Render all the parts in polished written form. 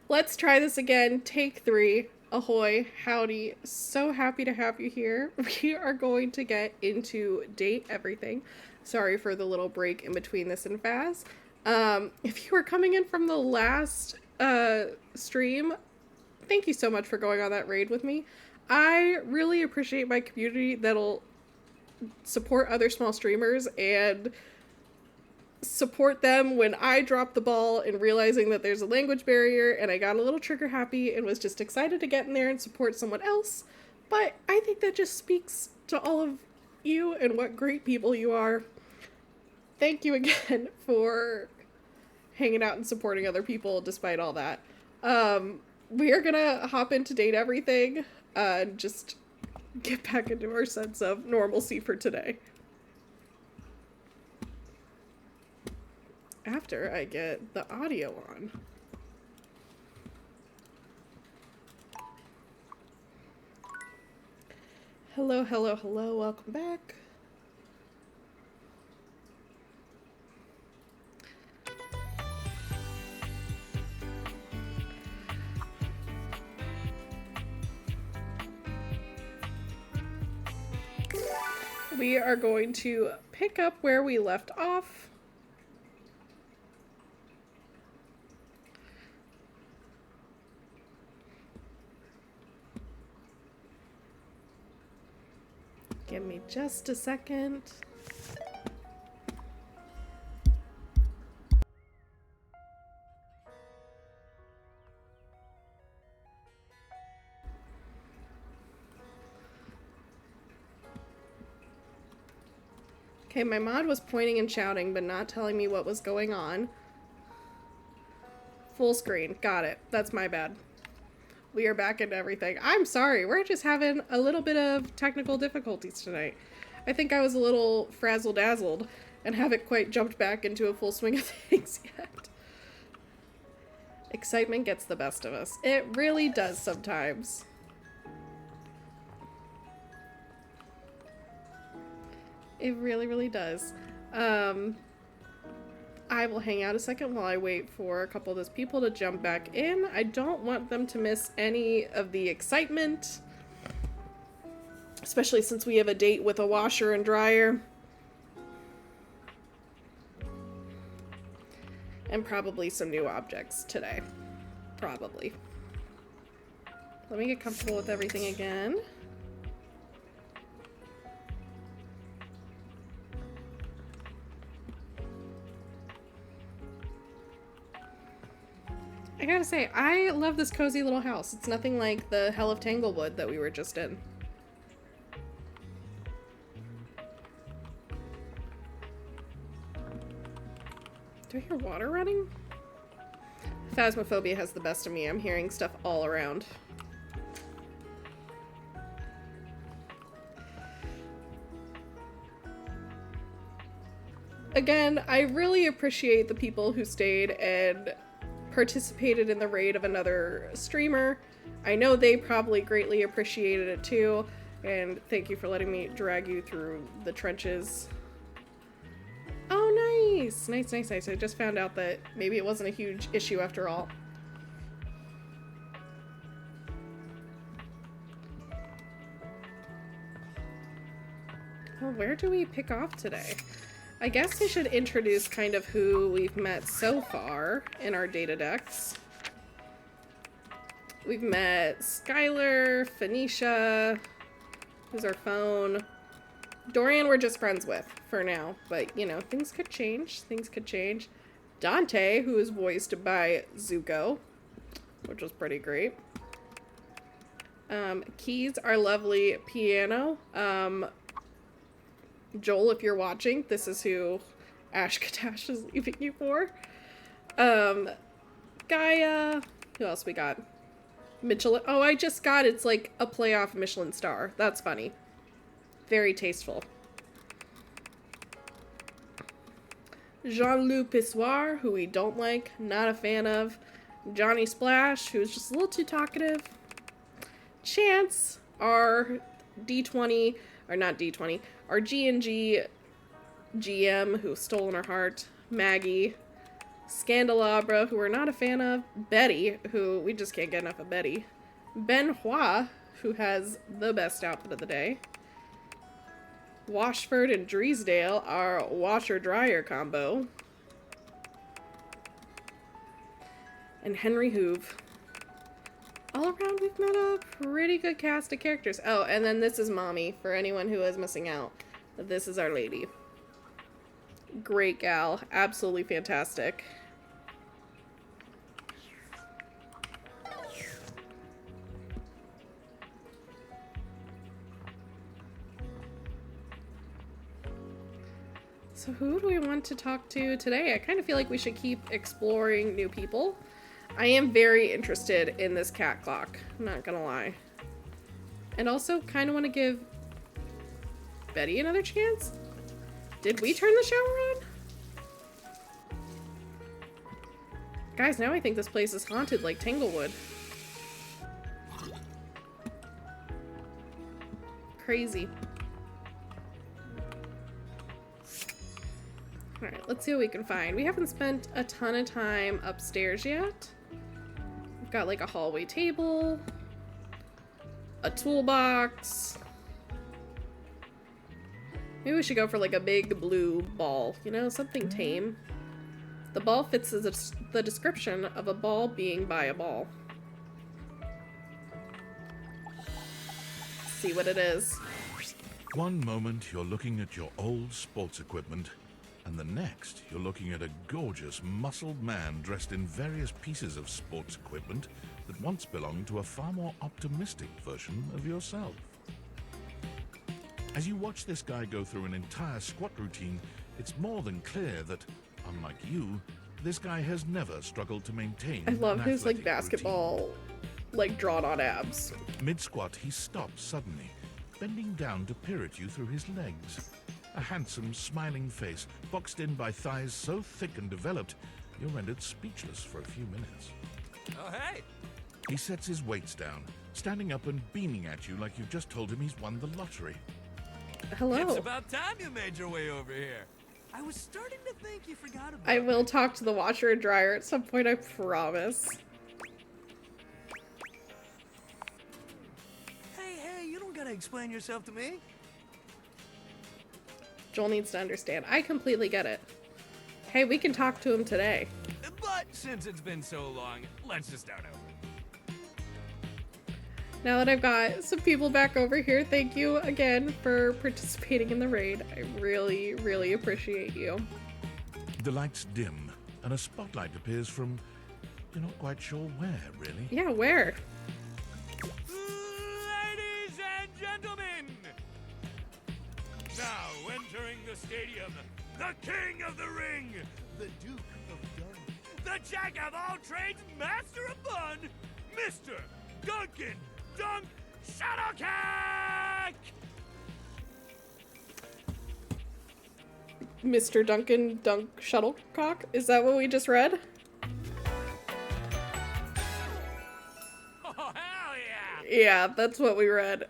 Let's try this again. Take 3. Ahoy, howdy. So happy to have you here. We are going to get into Date Everything. Sorry for the little break in between this and Faz. If you were coming in from the last stream, thank you so much for going on that raid with me. I really appreciate my community that'll support other small streamers and support them when I dropped the ball in realizing that there's a language barrier, and I got a little trigger happy and was just excited to get in there and support someone else. But I think that just speaks to all of you and what great people you are. Thank you again for hanging out and supporting other people despite all that. We are gonna hop into Date Everything and just get back into our sense of normalcy for today. After I get the audio on. Hello, hello, hello, welcome back. We are going to pick up where we left off. Give me just a second. Okay, my mod was pointing and shouting, but not telling me what was going on. Full screen. Got it. That's my bad. We are back into everything. I'm sorry. We're just having a little bit of technical difficulties tonight. I think I was a little frazzle-dazzled and haven't quite jumped back into a full swing of things yet. Excitement gets the best of us. It really does sometimes. It really, really does. I will hang out a second while I wait for a couple of those people to jump back in. I don't want them to miss any of the excitement, especially since we have a date with a washer and dryer. And probably some new objects today. Probably. Let me get comfortable with everything again. I gotta say, I love this cozy little house. It's nothing like the Hell of Tanglewood that we were just in. Do I hear water running? Phasmophobia has the best of me. I'm hearing stuff all around. Again, I really appreciate the people who stayed and participated in the raid of another streamer. I know they probably greatly appreciated it too, and thank you for letting me drag you through the trenches. Oh, nice! Nice, nice, nice. I just found out that maybe it wasn't a huge issue after all. Well, where do we pick off today? I guess we should introduce kind of who we've met so far in our data decks. We've met Skylar, Phoenicia, who's our phone. Dorian we're just friends with for now, but you know, things could change. Things could change. Dante, who is voiced by Zuko, which was pretty great. Keys, our lovely piano. Joel, if you're watching, this is who Ash Katash is leaving you for. Gaia. Who else we got? Michelin. Oh, I just got it's like a playoff Michelin star. That's funny. Very tasteful. Jean-Luc Pissoir, who we don't like, not a fan of. Johnny Splash, who's just a little too talkative. Chance, our D20, or not D20, our G&G GM who's stolen our heart. Maggie, Scandelabra, who we're not a fan of. Betty, who we just can't get enough of Betty. Ben Hua, who has the best outfit of the day. Washford and Dreesdale, our washer-dryer combo. And Henry Hoove. All around, we've met a pretty good cast of characters. Oh, and then this is Mommy, for anyone who is missing out. This is our lady. Great gal. Absolutely fantastic. So who do we want to talk to today? I kind of feel like we should keep exploring new people. I am very interested in this cat clock. I'm not gonna lie. And also kind of want to give Betty another chance. Did we turn the shower on? Guys, now I think this place is haunted like Tanglewood. Crazy. Alright, let's see what we can find. We haven't spent a ton of time upstairs yet. We've got like a hallway table, a toolbox. Maybe we should go for like a big blue ball, you know, something tame. The ball fits the description of a ball being by a ball. Let's see what it is. One moment you're looking at your old sports equipment, and the next you're looking at a gorgeous, muscled man dressed in various pieces of sports equipment that once belonged to a far more optimistic version of yourself. As you watch this guy go through an entire squat routine, it's more than clear that, unlike you, this guy has never struggled to maintain I love an his like athletic basketball, like drawn on abs. routine. Mid-squat, he stops suddenly, bending down to peer at you through his legs. A handsome, smiling face, boxed in by thighs so thick and developed, you're rendered speechless for a few minutes. Oh, hey! He sets his weights down, standing up and beaming at you like you've just told him he's won the lottery. Hello. It's about time you made your way over here. I was starting to think you forgot about I will me. talk to the washer and dryer at some point, I promise. Hey, you don't gotta explain yourself to me. Joel needs to understand. I completely get it. Hey, we can talk to him today. But since it's been so long, let's just start over. Now that I've got some people back over here, thank you again for participating in the raid. I really, really appreciate you. The lights dim, and a spotlight appears from... you're not quite sure where, really. Yeah, where? Ladies and gentlemen! Now entering the stadium, the king of the ring, the duke of dun, the jack of all trades, master of fun, Mr. Duncan Dunk Shuttlecock! Mr. Duncan Dunk Shuttlecock? Is that what we just read? Oh, hell yeah! Yeah, that's what we read.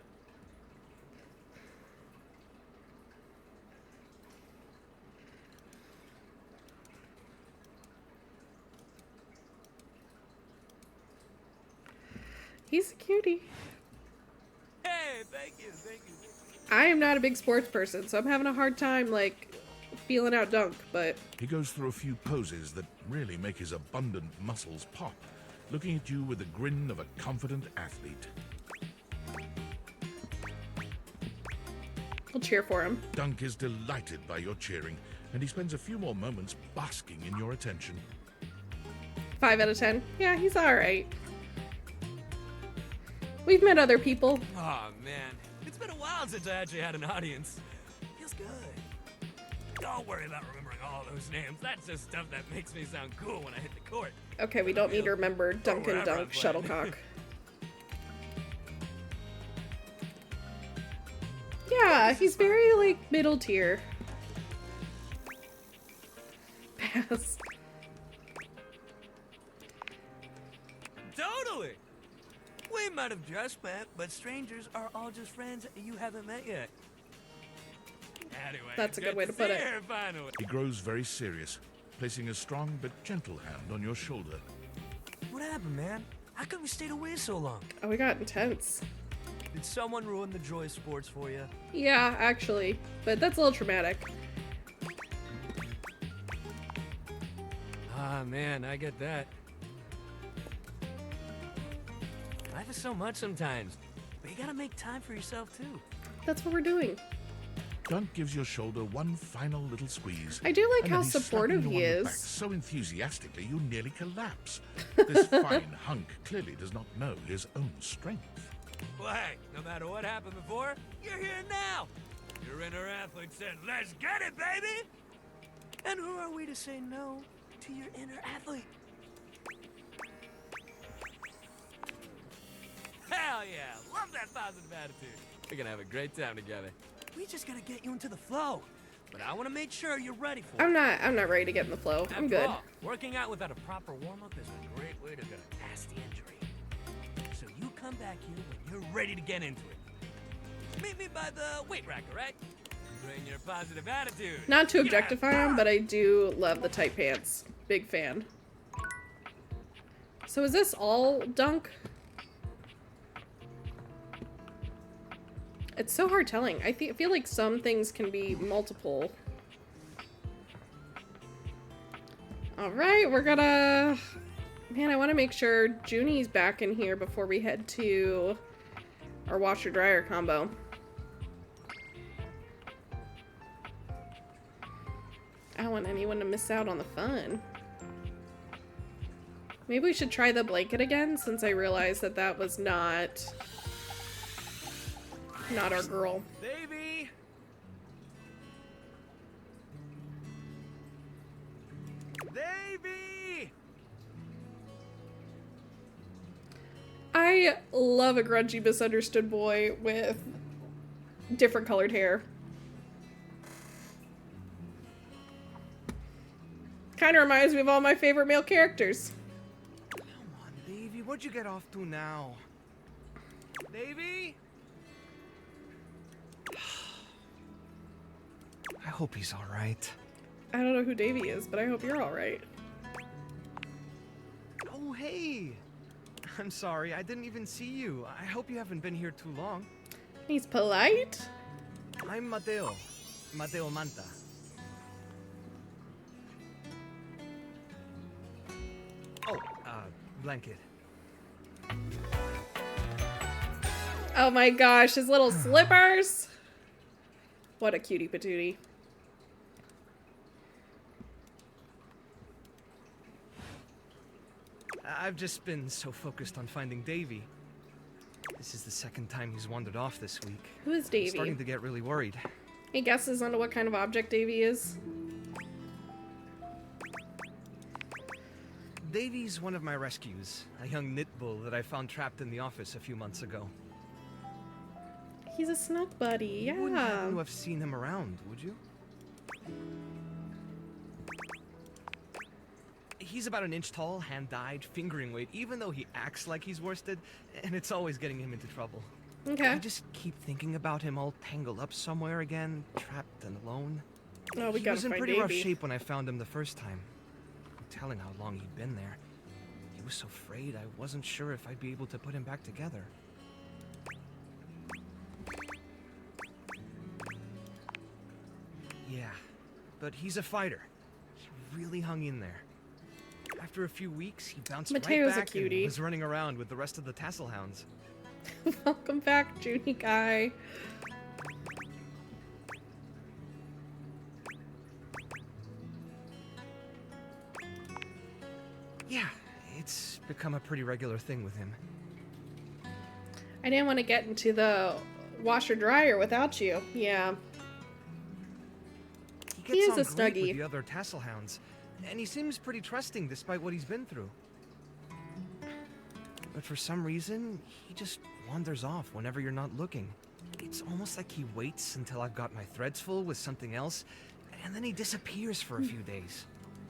He's a cutie. Hey, thank you. I am not a big sports person, so I'm having a hard time, like, feeling out Dunk, but He goes through a few poses that really make his abundant muscles pop, looking at you with the grin of a confident athlete. we'll cheer for him. Dunk is delighted by your cheering, and he spends a few more moments basking in your attention. 5 out of 10. Yeah, he's alright. We've met other people. Oh man, it's been a while since I actually had an audience. Feels good. Don't worry about remembering all those names. That's just stuff that makes me sound cool when I hit the court. Okay, we don't need to remember Duncan wherever I'm Dunk playing. Shuttlecock. Yeah, he's very, like, middle tier. Pass. Totally. We might have just met, but strangers are all just friends you haven't met yet. Anyway, That's a good way to see put it. you here finally. He grows very serious, placing a strong but gentle hand on your shoulder. What happened, man? How come you stayed away so long? Oh, we got intense. Did someone ruin the joy of sports for you? Yeah, actually. But that's a little traumatic. Ah, man, I get that. Life is so much sometimes, but you gotta make time for yourself, too. That's what we're doing. Gunk gives your shoulder one final little squeeze. I do like and how then he's supportive slapping you he on the back is. so enthusiastically you nearly collapse. This fine hunk clearly does not know his own strength. Well, hey, no matter what happened before, you're here now. Your inner athlete said, let's get it, baby! And who are we to say no to your inner athlete? Hell yeah! Love that positive attitude. We're gonna have a great time together. We just gotta get you into the flow. But I wanna make sure you're ready for it. I'm not ready to get in the flow. I'm After good. all, working out without a proper warm-up is a great way to get a nasty injury. So you come back here when you're ready to get into it. Meet me by the weight rack, all right? Bring your positive attitude. Not to Yeah. objectify him, but I do love the tight pants. Big fan. So is this all Dunk? It's so hard telling. I feel like some things can be multiple. Alright, we're gonna... Man, I want to make sure Junie's back in here before we head to our washer-dryer combo. I don't want anyone to miss out on the fun. Maybe we should try the blanket again, since I realized that that was not our girl. Baby! Baby! I love a grungy, misunderstood boy with different colored hair. Kind of reminds me of all my favorite male characters. Come on, Davy, what'd you get off to now? Davy? I hope he's alright. I don't know who Davy is, but I hope you're alright. Oh, hey! I'm sorry, I didn't even see you. I hope you haven't been here too long. He's polite. I'm Mateo. Mateo Manta. Oh, blanket. Oh my gosh, his little slippers. What a cutie patootie. I've just been so focused on finding Davy. This is the second time he's wandered off this week. Who is I'm Davy? starting to get really worried. Any guesses on what kind of object Davy is? Davy's one of my rescues, a young knit bull that I found trapped in the office a few months ago. He's a snug buddy, You wouldn't happen yeah. to have seen him around, would you? He's about an inch tall, hand-dyed, fingering weight, even though he acts like he's worsted, and it's always getting him into trouble. I Okay. just keep thinking about him all tangled up somewhere again, trapped and alone. Oh, we He gotta was in find pretty rough Davy. shape when I found him the first time. No telling how long he'd been there. He was so frayed, I wasn't sure if I'd be able to put him back together. Yeah, but he's a fighter. He really hung in there. After a few weeks, he bounced Mateo's a right back cutie. and was running around with the rest of the tassel hounds. Welcome back, Junie guy. Yeah, it's become a pretty regular thing with him. I didn't want to get into the washer dryer without you. Yeah. He He is gets a on great snuggie. with the other tassel hounds, and he seems pretty trusting despite what he's been through. But for some reason, he just wanders off whenever you're not looking. It's almost like he waits until I've got my threads full with something else, and then he disappears for a few days.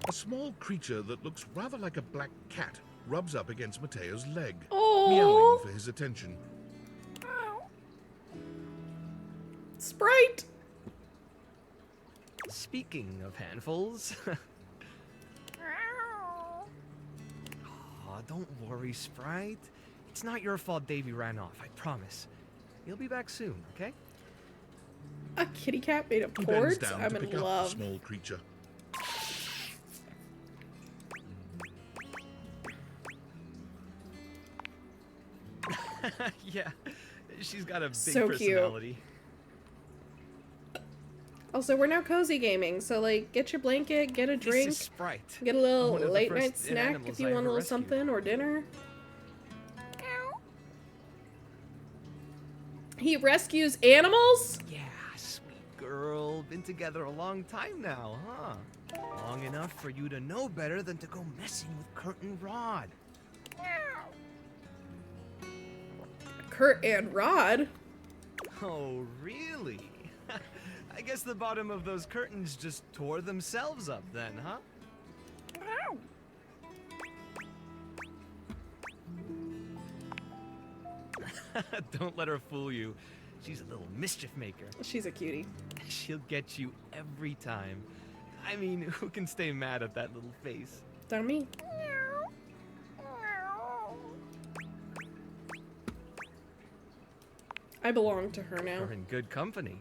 A small creature that looks rather like a black cat rubs up against Mateo's leg, Oh, meowing for his attention. Sprite. Speaking of handfuls, don't worry, Sprite. It's not your fault Davy ran off, I promise. He'll be back soon, okay? A kitty cat made of He bends cords? down I'm to in pick up the love. small creature. Yeah, she's got a big So cute. personality. Also, we're now cozy gaming, so like, get your blanket, get a drink, This is Sprite. get a little one of the late first night snack inanimals if you I want a ever little rescued. something or dinner. He rescues animals? Yeah, sweet girl. Been together a long time now, huh? Long enough for you to know better than to go messing with Kurt and Rod. Kurt and Rod? Oh, really? I guess the bottom of those curtains just tore themselves up then, huh? Don't let her fool you. She's a little mischief maker. She's a cutie. She'll get you every time. I mean, who can stay mad at that little face? Don't me. I belong to her now. You're in good company.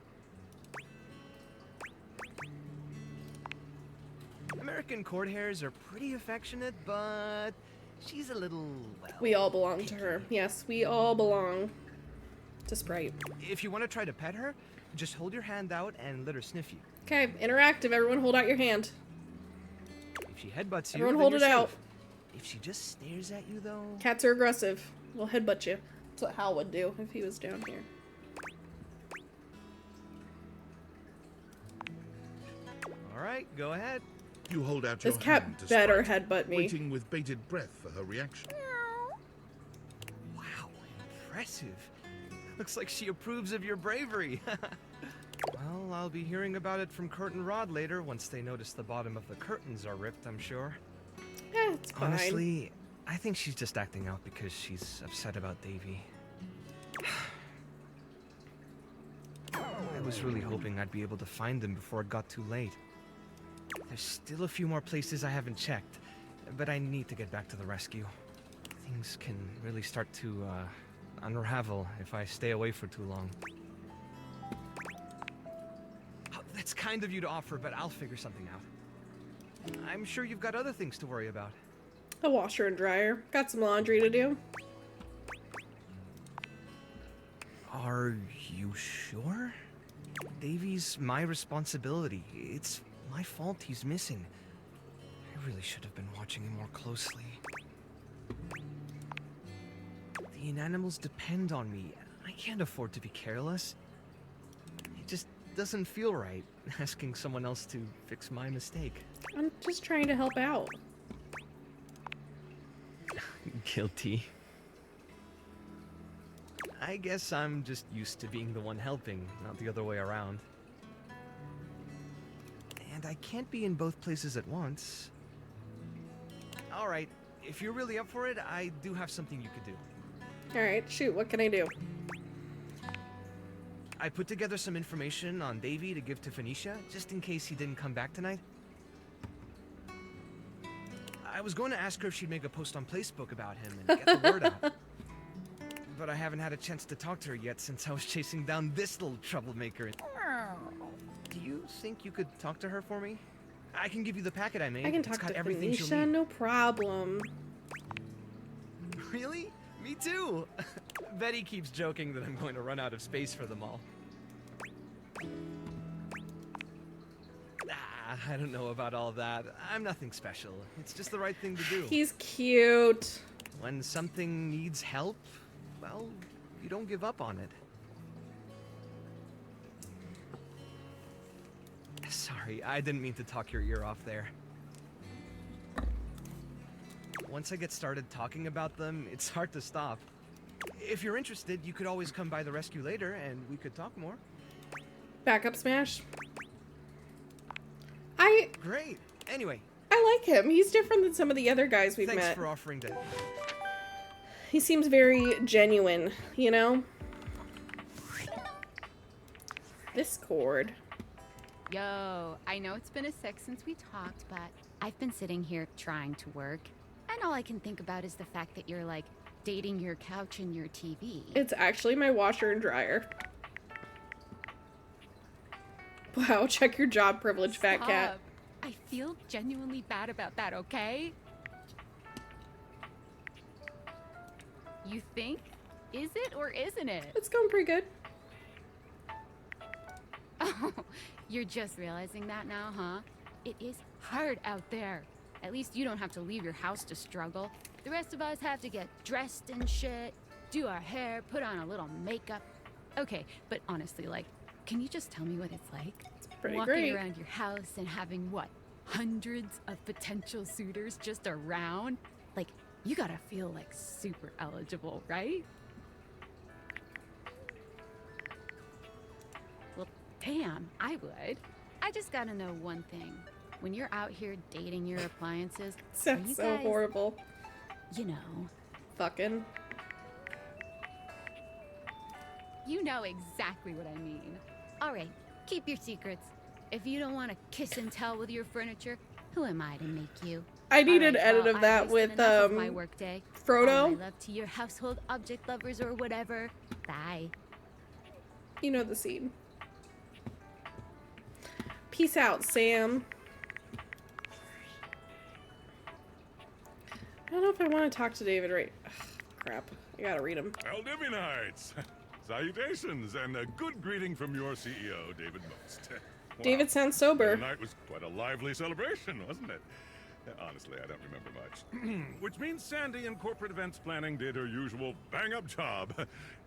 American court hares are pretty affectionate, but she's a little, well... We all belong to her. Yes, we all belong to Sprite. If you want to try to pet her, just hold your hand out and let her sniff you. Okay, interactive. Everyone hold out your hand. If she headbutts you, Everyone then hold you're it out. safe. If she just stares at you, though... Cats are aggressive. We'll headbutt you. That's what Hal would do if he was down here. All right, go ahead. You hold out This your cat hand to better Sprite, headbutt me. waiting with bated breath for her reaction. Wow, impressive. Looks like she approves of your bravery. Well, I'll be hearing about it from Kurt and Rod later once they notice the bottom of the curtains are ripped, I'm sure. It's fine. Honestly, I think she's just acting out because she's upset about Davy. I was really hoping I'd be able to find them before it got too late. There's still a few more places I haven't checked, but I need to get back to the rescue. Things can really start to, unravel if I stay away for too long. Oh, that's kind of you to offer, but I'll figure something out. I'm sure you've got other things to worry about. A washer and dryer. Got some laundry to do. Are you sure? Davy's my responsibility. It's my fault he's missing. I really should have been watching him more closely. The inanimals depend on me. I can't afford to be careless. It just doesn't feel right asking someone else to fix my mistake. I'm just trying to help out. Guilty. I guess I'm just used to being the one helping, not the other way around. And I can't be in both places at once. Alright, if you're really up for it, I do have something you could do. Alright, shoot, what can I do? I put together some information on Davy to give to Phoenicia, just in case he didn't come back tonight. I was going to ask her if she'd make a post on Facebook about him and get the word out. But I haven't had a chance to talk to her yet since I was chasing down this little troublemaker. Do you think you could talk to her for me? I can give you the packet I made. I can It's talk got to everything she'll Phoenicia, need. no problem. Really? Me too. Betty keeps joking that I'm going to run out of space for them all. I don't know about all that. I'm nothing special. It's just the right thing to do. He's cute. When something needs help, well, you don't give up on it. Sorry, I didn't mean to talk your ear off there. Once I get started talking about them, it's hard to stop. If you're interested, you could always come by the rescue later and we could talk more. Backup smash. Great. Anyway, I like him. He's different than some of the other guys we've thanks met. for offering to... He seems very genuine, you know? This cord. Yo, I know it's been a sec since we talked, but I've been sitting here trying to work, And all I can think about is the fact that you're, like, dating your couch and your TV. It's actually my washer and dryer. Wow, check your job privilege, fat cat. Stop. I feel genuinely bad about that, okay? You think? Is it or isn't it? It's going pretty good. Oh, you're just realizing that now, huh? It is hard out there. At least you don't have to leave your house to struggle. The rest of us have to get dressed and shit, do our hair, put on a little makeup. Okay, but honestly, like, can you just tell me what it's like? It's pretty Walking great. around your house and having, what, hundreds of potential suitors just around? Like, you gotta feel, like, super eligible, right? Well, damn, I would. I just gotta know one thing. When you're out here dating your appliances, are Sounds you so guys, horrible. you know, Fucking. you know exactly what I mean. All right, keep your secrets. If you don't want to kiss and tell with your furniture, who am I to make you? I need All an right, edit well, of that I've with wasted enough of my workday. All Frodo. my love to your household object lovers or whatever. Bye. You know the scene. Peace out, Sam. I don't know if I want to talk to David right. Ugh, crap. I gotta read him. Valdivianites! Salutations, and a good greeting from your CEO, David Most. Wow. David sounds sober. Tonight was quite a lively celebration, wasn't it? Honestly, I don't remember much. Which means Sandy in corporate events planning did her usual bang-up job.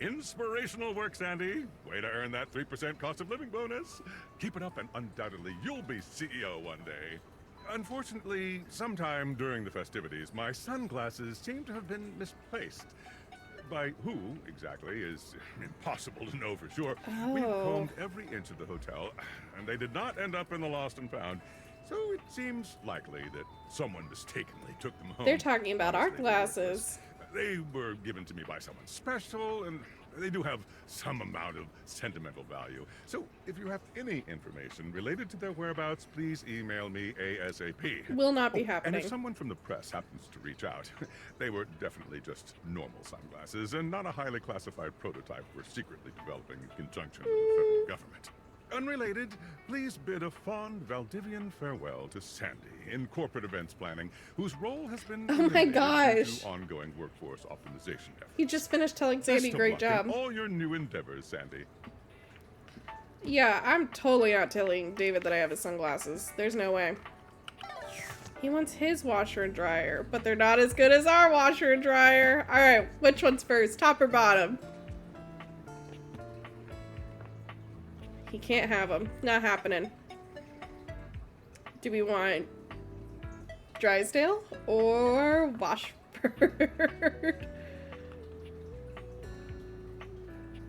Inspirational work, Sandy. Way to earn that 3% cost of living bonus. Keep it up and undoubtedly you'll be CEO one day. Unfortunately, sometime during the festivities, my sunglasses seem to have been misplaced. By who, exactly, is impossible to know for sure. We've Oh. combed every inch of the hotel, and they did not end up in the lost and found. So it seems likely that someone mistakenly took them home. They're talking about our Honestly, they were glasses. They were given to me by someone special, and they do have some amount of sentimental value. So if you have any information related to their whereabouts, please email me ASAP. Will not be And happening. if someone from the press happens to reach out, they were definitely just normal sunglasses and not a highly classified prototype we're secretly developing in conjunction with the federal government. Unrelated, please bid a fond Valdivian farewell to Sandy in corporate events planning, whose role has been Oh my eliminated due gosh. to ongoing workforce optimization efforts. He just finished telling Sandy, Best of great luck job. in all your new endeavors, Sandy. Yeah, I'm totally not telling David that I have his sunglasses. There's no way. He wants his washer and dryer, but they're not as good as our washer and dryer. Alright, which one's first? Top or bottom? He can't have them. Not happening. Do we want Drysdale or Washburn?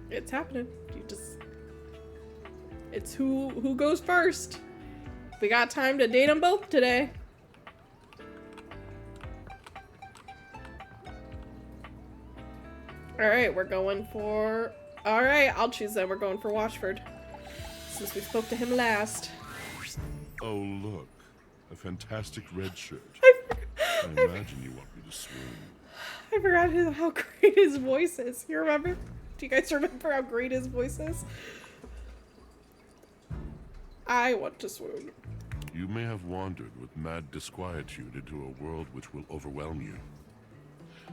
It's happening. You just... It's who goes first. We got time to date them both today. Alright, we're going for... Alright, I'll choose that. We're going for Washford. Since we spoke to him last. Oh, look. A fantastic red shirt. I imagine you want me to swoon. I forgot how great his voice is. You remember? Do you guys remember how great his voice is? I want to swoon. You may have wandered with mad disquietude into a world which will overwhelm you.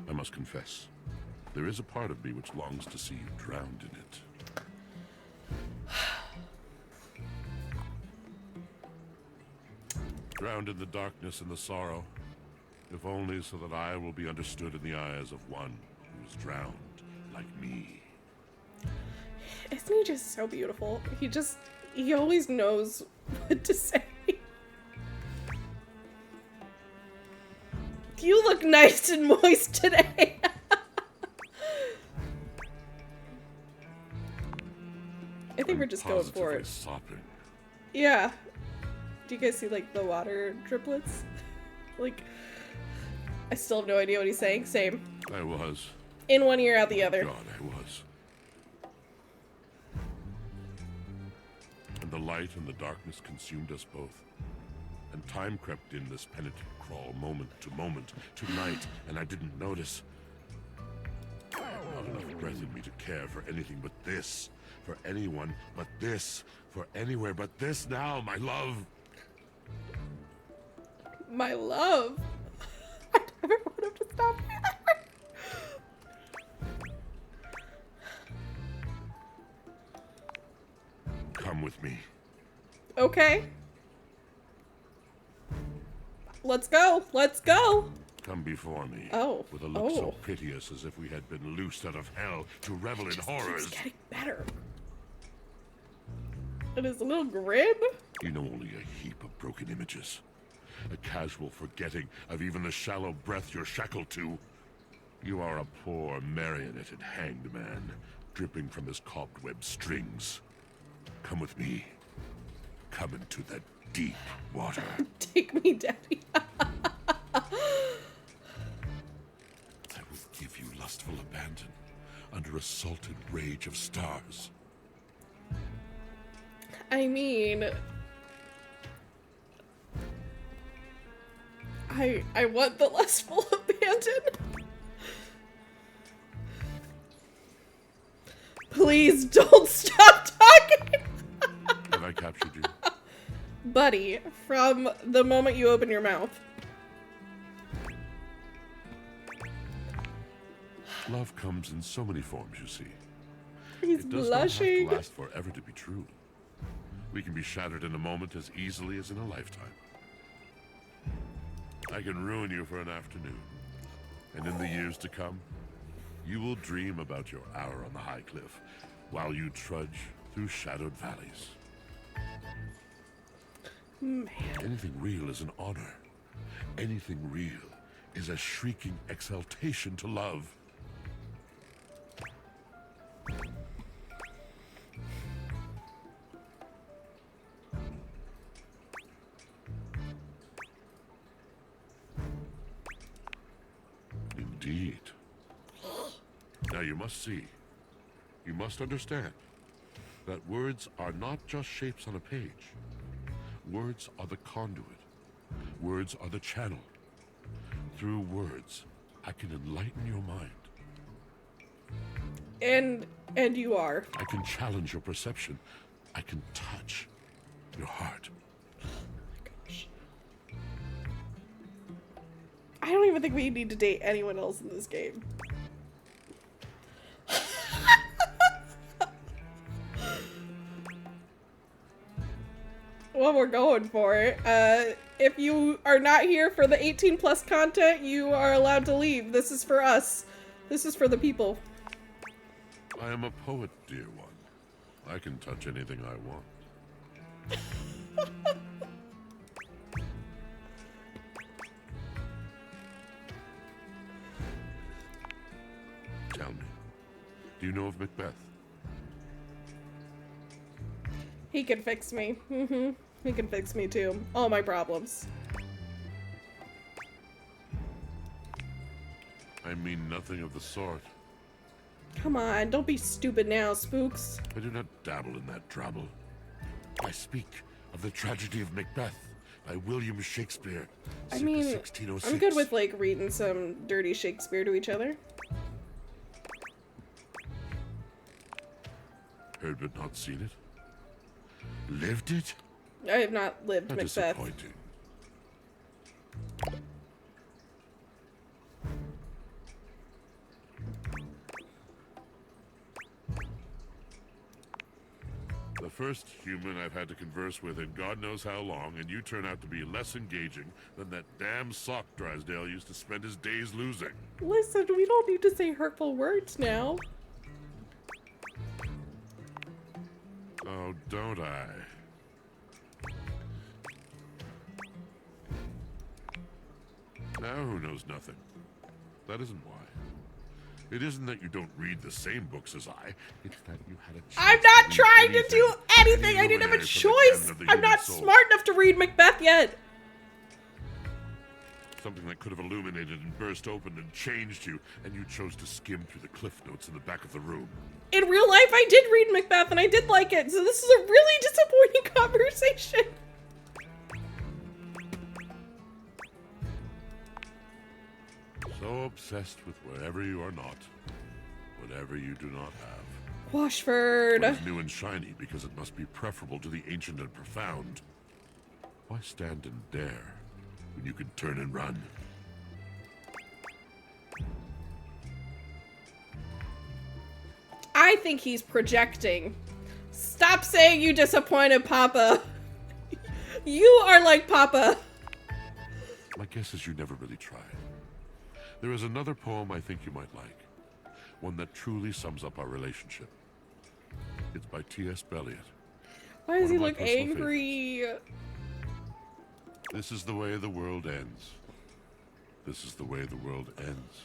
I must confess, there is a part of me which longs to see you drowned in it. Drowned in the darkness and the sorrow, if only so that I will be understood in the eyes of one who is drowned like me. Isn't he just so beautiful? He always knows what to say. You look nice and moist today. I think we're just going for Positively it. sopping. Yeah. Do you guys see, like, the water driplets? Like, I still have no idea what he's saying. Same. I was. In one ear, out the other. God, I was. And the light and the darkness consumed us both. And time crept in this penitent crawl moment to moment, tonight, and I didn't notice. I have not enough breath in me to care for anything but this. For anyone but this. For anywhere but this now, my love. My love. I never want him to stop me. Come with me. Okay. Let's go. Let's go. Come before me. Oh. With a look Oh. so piteous as if we had been loosed out of hell to revel in horrors. It's getting better. It is a little grin. You know only a heap of broken images. A casual forgetting of even the shallow breath you're shackled to. You are a poor marionetted hanged man, dripping from his cobweb strings. Come with me. Come into the deep water. Take me, Daddy. I will give you lustful abandon under a salted rage of stars. I mean, I want the lustful abandon. Please don't stop talking. Have I captured you? Buddy, from the moment you open your mouth. Love comes in so many forms, you see. He's It does blushing. not have to last forever to be true. We can be shattered in a moment as easily as in a lifetime. I can ruin you for an afternoon. And in the years to come, you will dream about your hour on the high cliff while you trudge through shadowed valleys. Man. Anything real is an honor. Anything real is a shrieking exaltation to love. Indeed. Now you must see, you must understand, that words are not just shapes on a page. Words are the conduit. Words are the channel. Through words, I can enlighten your mind. And you are. I can challenge your perception. I can touch your heart. Gosh. I don't even think we need to date anyone else in this game. Well, we're going for it. If you are not here for the 18 plus content, you are allowed to leave. This is for us. This is for the people. I am a poet, dear one. I can touch anything I want. Tell me, do you know of Macbeth? He can fix me. He can fix me too. All my problems. I mean nothing of the sort. Come on, don't be stupid now, Spooks. I do not dabble in that trouble. I speak of the tragedy of Macbeth by William Shakespeare. I circa mean, 1606. I'm good with like reading some dirty Shakespeare to each other. Heard but not seen it. Lived it? I have not lived How Macbeth. disappointing. The first human I've had to converse with in God knows how long, and you turn out to be less engaging than that damn sock Drysdale used to spend his days losing. Listen, we don't need to say hurtful words now. Oh, don't I? Now who knows nothing? That isn't why. It isn't that you don't read the same books as I. It's that you had a chance I'm not to read trying to do anything. any I didn't have a luminary from the choice. canon of the I'm human not soul. smart enough to read Macbeth yet. Something that could have illuminated and burst open and changed you, and you chose to skim through the cliff notes in the back of the room. In real life, I did read Macbeth and I did like it, so this is a really disappointing conversation. So obsessed with wherever you are not, whatever you do not have. Washford. What is new and shiny because it must be preferable to the ancient and profound. Why stand and dare when you can turn and run? I think he's projecting. Stop saying you disappointed Papa. You are like Papa. My guess is you never really tried. There is another poem I think you might like. One that truly sums up our relationship. It's by T.S. Eliot. Why does One he of my look personal angry? This is the way the world ends. This is the way the world ends.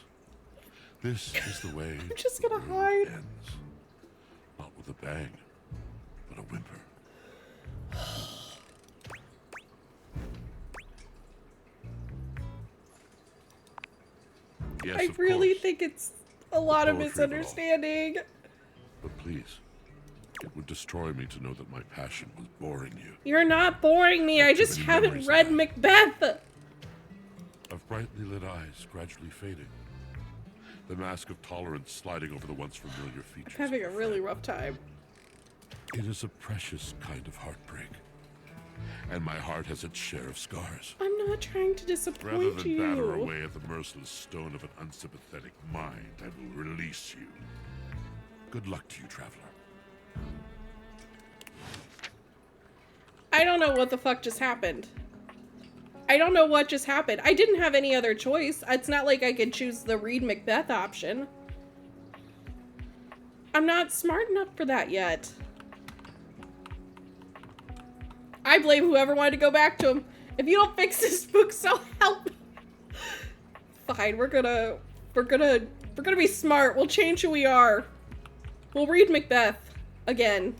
This is the way I'm just gonna the world hide. ends. Not with a bang, but a whimper. Yes, I of really course, think it's a lot of Poetry of it all. misunderstanding. but please, it would destroy me to know that my passion was boring you. You're not boring me. I just many haven't memories read of that. Macbeth. Of brightly lit eyes gradually fading. The mask of tolerance sliding over the once familiar features. I'm having a of really friend. rough time. It is a precious kind of heartbreak. And my heart has its share of scars. I'm not trying to Rather disappoint than batter you. away at the merciless stone of an unsympathetic mind, I will release you. Good luck to you, traveler. I don't know what the fuck just happened. I don't know what just happened. I didn't have any other choice. It's not like I could choose the read Macbeth option. I'm not smart enough for that yet. I blame whoever wanted to go back to him. If you don't fix this book, so help me. Fine, we're gonna be smart. We'll change who we are. We'll read Macbeth again.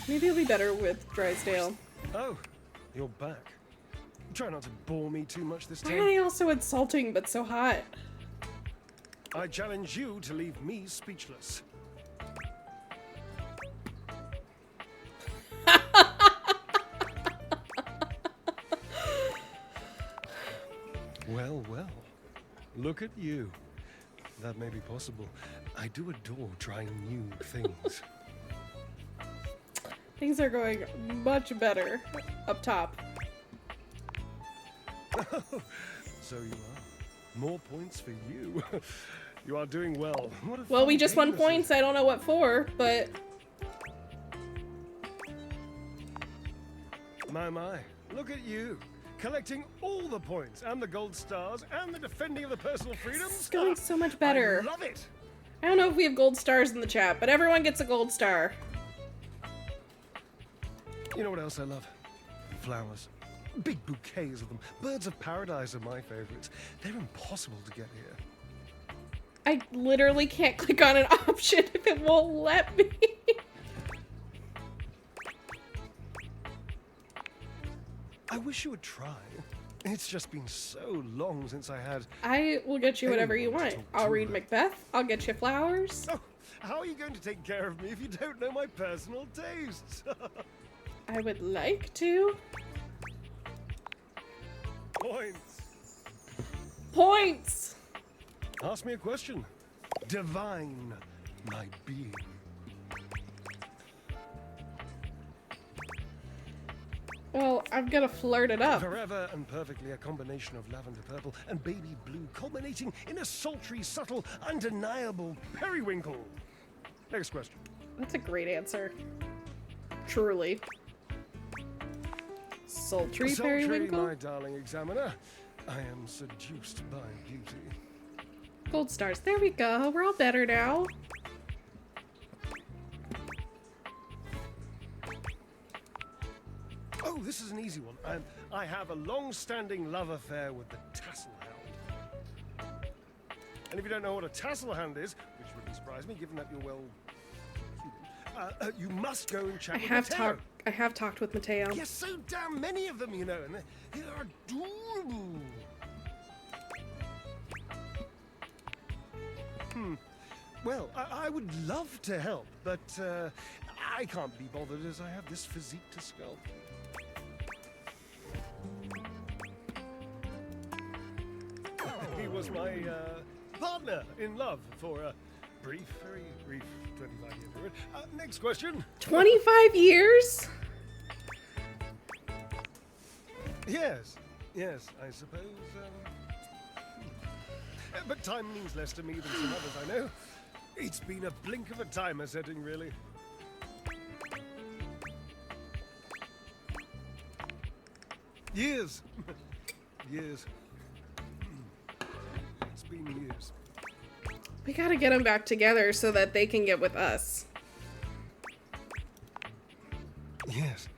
Maybe it'll be better with Drysdale. Oh, you're back. Try not to bore me too much this Why are time. they all so insulting but so hot? I challenge you to leave me speechless. Well, well. Look at you. That may be possible. I do adore trying new things. Things are going much better up top. So you are. More points for you. You are doing well. What a Well, we fun just game won this points. is. I don't know what for, but My. Look at you. Collecting all the points and the gold stars and the defending of the personal freedoms. it's going so much better. I love it. I don't know if we have gold stars in the chat, but everyone gets a gold star. You know what else I love? Flowers. Big bouquets of them. Birds of paradise are my favorites. They're impossible to get here. I literally can't click on an option if it won't let me. I wish you would try. It's just been so long since I had... I will get you whatever you Anyone want. to talk I'll to read her. Macbeth. I'll get you flowers. Oh, how are you going to take care of me if you don't know my personal tastes? I would like to. Points. Points! Ask me a question. Divine my being. Well, I'm gonna flirt it up. Forever and perfectly a combination of lavender purple and baby blue, culminating in a sultry, subtle, undeniable periwinkle. Next question. That's a great answer. Truly. Sultry Sultry, periwinkle? my darling examiner. I am seduced by beauty. Gold stars. There we go. We're all better now. Oh, this is an easy one. I have a long-standing love affair with the tassel hound. And if you don't know what a tassel hound is, which wouldn't surprise me, given that you're well, you must go and check. I have talked with Mateo. Yes, so damn many of them, you know, and they're adorable. Well, I would love to help, but I can't be bothered as I have this physique to sculpt. was my partner in love for a brief, very brief 25-year period. Next question. 25 years? Yes, I suppose. But time means less to me than some others I know. It's been a blink of a timer setting, really. Years. Years. It's been years. We gotta get them back together so that they can get with us. Yes.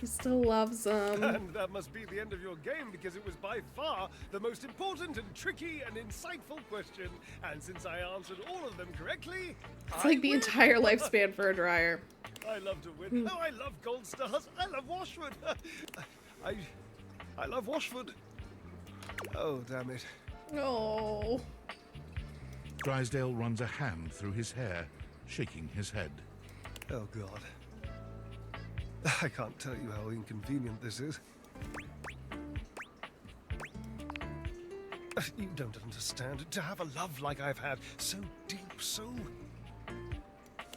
He still loves them. And that must be the end of your game, because it was by far the most important and tricky and insightful question. And since I answered all of them correctly, It's like the entire lifespan for a dryer. I love to win. Oh, I love gold stars. I love Washford. I love Washford. Oh, damn it. Oh. Drysdale runs a hand through his hair, shaking his head. Oh, God. I can't tell you how inconvenient this is. You don't understand. To have a love like I've had, so deep, so...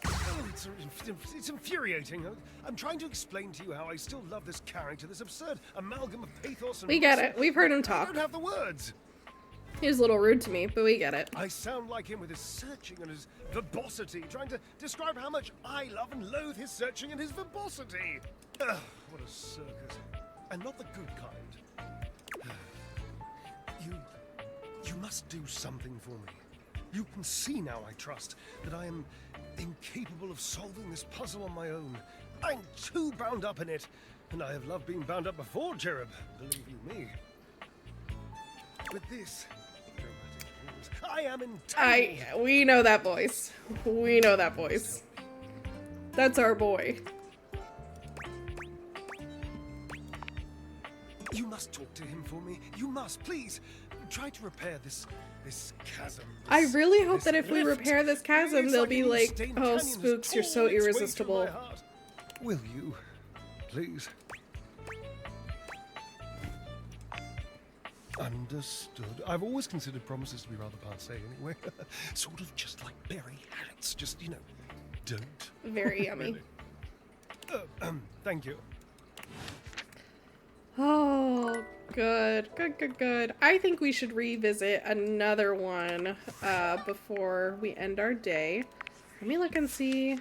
Oh, it's infuriating. I'm trying to explain to you how I still love this character, this absurd amalgam of pathos and... We get it. We've heard him I talk. don't have the words. He was a little rude to me, but we get it. I sound like him with his searching and his verbosity, trying to describe how much I love and loathe his searching and his verbosity. Ugh, what a circus. And not the good kind. You must do something for me. You can see now, I trust, that I am incapable of solving this puzzle on my own. I'm too bound up in it, and I have loved being bound up before, Cherub, believe you me. With this... I am entangled. We know that voice. We know that voice. That's our boy. You must talk to him for me. You must, please. Try to repair this chasm. I really hope this that if we rift. repair this chasm, It's they'll like be an like, unstained oh, canyon has Spooks, you're so torn its way through irresistible. my heart. Will you, please? Understood. I've always considered promises to be rather passe anyway. Sort of just like berry hats. Just, you know, don't. Very yummy. Thank you. Oh, good. Good. I think we should revisit another one before we end our day. Let me look and see.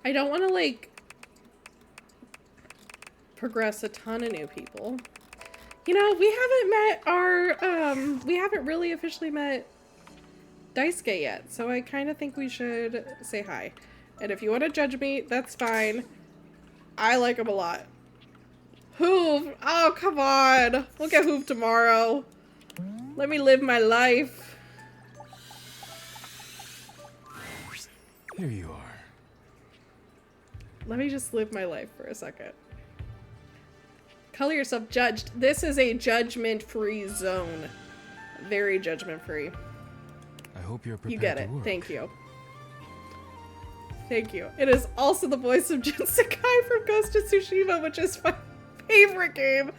I don't want to, like, progress a ton of new people. You know, we haven't met our, we haven't really officially met Daisuke yet, so I kind of think we should say hi. And if you want to judge me, that's fine. I like him a lot. Hoove! Oh, come on! We'll get Hoove tomorrow. Let me live my life. Here you are. Let me just live my life for a second. Color yourself judged. This is a judgment-free zone. Very judgment-free. I hope you're prepared You get to it. work. Thank you. Thank you. It is also the voice of Jin Sakai from Ghost of Tsushima, which is my favorite game.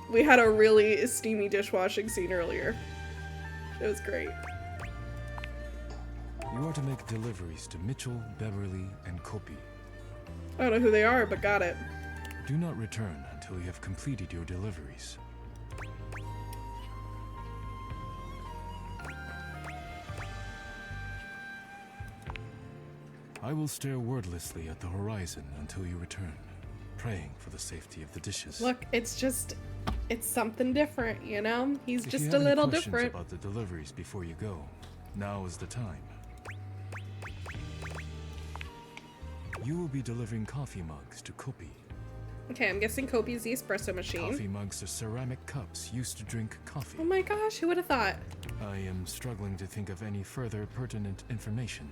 We had a really steamy dishwashing scene earlier. It was great. You are to make deliveries to Mitchell, Beverly, and Kopi. I don't know who they are, but got it. Do not return until you have completed your deliveries. I will stare wordlessly at the horizon until you return, praying for the safety of the dishes. Look, it's something different, you know? He's If just you a have any little questions different. about the deliveries before you go, now is the time. You will be delivering coffee mugs to Kopi. Okay, I'm guessing Kopi's the espresso machine. Coffee mugs are ceramic cups used to drink coffee. Oh my gosh, who would have thought? I am struggling to think of any further pertinent information.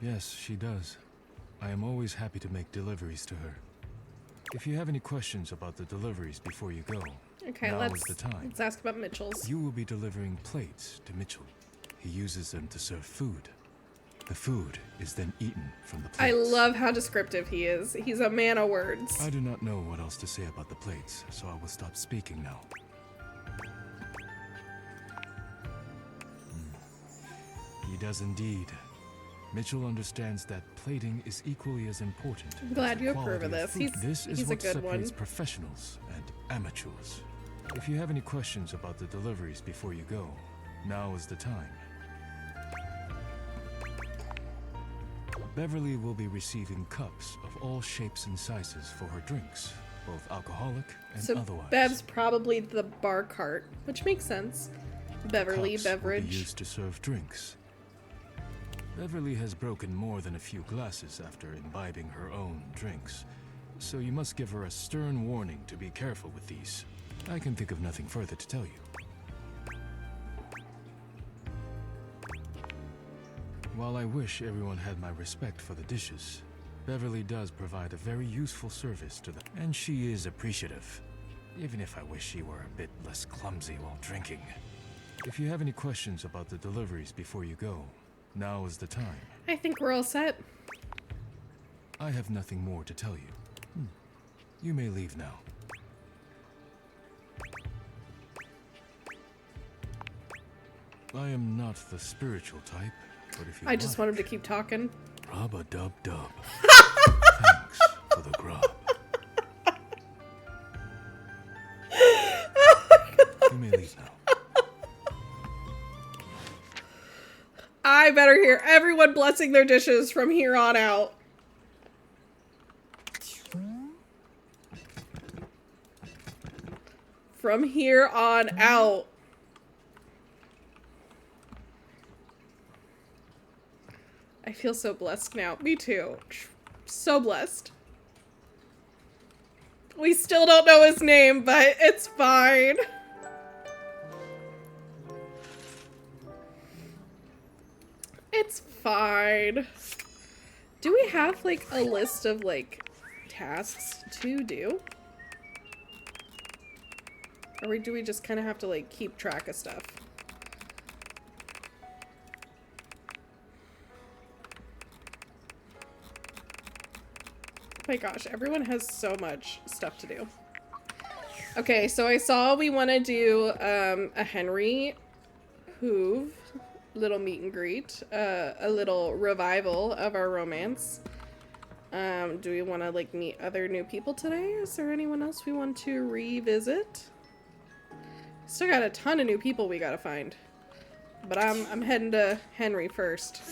Yes, she does. I am always happy to make deliveries to her. If you have any questions about the deliveries before you go, Okay, now let's is the time. let's ask about Mitchell's. You will be delivering plates to Mitchell. He uses them to serve food. The food is then eaten from the plates. I love how descriptive he is. He's a man of words. I do not know what else to say about the plates, so I will stop speaking now. He does indeed. Mitchell understands that plating is equally as important. I'm glad as you the approve of quality this. food. This is He's a what good separates one. professionals and amateurs. If you have any questions about the deliveries before you go, now is the time. Beverly will be receiving cups of all shapes and sizes for her drinks, both alcoholic and So otherwise. Bev's probably the bar cart, which makes sense. Beverly Cups beverage. will be used to serve drinks. Beverly has broken more than a few glasses after imbibing her own drinks, so you must give her a stern warning to be careful with these. I can think of nothing further to tell you. While I wish everyone had my respect for the dishes, Beverly does provide a very useful service to them, and she is appreciative, even if I wish she were a bit less clumsy while drinking. If you have any questions about the deliveries before you go, now is the time. I think we're all set. I have nothing more to tell you. You may leave now. I am not the spiritual type, but if you I just like, want him to keep talking. Rub-a-dub-dub. Thanks for the grub. You may leave now. I better hear everyone blessing their dishes from here on out. From here on out. I feel so blessed now. Me too. So blessed. We still don't know his name, but it's fine. It's fine. Do we have, like, a list of, like, tasks to do? Or do we just kind of have to, like, keep track of stuff? Oh my gosh, everyone has so much stuff to do. Okay, so I saw we want to do a Henry Hoove little meet and greet, a little revival of our romance. Do we want to like meet other new people today? Is there anyone else we want to revisit? Still got a ton of new people we gotta find, but I'm heading to Henry first.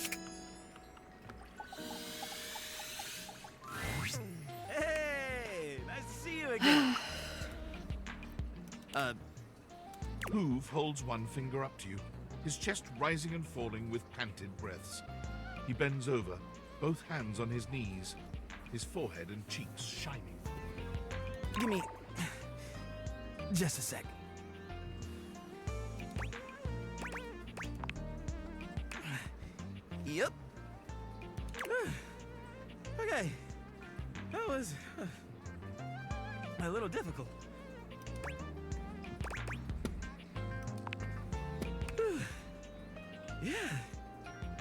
Hey, nice to see you again. Hoove holds one finger up to you, his chest rising and falling with panted breaths. He bends over, both hands on his knees, his forehead and cheeks shining. Give me just a sec. Yep. Okay. That was a little difficult. Yeah.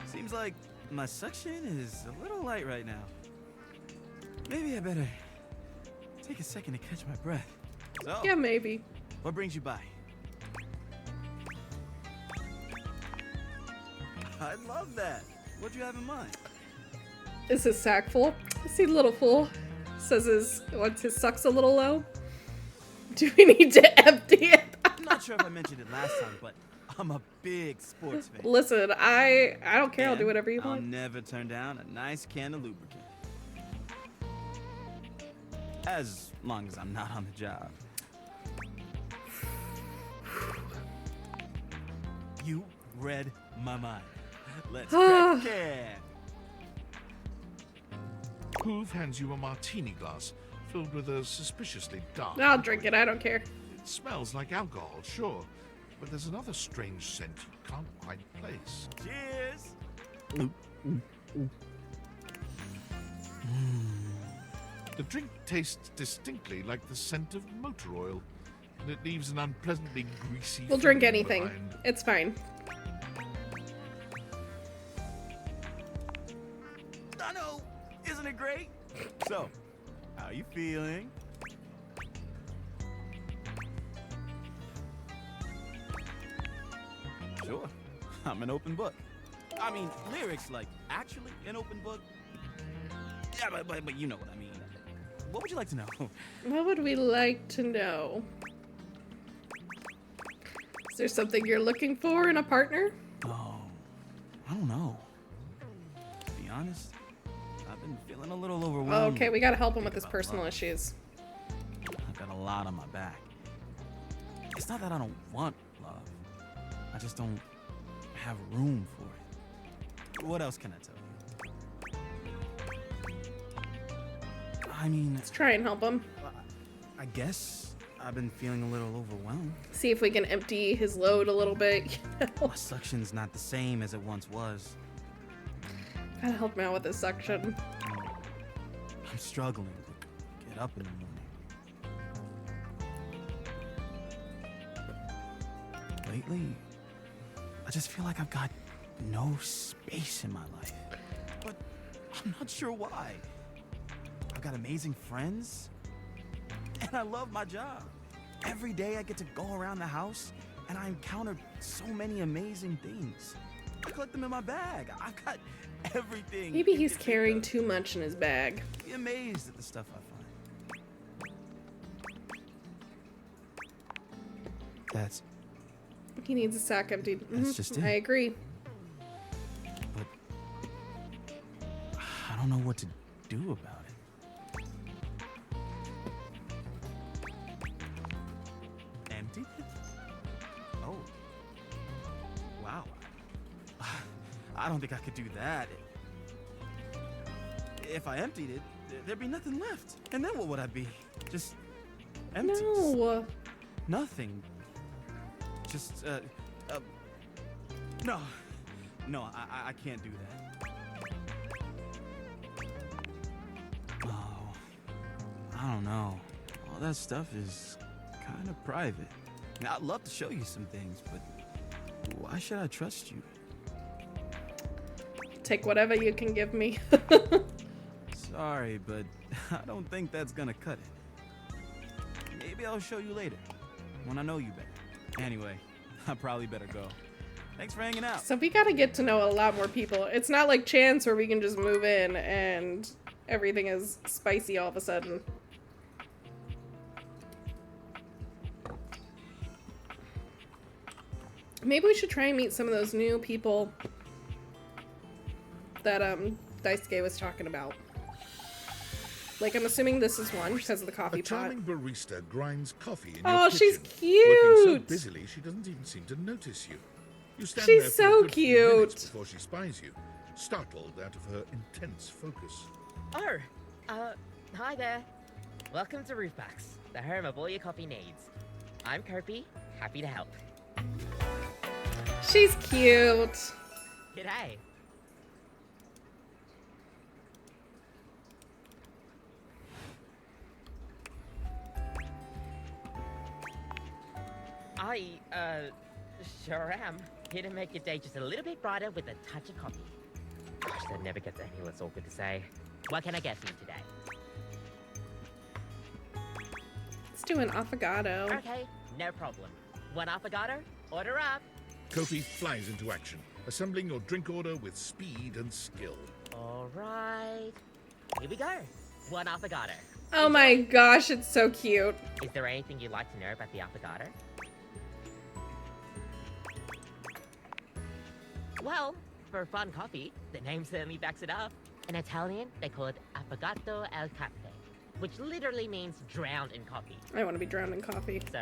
Seems like my suction is a little light right now. Maybe I better take a second to catch my breath. So, Yeah, maybe. what brings you by? I love that. What'd you have in mind? Is his sack full? See, little fool says his suck's a little low. Do we need to empty it? I'm not sure if I mentioned it last time, but I'm a big sports fan. Listen, I don't care. I'll do And whatever you I'll want. never turn down a nice can of lubricant. As long as I'm not on the job. You read my mind. Let's crack a can. Hoove hands you a martini glass filled with a suspiciously dark I'll liquid. drink it. I don't care. It smells like alcohol, sure, but there's another strange scent you can't quite place. Cheers. The drink tastes distinctly like the scent of motor oil, and it leaves an unpleasantly greasy We'll drink feeling anything. behind. It's fine. So, how you feeling? Sure, I'm an open book. I mean, lyrics like actually an open book. Yeah, but you know what I mean. What would you like to know? What would we like to know? Is there something you're looking for in a partner? Oh, I don't know. To be honest, I've been feeling a little overwhelmed. Okay, we gotta help him with his about personal love. issues. I've got a lot on my back. It's not that I don't want love. I just don't have room for it. What else can I tell you? I mean, Let's try and help him. I guess I've been feeling a little overwhelmed. See if we can empty his load a little bit. My suction's not the same as it once was. Gotta help him out with his suction. I'm struggling to get up in the morning. Lately, I just feel like I've got no space in my life. But I'm not sure why. I've got amazing friends, and I love my job. Every day I get to go around the house, and I encounter so many amazing things. I collect them in my bag. I've got everything. Maybe you he's could think carrying of. too much in his bag. Be amazed at the stuff I find. That's He needs a sack emptied. That's just it. I agree. but I don't know what to do about it. Empty it? Oh. Wow. I don't think I could do that. If I emptied it, there'd be nothing left. And then what would I be? Just empty. No. Nothing. Just, no. No, I can't do that. Oh, I don't know. All that stuff is kind of private. Now, I'd love to show you some things, but why should I trust you? Take whatever you can give me. Sorry, but I don't think that's gonna cut it. Maybe I'll show you later, when I know you better. Anyway, I probably better go. Thanks for hanging out. So we gotta get to know a lot more people. It's not like Chance where we can just move in and everything is spicy all of a sudden. Maybe we should try and meet some of those new people that Daisuke was talking about. Like, I'm assuming this is one because of the coffee A pot. charming barista grinds coffee in Oh, your she's kitchen, working so cute. busily she doesn't even seem to notice you. You stand She's there for so a good few minutes cute. before she spies you, startled out of her intense focus. Oh, hi there. Welcome to Roofbacks, the home of all your coffee needs. I'm Kirby, happy to help. She's cute. G'day. Sure am. Here to make your day just a little bit brighter with a touch of coffee. Gosh, that never gets any less awkward to say. What can I get for you today? Let's do an affogato. Okay, no problem. One affogato, order up. Kofi flies into action, assembling your drink order with speed and skill. All right. Here we go. One affogato. Oh my gosh, it's so cute. Is there anything you'd like to know about the affogato? Well, for fun coffee, the name certainly backs it up. In Italian, they call it affogato al caffè, which literally means drowned in coffee. I want to be drowned in coffee. So,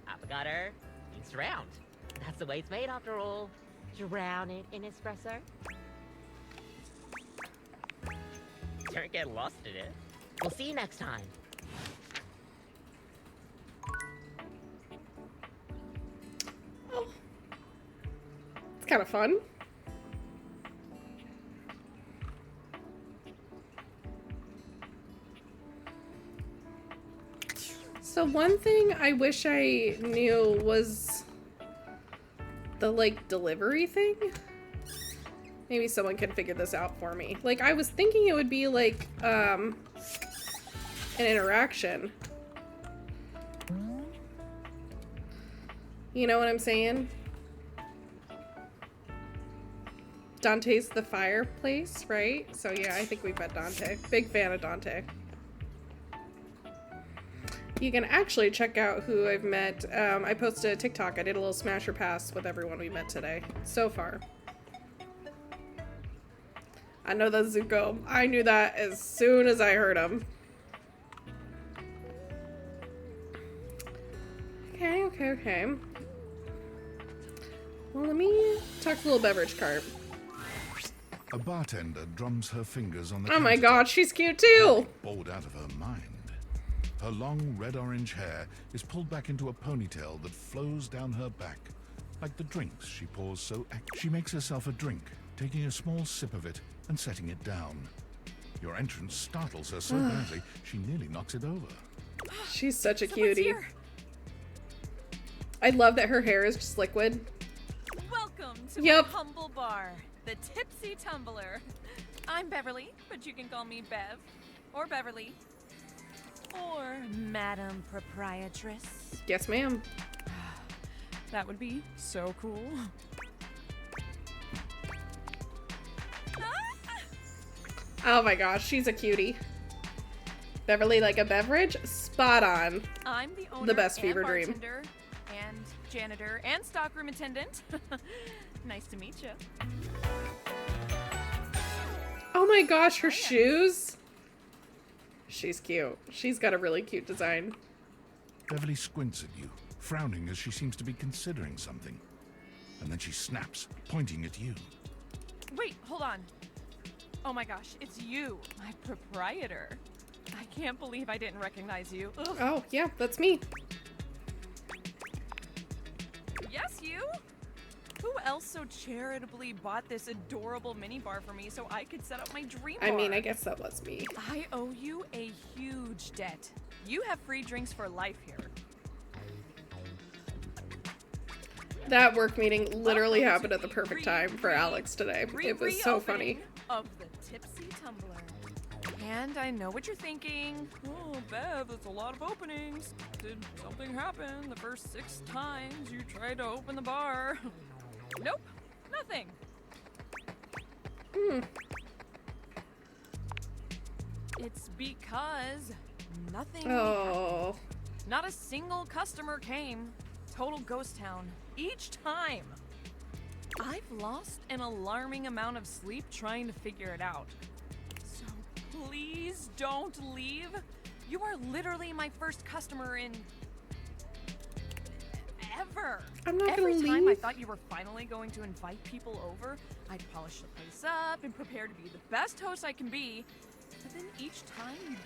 affogato means drowned. That's the way it's made after all. Drown it in espresso. Don't get lost in it. We'll see you next time. Oh. It's kind of fun. So one thing I wish I knew was the, like, delivery thing. Maybe someone can figure this out for me. Like, I was thinking it would be, like, an interaction. You know what I'm saying? Dante's the fireplace, right? So yeah, I think we've met Dante. Big fan of Dante. You can actually check out who I've met. I posted a TikTok. I did a little smash or pass with everyone we met today so far. I know that's Zuko. I knew that as soon as I heard him. Okay. Well, let me talk to the little beverage cart. A bartender drums her fingers on the Oh my countertop, god, she's cute too! bored out of her mind. Her long red-orange hair is pulled back into a ponytail that flows down her back, like the drinks she pours so She makes herself a drink, taking a small sip of it and setting it down. Your entrance startles her so badly, she nearly knocks it over. She's such a Someone's cutie. here. I love that her hair is just liquid. Welcome to Yep. my humble bar, the Tipsy Tumbler. I'm Beverly, but you can call me Bev, or Beverly, or Madam Proprietress. Yes, ma'am. That would be so cool. Oh my gosh, she's a cutie. Beverly like a beverage? Spot on. I'm the owner The best and fever dream. bartender and janitor and stockroom attendant. Nice to meet you. Oh my gosh, her shoes? She's cute. She's got a really cute design. Beverly squints at you, frowning as she seems to be considering something. And then she snaps, pointing at you. Wait, hold on. Oh my gosh, it's you, my proprietor. I can't believe I didn't recognize you. Ugh. Oh, yeah, that's me. Yes, you? Who else so charitably bought this adorable minibar for me so I could set up my dream bar? I mean, I guess that was me. I owe you a huge debt. You have free drinks for life here. That work meeting literally Welcome happened to at the the perfect time for Alex today. It was so funny. reopening of the Tipsy Tumbler. And I know what you're thinking. Oh, Bev, that's a lot of openings. Did something happen the first 6 times you tried to open the bar? Nope, nothing. It's because nothing. Oh. Not a single customer came. Total ghost town. Each time. I've lost an alarming amount of sleep trying to figure it out. So please don't leave. You are literally my first customer in ever. I'm not Every gonna time I leave. thought you were finally going to invite people over, I'd polish the place up and prepare to be the best host I can be. But then each time you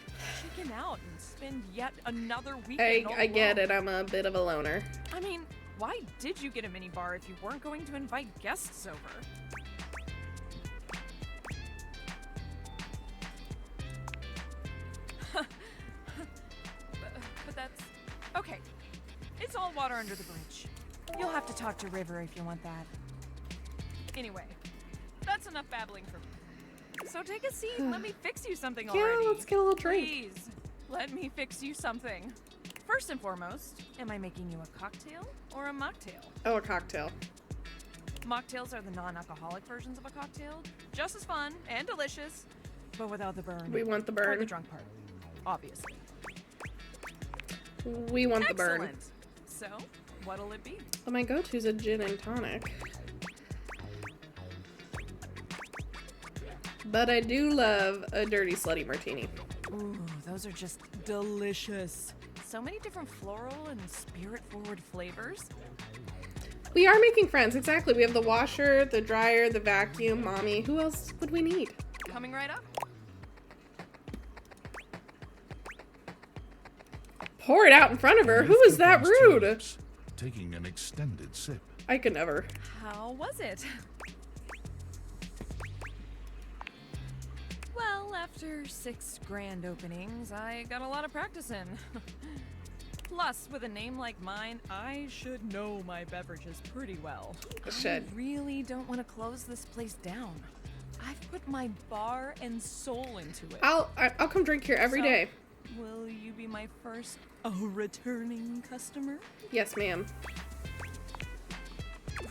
chicken out and spend yet another weekend all I get alone. it. I'm a bit of a loner. I mean, why did you get a minibar if you weren't going to invite guests over? but that's okay. It's all water under the bridge. You'll have to talk to River if you want that. Anyway, that's enough babbling for me. So take a seat and let me fix you something Yeah, already. let's get a little drink. Please, let me fix you something. First and foremost, am I making you a cocktail or a mocktail? Oh, a cocktail. Mocktails are the non-alcoholic versions of a cocktail. Just as fun and delicious, but without the burn. We want the Or the burn. drunk part, obviously. We want the burn. Excellent. So, what'll it be? Well, my go-to is a gin and tonic. But I do love a dirty slutty martini. Ooh, those are just delicious. So many different floral and spirit-forward flavors. We are making friends, exactly. We have the washer, the dryer, the vacuum, mommy. Who else would we need? Coming right up. Pour it out in front of her. Who is that Opens two rude? lips, taking an extended sip. I could never. How was it? Well, after 6 grand openings, I got a lot of practice in. Plus, with a name like mine, I should know my beverages pretty well. Should. I really don't want to close this place down. I've put my bar and soul into it. I'll come drink here every So, day. Will be my first returning customer? Yes, ma'am.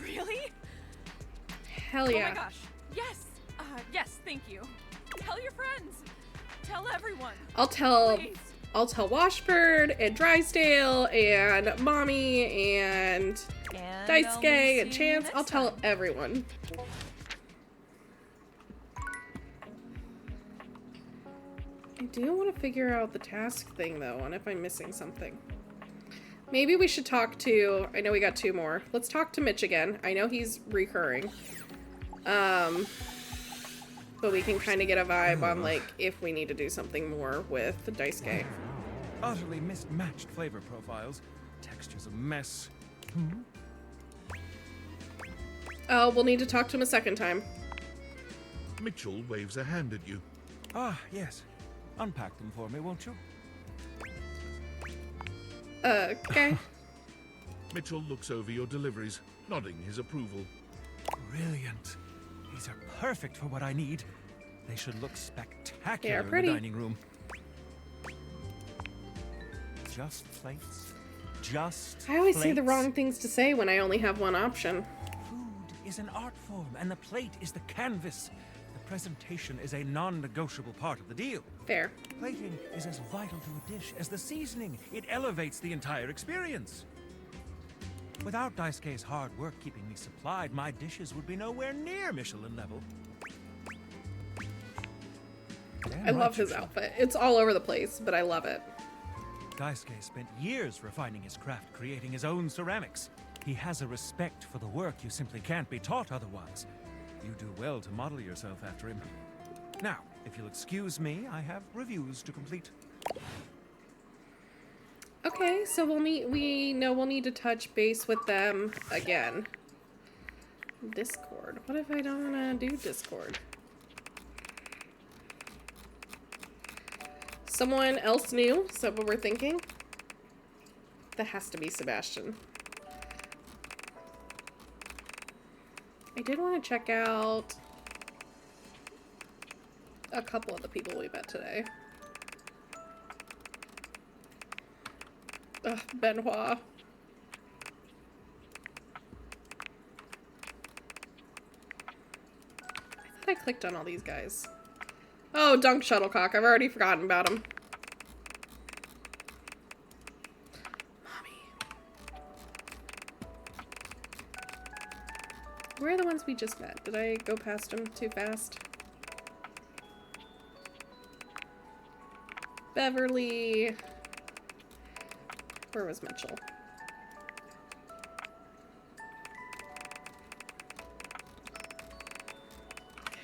Really? Hell yeah. Oh my gosh. Yes. Yes, thank you. Tell your friends. Tell everyone. I'll tell Please. Washbird and Drysdale and Mommy and And Daisuke I'll and see you Chance. next I'll tell time. everyone. I do want to figure out the task thing though, and if I'm missing something. Maybe we should talk to, I know we got 2 more. Let's talk to Mitch again. I know he's recurring. But we can kind of get a vibe on like if we need to do something more with Daisuke. Utterly mismatched flavor profiles. Texture's a mess. Oh, we'll need to talk to him a second time. Mitchell waves a hand at you. Ah, yes. Unpack them for me, won't you? Okay. Mitchell looks over your deliveries, nodding his approval. Brilliant. These are perfect for what I need. They should look spectacular They are in pretty. the dining room. Just plates. Just I always say the plates. wrong things to say when I only have one option. Food is an art form, and the plate is the canvas. The presentation is a non-negotiable part of the deal. Fair. Plating is as vital to a dish as the seasoning. It elevates the entire experience. Without Daisuke's hard work keeping me supplied, my dishes would be nowhere near Michelin level. Damn I right love you his should. outfit. It's all over the place, but I love it. Daisuke spent years refining his craft, creating his own ceramics. He has a respect for the work you simply can't be taught otherwise. You do well to model yourself after him. Now, if you'll excuse me, I have reviews to complete. Okay, so we know we'll need to touch base with them again. Discord. What if I don't want to do Discord? Someone else new? Is that what we're thinking? That has to be Sebastian. I did want to check out a couple of the people we met today. Ugh, Benoit. I thought I clicked on all these guys. Oh, Dunk Shuttlecock. I've already forgotten about him. Mommy. Where are the ones we just met? Did I go past them too fast? Beverly. Where was Mitchell?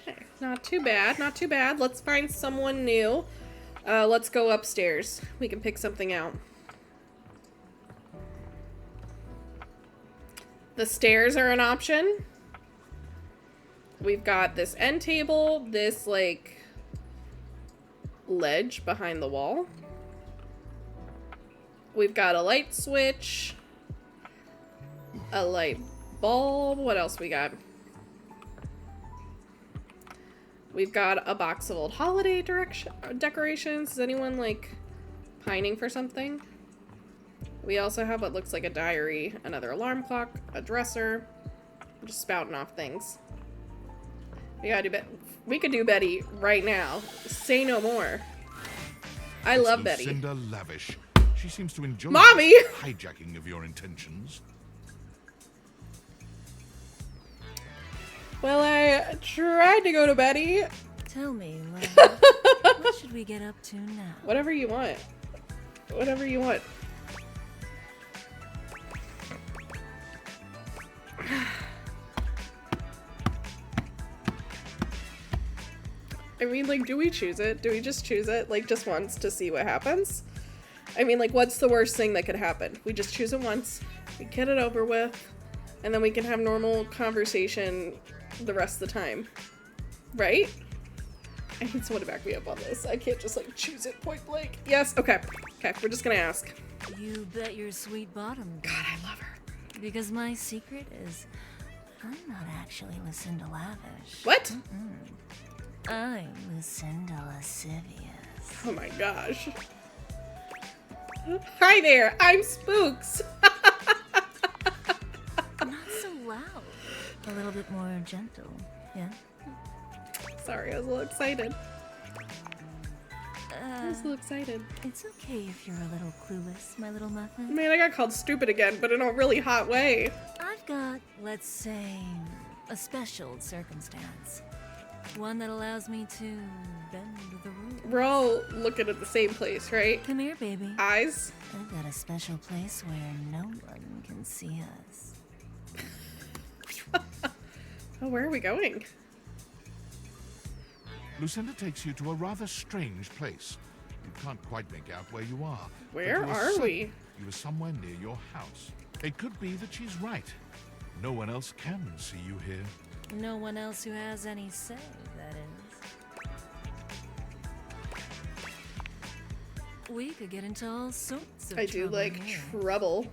Okay, not too bad, not too bad. Let's find someone new. Let's go upstairs. We can pick something out. The stairs are an option. We've got this end table, this like ledge behind the wall. We've got a light switch, a light bulb. What else we got? We've got a box of old holiday decorations. Is anyone like pining for something? We also have what looks like a diary, another alarm clock, a dresser. I'm just spouting off things. We gotta do we could do Betty right now. Say no more. I love Betty. Lucinda Lavish. She seems to enjoy Mommy! this hijacking of your intentions. Well, I tried to go to Betty. Tell me, love, what should we get up to now? Whatever you want. Whatever you want. I mean, like, do we choose it? Do we just choose it, like, just once to see what happens? I mean, like, what's the worst thing that could happen? We just choose it once, we get it over with, and then we can have normal conversation the rest of the time. Right? I need someone to back me up on this. I can't just, like, choose it point blank. Yes, okay. Okay, we're just gonna ask. You bet your sweet bottom. God, I love her. Because my secret is, I'm not actually Lucinda Lavish. What? I'm Lucinda Lascivious. Oh my gosh. Hi there, I'm Spooks. Not so loud. A little bit more gentle, yeah? Sorry, I was a little excited. I was a little excited. It's okay if you're a little clueless, my little muffin. Man, I got called stupid again, but in a really hot way. I've got, let's say, a special circumstance. One that allows me to bend the rules. We're all looking at the same place, right? Come here, baby. Eyes? I've got a special place where no one can see us. Oh, where are we going? Lucinda takes you to a rather strange place. You can't quite make out where you are. but Where you are we? You are somewhere near your house. It could be that she's right. No one else can see you here. No one else who has any say, that is. We could get into all sorts of I do trouble like here. trouble.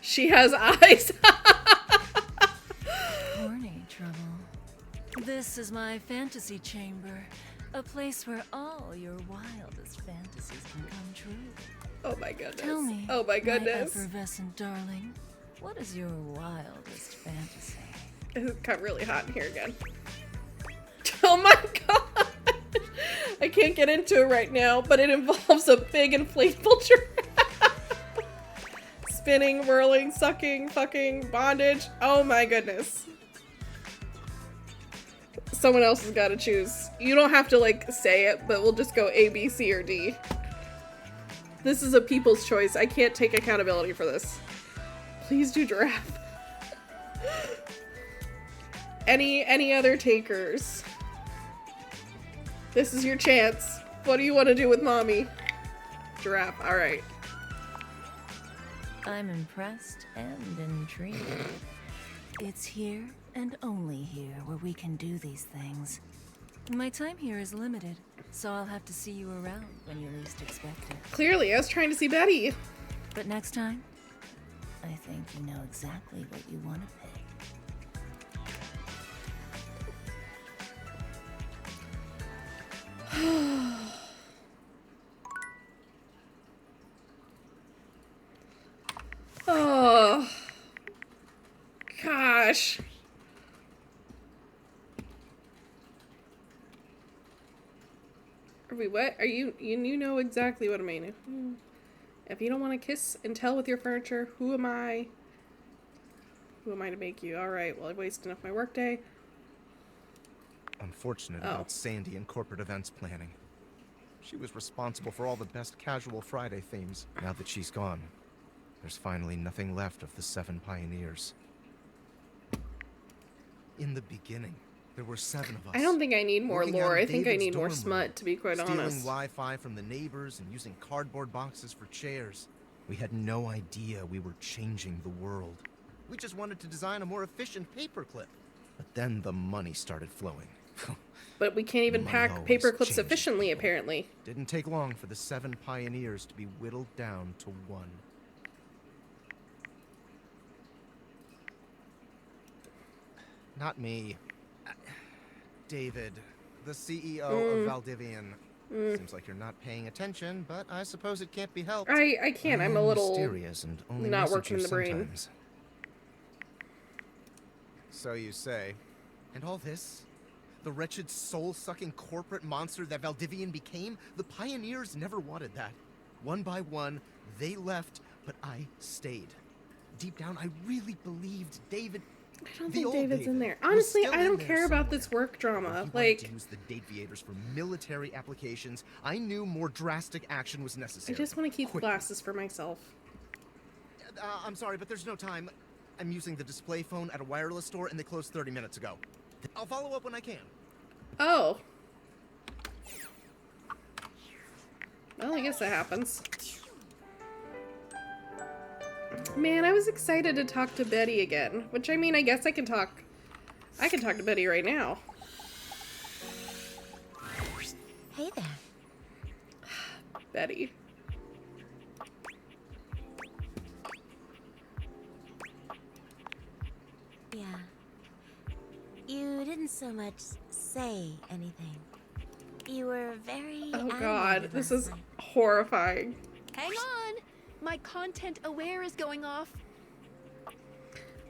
She has eyes. Horny trouble. This is my fantasy chamber. A place where all your wildest fantasies can come true. Oh my goodness. Tell me, Oh my my goodness. effervescent darling, what is your wildest fantasy? It got really hot in here again. Oh my god! I can't get into it right now, but it involves a big inflatable giraffe. Spinning, whirling, sucking, fucking, bondage. Oh my goodness. Someone else has got to choose. You don't have to, like, say it, but we'll just go A, B, C, or D. This is a people's choice. I can't take accountability for this. Please do giraffe. Any other takers? This is your chance. What do you want to do with mommy? Giraffe, alright. I'm impressed and intrigued. It's here and only here where we can do these things. My time here is limited, so I'll have to see you around when you least expect it. Clearly, I was trying to see Betty. But next time, I think you know exactly what you want to pick. Oh. Gosh. Are we what? Are you know exactly what I mean. If you don't want to kiss and tell with your furniture, who am I? Who am I to make you? Alright, well, I've wasted enough my workday. Unfortunate Oh. about Sandy and corporate events planning. She was responsible for all the best casual Friday themes. Now that she's gone, there's finally nothing left of the 7 pioneers. In the beginning, there were 7 of us. I don't think I need more working out lore. of I think I David's need more dorm room, smut, to be quite stealing honest. Wi-Fi from the neighbors and using cardboard boxes for chairs. We had no idea we were changing the world. We just wanted to design a more efficient paperclip. But then the money started flowing. But we can't even Money pack always paper clips changes efficiently, people. apparently. Didn't take long for the 7 pioneers to be whittled down to 1. Not me. David, the CEO of Valdivian. Seems like you're not paying attention, but I suppose it can't be helped. I can't. I'm a am little mysterious and only not message working you the brain. sometimes. So you say. And all this? The wretched soul-sucking corporate monster that Valdivian became? The pioneers never wanted that. One by one, they left, but I stayed. Deep down, I really believed David... I don't the think old David's in there. was Honestly, still I in don't there care about somewhere. this work If drama. he wanted Like, to use the Dateviators for military applications, I knew more drastic action was I necessary. just want to keep the Quickly. glasses for myself. I'm sorry, but there's no time. I'm using the display phone at a wireless store, and they closed 30 minutes ago. I'll follow up when I can. Oh. Well, I guess that happens. Man, I was excited to talk to Betty again. Which, I mean, I guess I can talk to Betty right now. Hey there. Betty. Yeah. You didn't so much say anything. You were very Oh animated god, this last is night. horrifying. Hang on! My content aware is going off.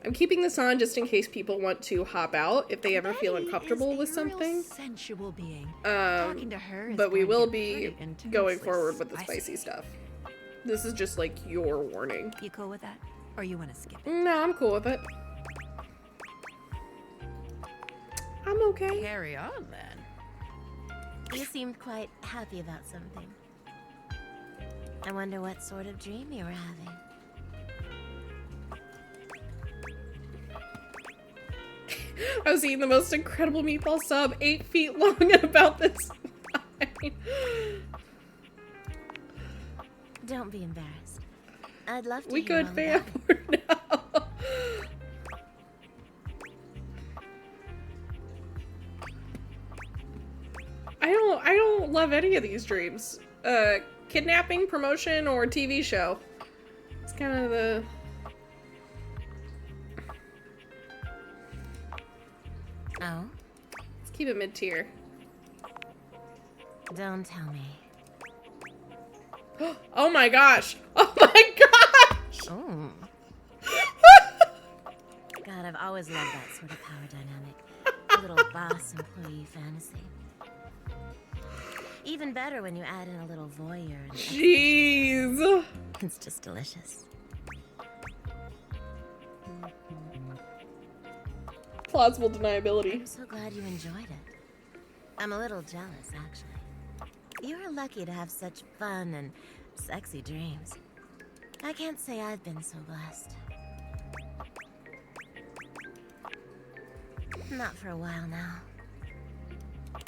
I'm keeping this on just in case people want to hop out if they ever feel uncomfortable with something. Sensual being. Talking to her is But we going to will get be pretty intensely going forward with the spicy. spicy stuff. This is just like your warning. You cool with that? Or you want to skip it? No, I'm cool with it. I'm okay. Carry on then. You seemed quite happy about something. I wonder what sort of dream you were having. I was eating the most incredible meatball sub, 8 feet long, and about this wide. Don't be embarrassed. I'd love to We hear good, all fam. about it. Now. I don't love any of these dreams. Kidnapping, promotion, or TV show. It's kind of the... Oh? Let's keep it mid-tier. Don't tell me. Oh my gosh! Oh my gosh! Oh. God, I've always loved that sort of power dynamic. A little boss-employee fantasy. Even better when you add in a little voyeur. And jeez! It's just delicious. Plausible deniability. I'm so glad you enjoyed it. I'm a little jealous, actually. You're lucky to have such fun and sexy dreams. I can't say I've been so blessed. Not for a while now.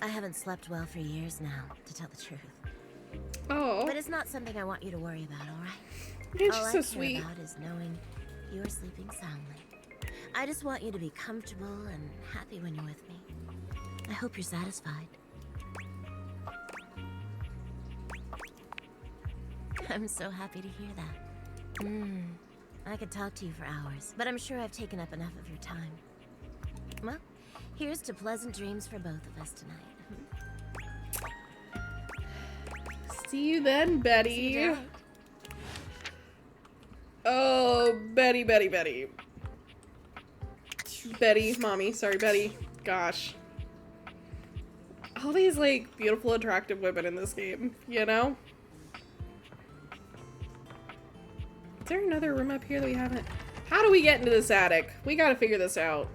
I haven't slept well for years now, to tell the truth. Oh. But it's not something I want you to worry about, all right? You're All just I so care sweet. about is knowing you're sleeping soundly. I just want you to be comfortable and happy when you're with me. I hope you're satisfied. I'm so happy to hear that. I could talk to you for hours, but I'm sure I've taken up enough of your time. Well, here's to pleasant dreams for both of us tonight. See you then, Betty. See you tonight. Oh, Betty, Betty, Betty. Betty, mommy. Sorry, Betty. Gosh. All these, like, beautiful, attractive women in this game, you know? Is there another room up here that we haven't? How do we get into this attic? We gotta figure this out.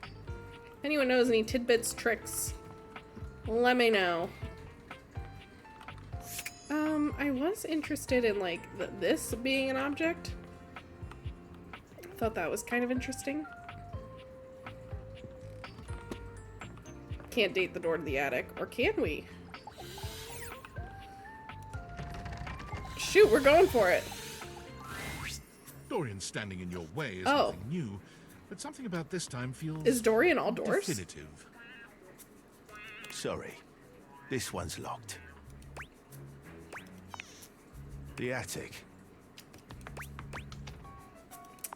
If anyone knows any tidbits, tricks, let me know. I was interested in, like, this being an object. I thought that was kind of interesting. Can't date the door to the attic, or can we? Shoot, we're going for it. Dorian standing in your way is Oh. nothing new, but something about this time feels Is Dorian all doors? definitive. Sorry, this one's locked. The attic.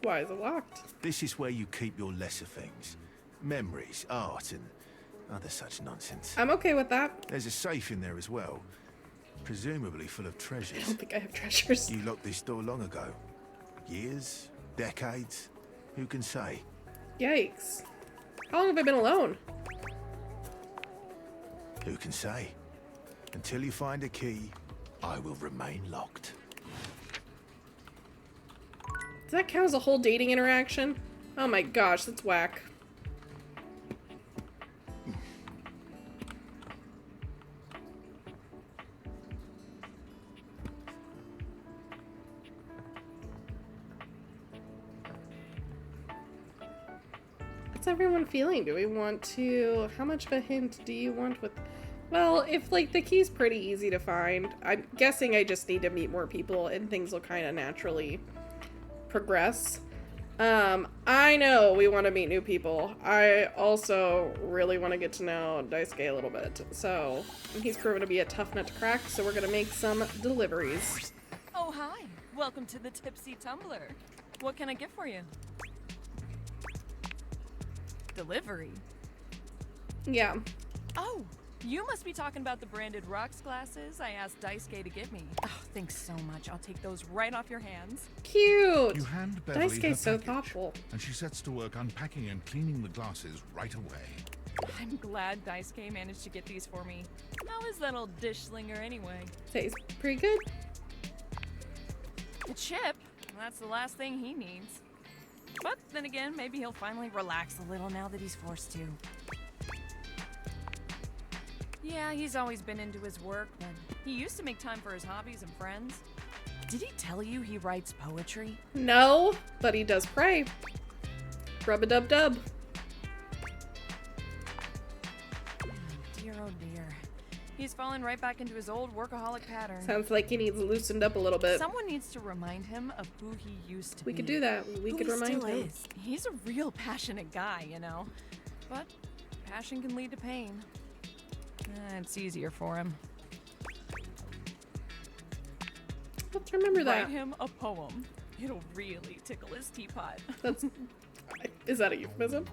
Why is it locked? This is where you keep your lesser things. Memories, art, and other such nonsense. I'm okay with that. There's a safe in there as well. Presumably full of I treasures. don't think I have treasures. You locked this door long ago. Years? Decades? Who can say? Yikes. How long have I been alone? Who can say? Until you find a key, I will remain locked. Does that count as a whole dating interaction? Oh my gosh, that's whack. What's everyone feeling? Do we want to... How much of a hint do you want with... Well, if, like, the key's pretty easy to find, I'm guessing I just need to meet more people and things will kind of naturally progress. I know we want to meet new people. I also really want to get to know Daisuke a little bit. So, he's proven to be a tough nut to crack, so we're going to make some deliveries. Oh, hi. Welcome to the Tipsy Tumbler. What can I get for you? Delivery. Yeah. Oh, You must be talking about the branded rocks glasses I asked Daisuke to get me. Oh, thanks so much. I'll take those right off your hands. Cute. You hand Beverly her Daisuke's so package, thoughtful. and she sets to work unpacking and cleaning the glasses right away. I'm glad Daisuke managed to get these for me. How is that old dish slinger anyway? Tastes pretty good. A chip? That's the last thing he needs. But then again, maybe he'll finally relax a little now that he's forced to. Yeah, he's always been into his work, but he used to make time for his hobbies and friends. Did he tell you he writes poetry? No, but he does pray. Rub-a-dub-dub. Dear, oh dear. He's fallen right back into his old workaholic pattern. Sounds like he needs loosened up a little bit. Someone needs to remind him of who he used to be. We could do that. We could remind him. Is. He's a real passionate guy, you know. But passion can lead to pain. It's easier for him. Let's remember that. Write him a poem. It'll really tickle his teapot. Is that a euphemism?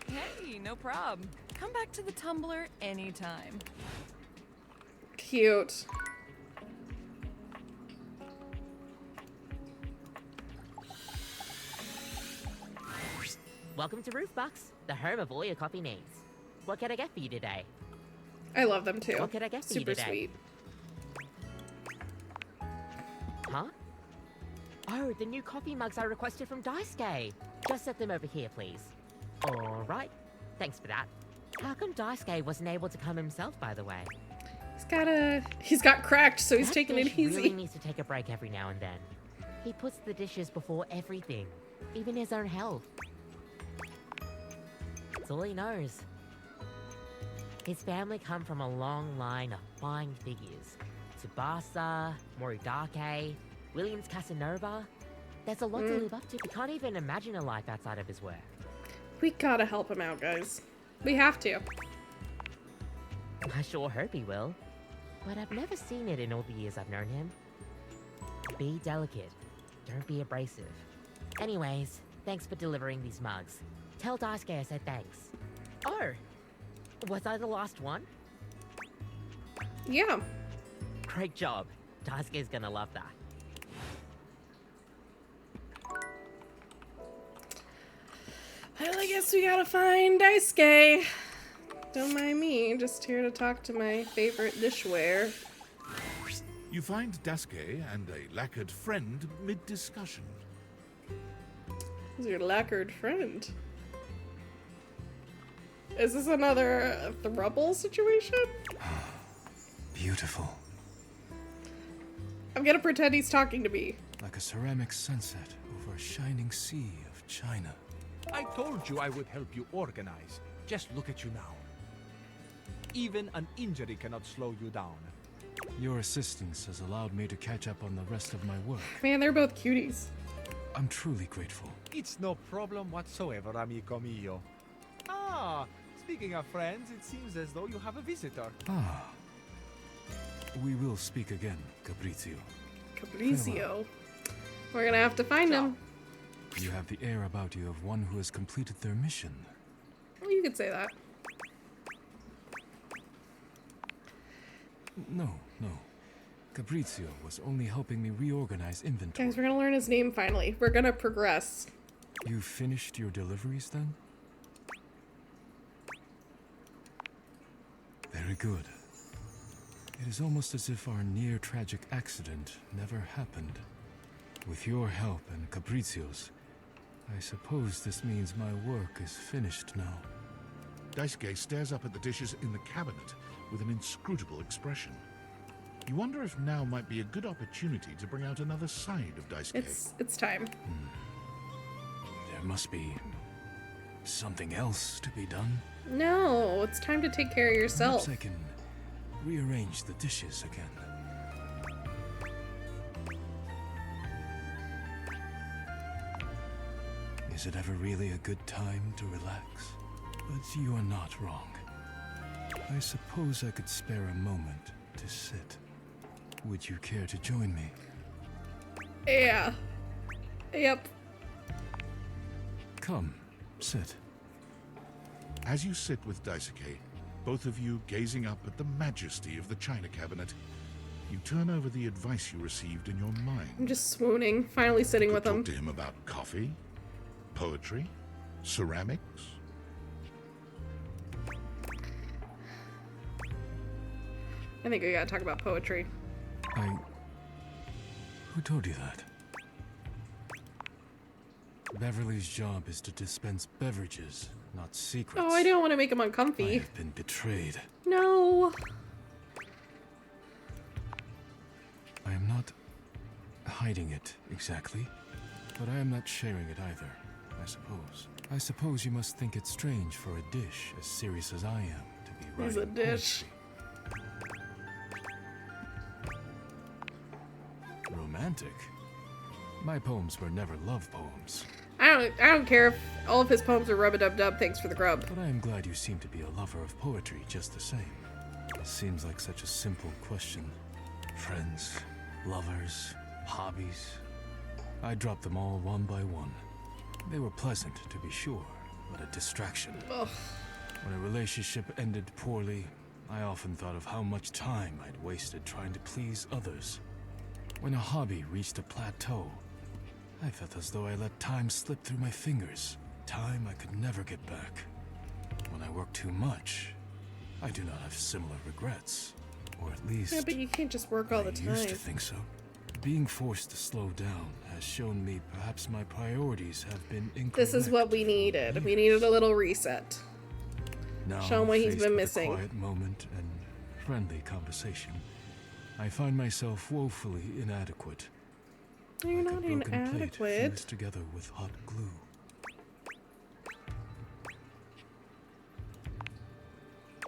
Hey, no problem. Come back to the Tumblr anytime. Cute. Welcome to Roofbox, the home of all your coffee needs. What can I get for you today? I love them too. What can I get for Super you today? sweet. Huh? Oh, the new coffee mugs I requested from Daisuke. Just set them over here, please. Alright. Thanks for that. How come Daisuke wasn't able to come himself, by the way? He's got cracked, so he's That taking it dish easy. really needs to take a break every now and then. He puts the dishes before everything, even his own health. That's all he knows. His family come from a long line of fine figures. Tsubasa, Moridake, Williams Casanova. There's a lot to live up to. We can't even imagine a life outside of his work. We gotta help him out, guys. We have to. I sure hope he will. But I've never seen it in all the years I've known him. Be delicate. Don't be abrasive. Anyways, thanks for delivering these mugs. Tell Daisuke I said thanks. Oh! Was I the last one? Yeah. Great job. Daisuke's gonna love that. Well, I guess we gotta find Daisuke. Don't mind me, just here to talk to my favorite dishware. You find Daisuke and a lacquered friend mid-discussion. Who's your lacquered friend? Is this another throuple situation? Beautiful. I'm gonna pretend he's talking to me. Like a ceramic sunset over a shining sea of China. I told you I would help you organize. Just look at you now. Even an injury cannot slow you down. Your assistance has allowed me to catch up on the rest of my work. Man, they're both cuties. I'm truly grateful. It's no problem whatsoever, amigo mio. Ah, speaking of friends, it seems as though you have a visitor. Ah. We will speak again, Caprizio. Caprizio. We're gonna have to find him. You have the air about you of one who has completed their mission. Well, you could say that. No. Caprizio was only helping me reorganize inventory. Guys, we're gonna learn his name finally. We're gonna progress. You finished your deliveries then? Very good. It is almost as if our near-tragic accident never happened. With your help and Caprizio's, I suppose this means my work is finished now. Daisuke stares up at the dishes in the cabinet with an inscrutable expression. You wonder if now might be a good opportunity to bring out another side of Daisuke. It's time. There must be something else to be done. No, it's time to take care of yourself. Perhaps I can rearrange the dishes again. Is it ever really a good time to relax? But you are not wrong. I suppose I could spare a moment to sit. Would you care to join me? Yeah. Yep. Come, sit. As you sit with Daisuke, both of you gazing up at the majesty of the china cabinet, you turn over the advice you received in your mind. I'm just swooning, finally sitting with him. Talk to him about coffee, poetry, ceramics. I think we gotta talk about poetry. Who told you that? Beverly's job is to dispense beverages, not secrets. Oh, I don't want to make him I uncomfy. have been betrayed. No. I am not hiding it exactly, but I am not sharing it either, I suppose. I suppose you must think it strange for a dish as serious as I am to be writing He's a dish. Romantic? My poems were never love poems. I don't care if all of his poems are rub-a-dub-dub, thanks for the grub. But I am glad you seem to be a lover of poetry just the same. It seems like such a simple question. Friends, lovers, hobbies. I dropped them all one by one. They were pleasant, to be sure, but a distraction. Ugh. When a relationship ended poorly, I often thought of how much time I'd wasted trying to please others. When a hobby reached a plateau, I felt as though I let time slip through my fingers, time I could never get back. When I work too much, I do not have similar regrets, or at least Yeah, but you can't just work all the I used to time. think so. Being forced to slow down has shown me perhaps my priorities have been incorrect. This is what we needed. We needed a little reset. Now, Show him what he's faced been with missing. A quiet moment and friendly conversation, I find myself woefully inadequate. You're like not a broken plate inadequate. fused together with hot glue.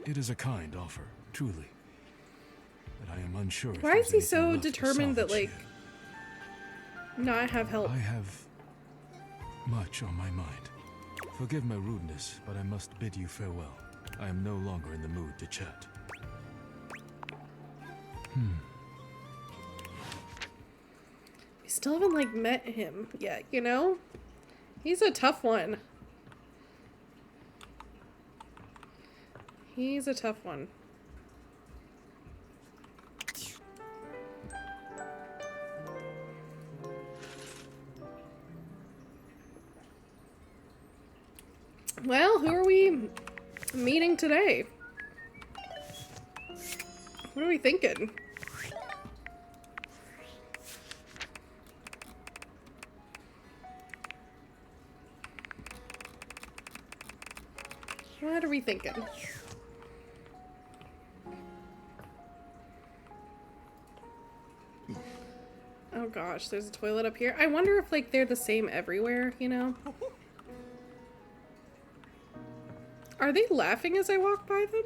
It is a kind offer, truly. But I am unsure if Why there's is he anything so left to determined that, salvage like, here. not have help? I have much on my mind. Forgive my rudeness, but I must bid you farewell. I am no longer in the mood to chat. We still haven't, like, met him yet, you know? He's a tough one. He's a tough one. Well, who are we meeting today? What are we thinking? What are we thinking? Oh gosh, there's a toilet up here. I wonder if, like, they're the same everywhere, you know? Are they laughing as I walk by them?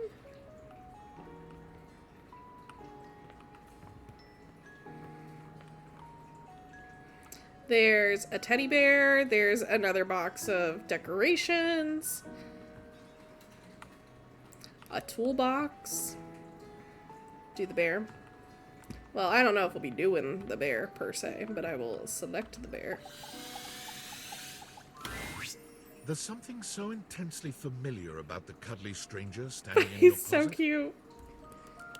There's a teddy bear. There's another box of decorations. A toolbox. Do the bear. Well, I don't know if we'll be doing the bear per se, but I will select the bear. There's something so intensely familiar about the cuddly stranger standing in your He's so closet. cute.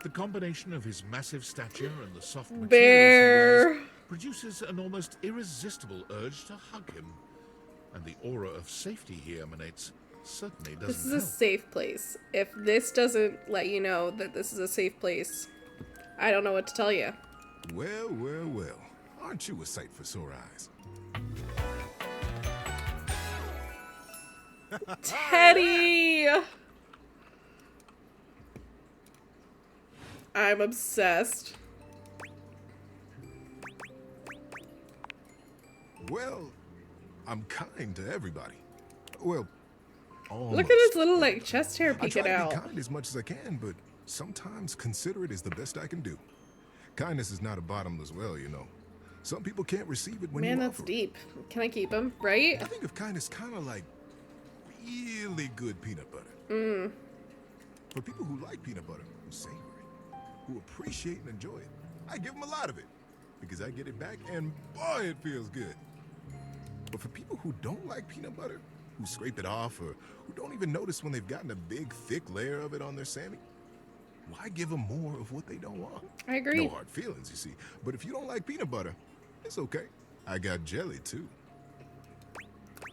The combination of his massive stature and the soft materials Bear. he wears produces an almost irresistible urge to hug him. And the aura of safety he emanates certainly doesn't This is a help. safe place. If this doesn't let you know that this is a safe place, I don't know what to tell you. Well, well, well. Aren't you a sight for sore eyes? Teddy! I'm obsessed. Well, I'm kind to everybody. Well, almost. Look at his little, like, chest hair I try peeking to out. be kind as much as I can, but sometimes considerate is the best I can do. Kindness is not a bottomless well, you know. Some people can't receive it when Man, you that's offer. deep. Can I keep him? Right? I think of kindness kind of like really good peanut butter. Mm. For people who like peanut butter, who savor it, who appreciate and enjoy it, I give them a lot of it because I get it back and boy, it feels good. But for people who don't like peanut butter, who who scrape it off or who don't even notice when they've gotten a big, thick layer of it on their Sammy. Why give them more of what they don't want? I agree. No hard feelings, you see. But if you don't like peanut butter, it's okay. I got jelly, too.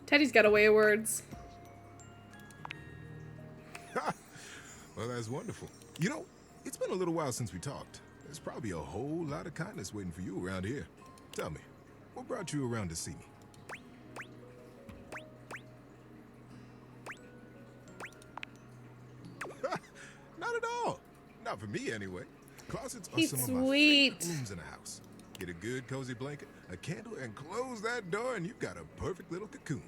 Teddy's got a way of words. Well, that's wonderful. You know, it's been a little while since we talked. There's probably a whole lot of kindness waiting for you around here. Tell me, what brought you around to see me? Not at all. Not for me, anyway. Closets are He's some of my sweet. favorite rooms in the house. Get a good cozy blanket, a candle, and close that door, and you've got a perfect little cocoon.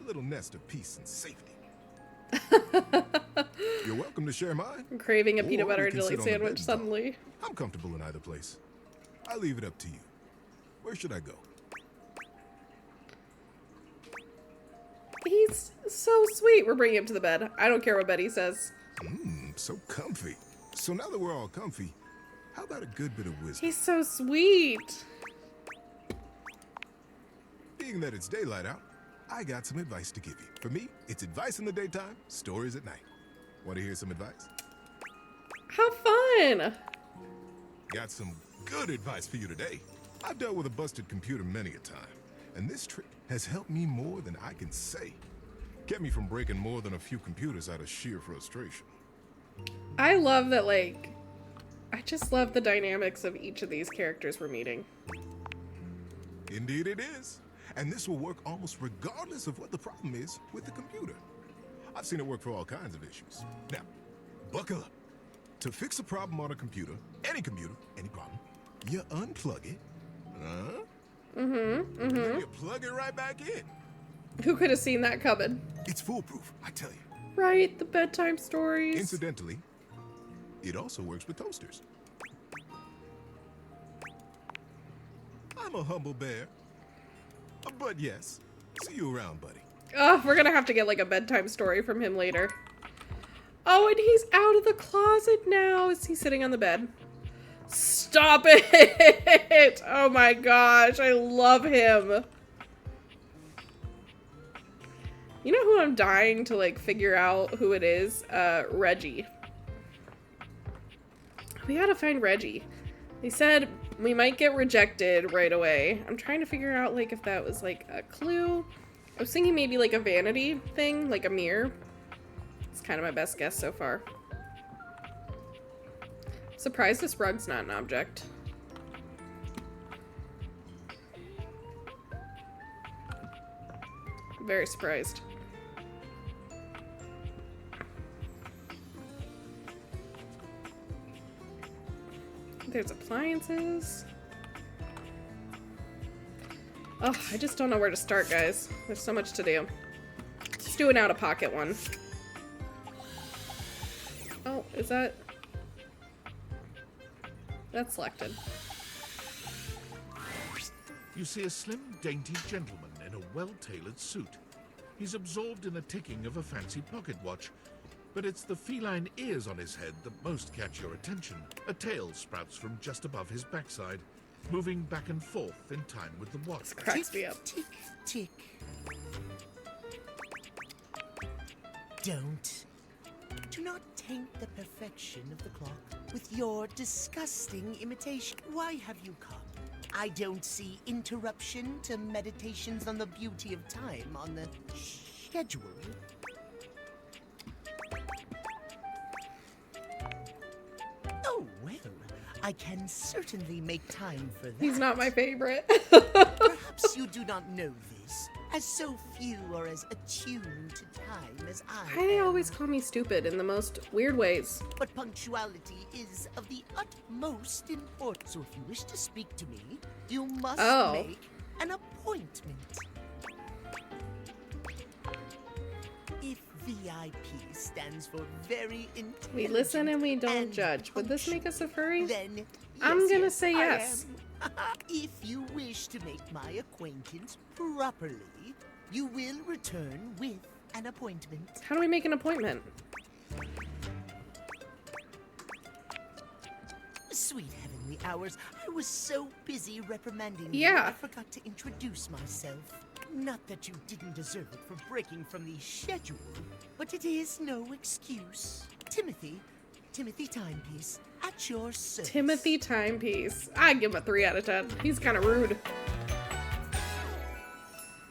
A little nest of peace and safety. You're welcome to share mine. I'm craving a peanut Or butter we and can jelly sit on the sandwich bed and suddenly. talk. I'm comfortable in either place. I'll leave it up to you. Where should I go? He's so sweet. We're bringing him to the bed. I don't care what Betty says. So comfy. So now that we're all comfy, how about a good bit of wisdom? He's so sweet. Being that it's daylight out, I got some advice to give you. For me, it's advice in the daytime, stories at night. Want to hear some advice? How fun. Got some good advice for you today. I've dealt with a busted computer many a time, and this trick has helped me more than I can say. Kept me from breaking more than a few computers out of sheer frustration. I love that, like, I just love the dynamics of each of these characters we're meeting. Indeed it is. And this will work almost regardless of what the problem is with the computer. I've seen it work for all kinds of issues. Now, buckle up. To fix a problem on a computer, any problem, you unplug it. Then you plug it right back in. Who could have seen that coming? It's foolproof, I tell you. Right, the bedtime stories. Incidentally, it also works with toasters. I'm a humble bear. But yes, see you around, buddy. Oh, we're gonna have to get like a bedtime story from him later. Oh, and he's out of the closet now. Is he sitting on the bed? Stop it! Oh my gosh, I love him. You know who I'm dying to like figure out who it is? Reggie. We gotta find Reggie. They said we might get rejected right away. I'm trying to figure out like if that was like a clue. I was thinking maybe like a vanity thing, like a mirror. It's kind of my best guess so far. Surprised this rug's not an object. Very surprised. There's appliances. Oh, I just don't know where to start, guys. There's so much to do. Let's do an out-of-pocket one. Oh, is that... That's selected. You see a slim, dainty gentleman in a well-tailored suit. He's absorbed in the ticking of a fancy pocket watch, but it's the feline ears on his head that most catch your attention. A tail sprouts from just above his backside, moving back and forth in time with the watch. This cracks me up. Tick, tick. Don't. Do not taint the perfection of the clock with your disgusting imitation. Why have you come? I don't see interruption to meditations on the beauty of time on the schedule. Oh, well, I can certainly make time for that. He's not my favorite. Perhaps you do not know this, as so few are as attuned to time as I Why do they am. always call me stupid in the most weird ways? But punctuality is of the utmost importance. So if you wish to speak to me, you must make an appointment. If VIP stands for very intelligent, We listen and we don't and judge. Would this make us a furry? Then I'm gonna yes, say I yes. am. If you wish to make my acquaintance properly, you will return with an appointment. How do we make an appointment? Sweet heavenly hours, I was so busy reprimanding you, Yeah. I forgot to introduce myself. Not that you didn't deserve it for breaking from the schedule, but it is no excuse. Timothy Timepiece, at your service. Timothy Timepiece. I'd give him a 3 out of 10. He's kind of rude.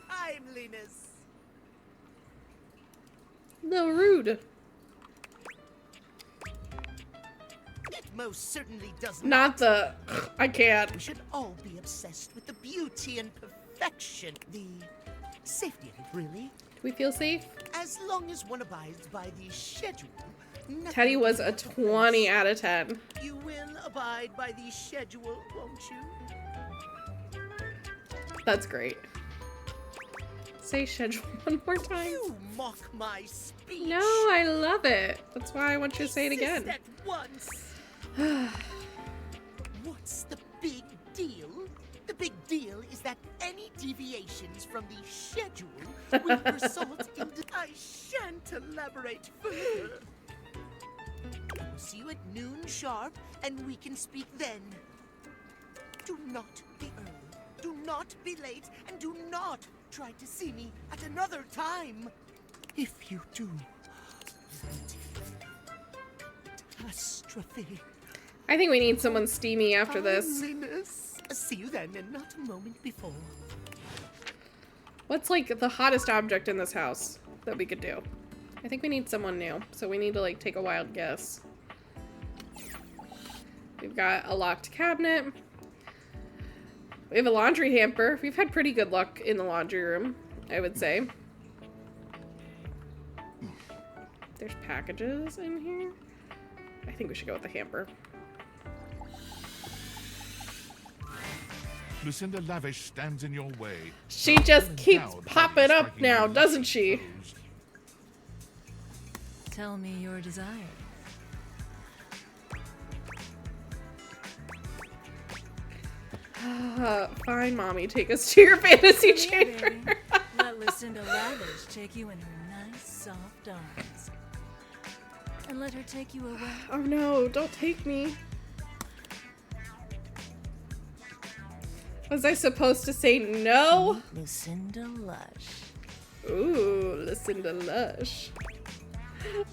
I'm Linus. No, rude. It most certainly does Not the... I can't. We should all be obsessed with the beauty and perfection. The safety of it, really. Do we feel safe? As long as one abides by the schedule. Teddy was a 20 out of 10. You will abide by the schedule, won't you? That's great. Say schedule one more time. You mock my speech. No, I love it. That's why I want you to say it again. At once. What's the big deal? The big deal is that any deviations from the schedule will result in... I shan't elaborate further. I will see you at noon sharp, and we can speak then. Do not be early, do not be late, and do not try to see me at another time. If you do, catastrophe. I think we need someone steamy after this. Linus. See you then, and not a moment before. What's like the hottest object in this house that we could do? I think we need someone new, so we need to like take a wild guess. We've got a locked cabinet. We have a laundry hamper. We've had pretty good luck in the laundry room, I would say. There's packages in here. I think we should go with the hamper. Lucinda Lavish stands in your way. She just keeps popping up now, doesn't she? Tell me your desire. Fine, mommy. Take us to your fantasy chamber. Baby. Let Lucinda Lavish take you in her nice, soft arms. And let her take you away. Oh no, don't take me. Was I supposed to say no? Lucinda Lush. Ooh, Lucinda Lush.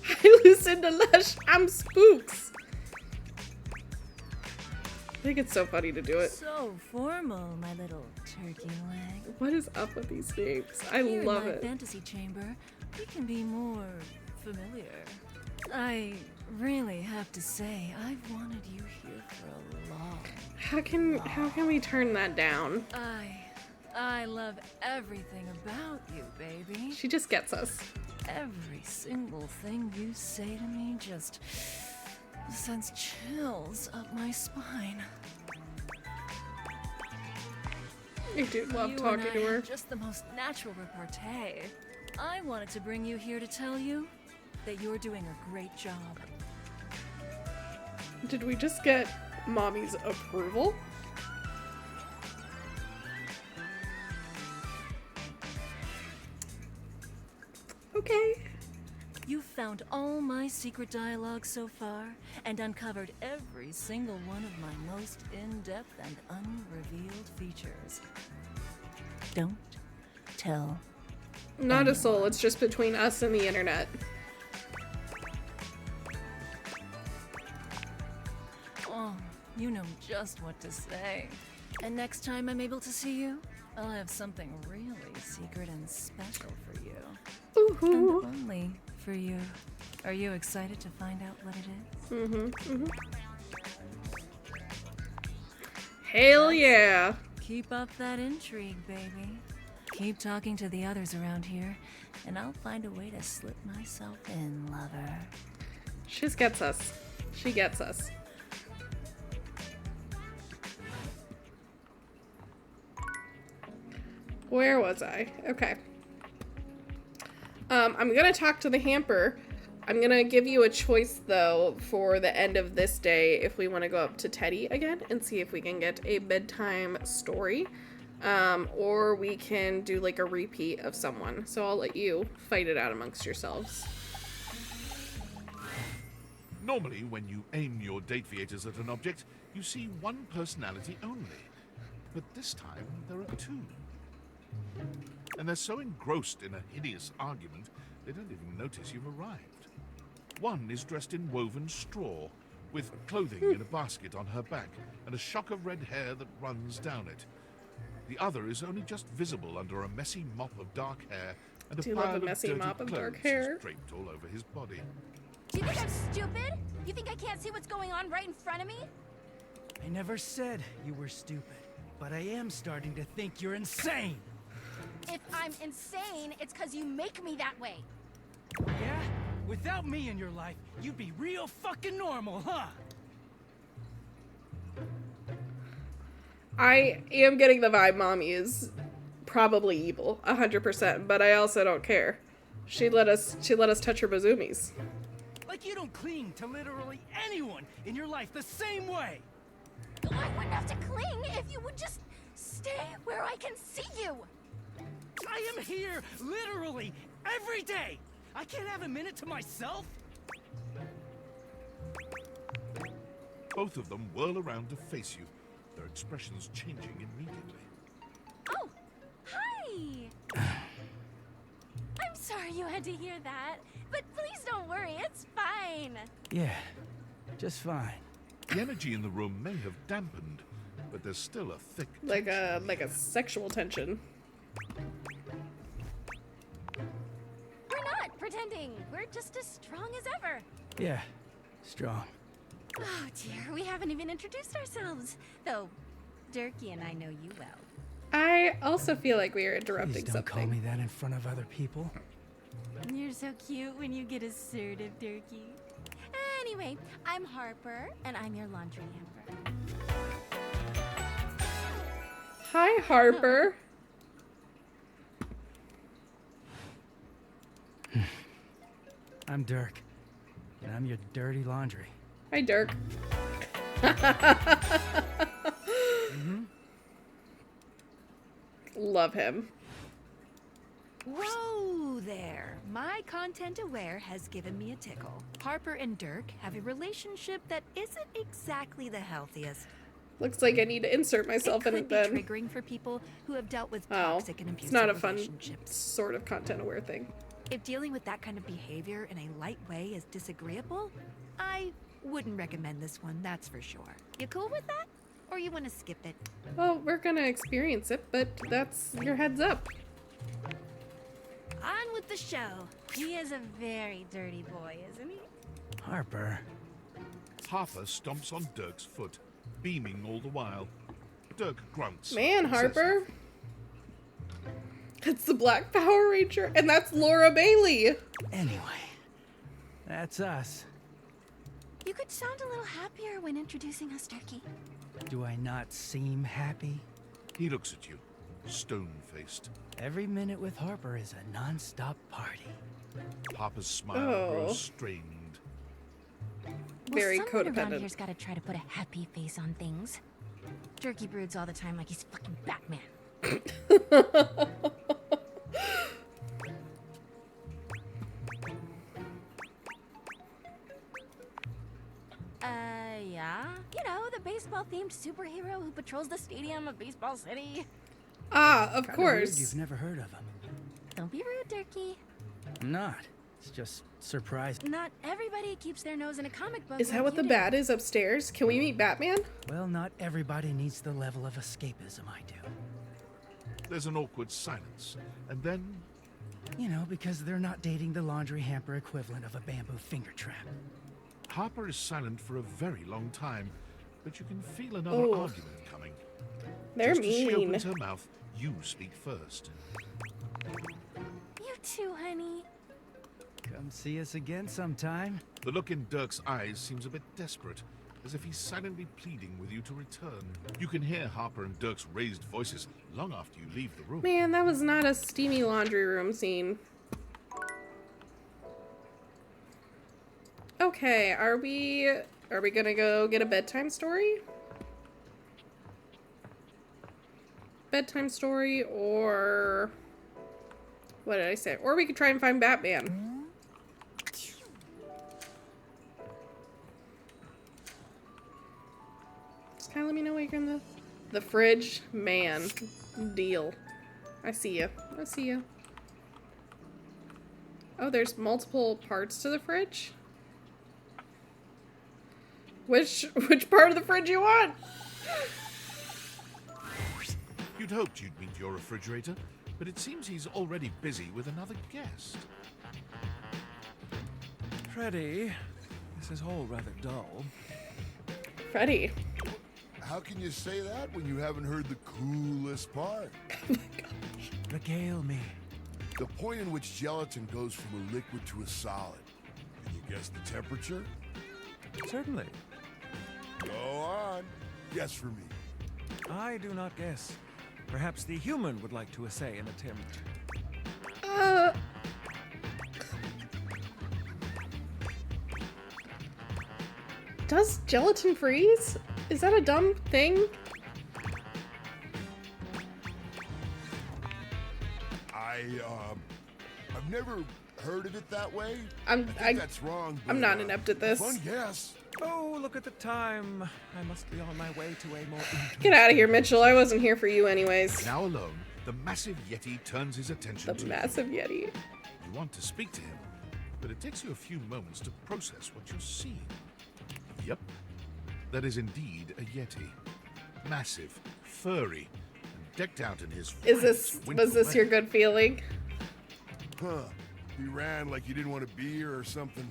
Hi, Lucinda Lush. I'm Spooks. I think it's so funny to do it. So formal, my little turkey leg. What is up with these names? I Here love in my it. fantasy chamber, we can be more familiar. I really have to say, I've wanted you here for a long. How can we turn that down? I love everything about you, baby. She just gets us. Every single thing you say to me just sends chills up my spine. I do love You talking and to I her. had just the most natural repartee. I wanted to bring you here to tell you that you're doing a great job. Did we just get mommy's approval? Okay. You've found all my secret dialogue so far and uncovered every single one of my most in-depth and unrevealed features. Don't tell Not a soul, it's just between us and the internet. Oh, you know just what to say. And next time I'm able to see you, I'll have something really secret and special for you. Ooh. And only for you. Are you excited to find out what it is? Mm-hmm. Hell yeah. Keep up that intrigue, baby. Keep talking to the others around here, and I'll find a way to slip myself in, lover. She just gets us. She gets us. Where was I? Okay. I'm gonna talk to the hamper. I'm gonna give you a choice though for the end of this day if we want to go up to Teddy again and see if we can get a bedtime story. Or we can do like a repeat of someone. So I'll let you fight it out amongst yourselves. Normally, when you aim your date theaters at an object, you see one personality only. But this time, there are two. And they're so engrossed in a hideous argument, they don't even notice you've arrived. One is dressed in woven straw, with clothing in a basket on her back, and a shock of red hair that runs down it. The other is only just visible under a messy mop of dark hair and a Do you pile love a of messy dirty mop of dark clothes hair? draped all over his body. Do you think I'm stupid? You think I can't see what's going on right in front of me? I never said you were stupid, but I am starting to think you're insane. If I'm insane, it's because you make me that way. Yeah? Without me in your life, you'd be real fucking normal, huh? I am getting the vibe Mommy is probably evil, 100%, but I also don't care. She let us touch her bazoomies. Like you don't cling to literally anyone in your life the same way. I wouldn't have to cling if you would just stay where I can see you. I am here literally every day. I can't have a minute to myself. Both of them whirl around to face you, their expressions changing immediately. Oh, hi. I'm sorry you had to hear that, but please don't worry, it's fine. Yeah, just fine. The energy in the room may have dampened, but there's still a thick Like a sexual tension. We're not pretending. We're just as strong as ever. Yeah, strong. Oh dear, we haven't even introduced ourselves. Though, Durkee and I know you well. I also feel like we are Please interrupting don't something. call me that in front of other people. You're so cute when you get assertive, Durkee. Anyway, I'm Harper, and I'm your laundry hamper. Hi, Harper. I'm Dirk, and I'm your dirty laundry. Hi, Dirk. Love him. Whoa there! My content aware has given me a tickle. Harper and Dirk have a relationship that isn't exactly the healthiest. Looks like I need to insert myself in It it could then. be triggering for people who have dealt with Oh, toxic and it's abusive not a fun relationships. sort of content aware thing. If dealing with that kind of behavior in a light way is disagreeable, I wouldn't recommend this one, that's for sure. You cool with that? Or you want to skip it? Well, we're gonna experience it, but that's your heads up. On with the show. He is a very dirty boy, isn't he? Harper. Harper stomps on Dirk's foot, beaming all the while. Dirk grunts. Man, and says Harper. It's the Black Power Ranger, and that's Laura Bailey. Anyway, that's us. You could sound a little happier when introducing us, Durkee. Do I not seem happy? He looks at you, stone-faced. Every minute with Harper is a non-stop party. Harper's smile Oh. grows strained. Very well, someone around codependent. here's gotta try to put a happy face on things. Durkee broods all the time like he's fucking Batman. Yeah? You know, the baseball-themed superhero who patrols the stadium of Baseball City. Ah, of Kinda weird course. you've never heard of him. Don't be rude, Durkee. I'm not. It's just surprised. Not everybody keeps their nose in a comic book. Is that like what you the do. bat is upstairs? Can we meet Batman? Well, not everybody needs the level of escapism I do. There's an awkward silence, and then You know, because they're not dating the laundry hamper equivalent of a bamboo finger trap. Harper is silent for a very long time, but you can feel another Oh. argument coming. They're Just as she mean. opens her mouth, you speak first. You too, honey. Come see us again sometime. The look in Dirk's eyes seems a bit desperate, as if he's silently pleading with you to return. You can hear Harper and Dirk's raised voices long after you leave the room. Man, that was not a steamy laundry room scene. Okay, are we gonna go get a bedtime story? Bedtime story, or what did I say? Or we could try and find Batman. Just kind of let me know what you're in the fridge. Man, deal. I see you. I see you. Oh, there's multiple parts to the fridge? Which part of the fridge you want? You'd hoped you'd meet your refrigerator, but it seems he's already busy with another guest. Freddy, this is all rather dull. Freddy. How can you say that when you haven't heard the coolest part? Regale me. The point in which gelatin goes from a liquid to a solid. Can you guess the temperature? Certainly. Go on. Guess for me. I do not guess. Perhaps the human would like to essay an attempt. Does gelatin freeze? Is that a dumb thing? I've never heard of it that way. I think that's wrong. But, I'm not inept at this. Fun guess. Oh, look at the time. I must be on my way to a more... Get out of here, Mitchell. I wasn't here for you anyways. Now alone, the massive Yeti turns his attention to The massive Yeti. You want to speak to him, but it takes you a few moments to process what you're seeing. Yep, that is indeed a Yeti. Massive, furry, and decked out in his Was this your good feeling? Huh. He ran like he didn't want to be here or something.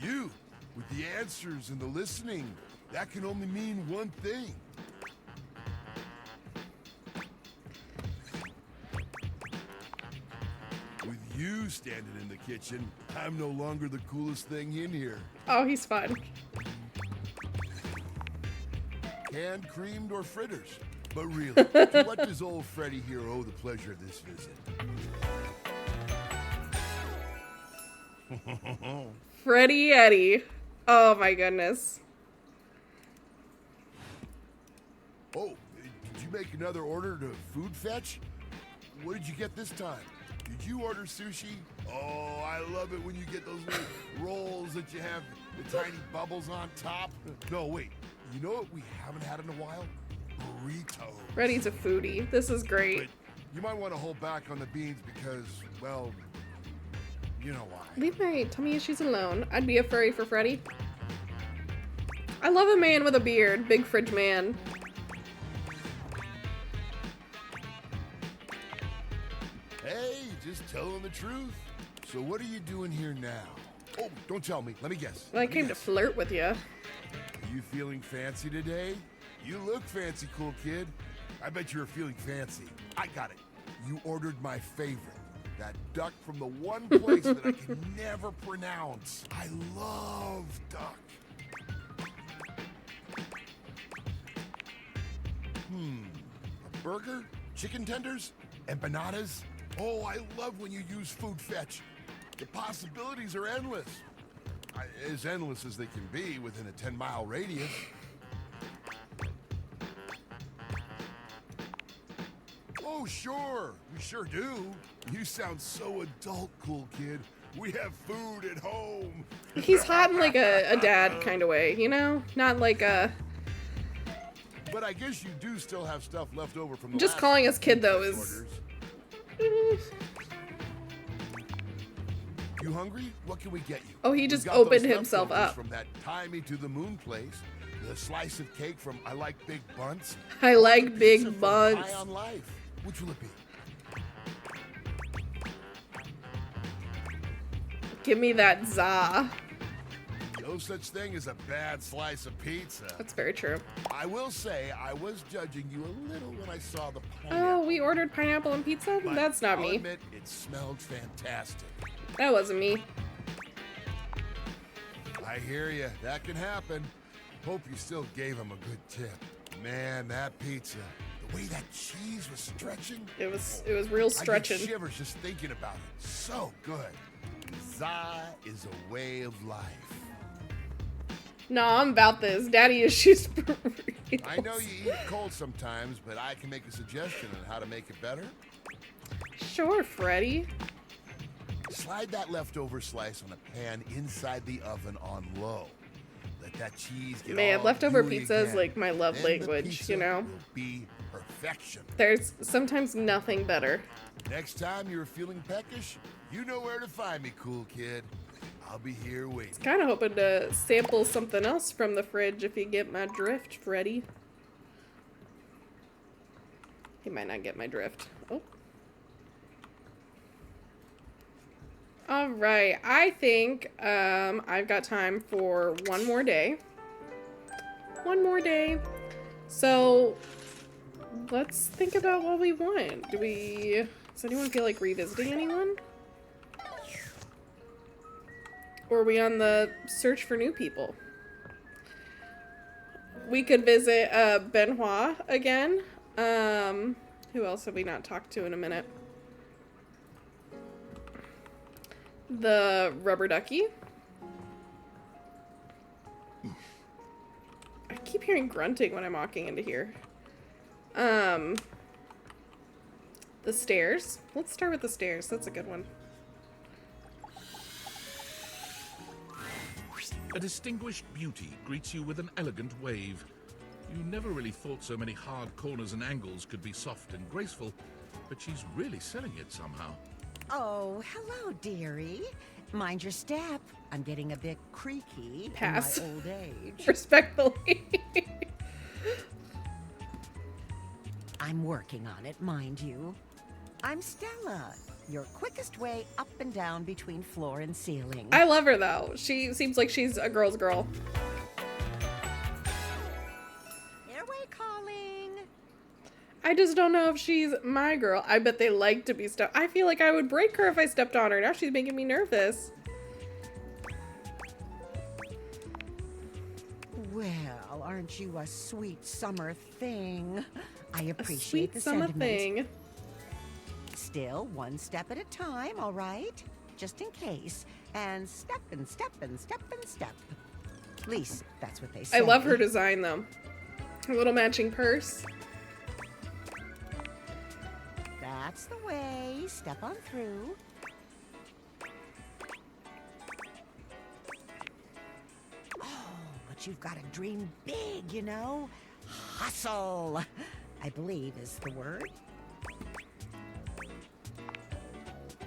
You, with the answers and the listening, that can only mean one thing. With you standing in the kitchen, I'm no longer the coolest thing in here. Oh, he's fun. Canned, creamed, or fritters. But really, to what does old Freddy here owe the pleasure of this visit? Freddy Yeti. Oh my goodness. Oh, did you make another order to Food Fetch? What did you get this time? Did you order sushi? Oh, I love it when you get those little rolls that you have the tiny bubbles on top. No, wait. You know what we haven't had in a while? Burritos. Freddy's a foodie. This is great. But you might want to hold back on the beans because, well, you know why. Leave my tummy issues alone. I'd be a furry for Freddy. I love a man with a beard. Big fridge man. Hey, just telling the truth. So what are you doing here now? Oh, don't tell me. Let me guess. Well, I came to flirt with you. Are you feeling fancy today? You look fancy, cool kid. I bet you were feeling fancy. I got it. You ordered my favorite. That duck from the one place that I can never pronounce. I love duck. A burger? Chicken tenders? Empanadas? Oh, I love when you use Food Fetch. The possibilities are endless. As endless as they can be within a 10-mile radius. Oh, sure. We sure do. You sound so adult, cool kid. We have food at home. He's hot in like a dad kind of way, you know? Not like a... But I guess you do still have stuff left over from the Just last calling us kid, though, orders. is... You hungry? What can we get you? Oh, he We've just got opened those himself leftovers up. From that tie me to the moon place, the slice of cake from I Like Big Buns. I or like the big pizza from buns. High on Life. Which will it be? Give me that za. No such thing as a bad slice of pizza. That's very true. I will say I was judging you a little when I saw the Oh, pineapple. we ordered pineapple and pizza? But That's not I'll me. admit, it smelled fantastic. That wasn't me. I hear you. That can happen. Hope you still gave him a good tip. Man, that pizza. The way that cheese was stretching. It was real stretching. I get shivers just thinking about it. So good. Za is a way of life. No, I'm about this. Daddy issues for real. I know you eat cold sometimes, but I can make a suggestion on how to make it better. Sure, Freddy. Slide that leftover slice on a pan inside the oven on low. Let that cheese get Man, all leftover gooey pizza is again. like my love Then the language, pizza you know? will be perfect. perfection. There's sometimes nothing better. Next time you're feeling peckish, you know where to find me, cool kid. I'll be here waiting. Kind of hoping to sample something else from the fridge if you get my drift, Freddy. He might not get my drift. Oh. All right, I think I've got time for one more day. One more day. So let's think about what we want. Does anyone feel like revisiting anyone? Or are we on the search for new people? We could visit Benoit again. Who else have we not talked to in a minute? The rubber ducky. I keep hearing grunting when I'm walking into here. The stairs. Let's start with the stairs. That's a good one. A distinguished beauty greets you with an elegant wave. You never really thought so many hard corners and angles could be soft and graceful, but she's really selling it somehow. Oh, hello, dearie. Mind your step. I'm getting a bit creaky Pass. in my old age. Respectfully. I'm working on it, mind you. I'm Stella, your quickest way up and down between floor and ceiling. I love her though. She seems like she's a girl's girl. Airway calling. I just don't know if she's my girl. I bet they like to be stepped. I feel like I would break her if I stepped on her. Now she's making me nervous. Well, aren't you a sweet summer thing? I appreciate the summer sentiment. thing. Still, one step at a time, all right? Just in case. And step and step and step and step. At least, that's what they say. I love her design though. Her little matching purse. That's the way. Step on through. Oh, but you've got to dream big, you know? Hustle, I believe is the word.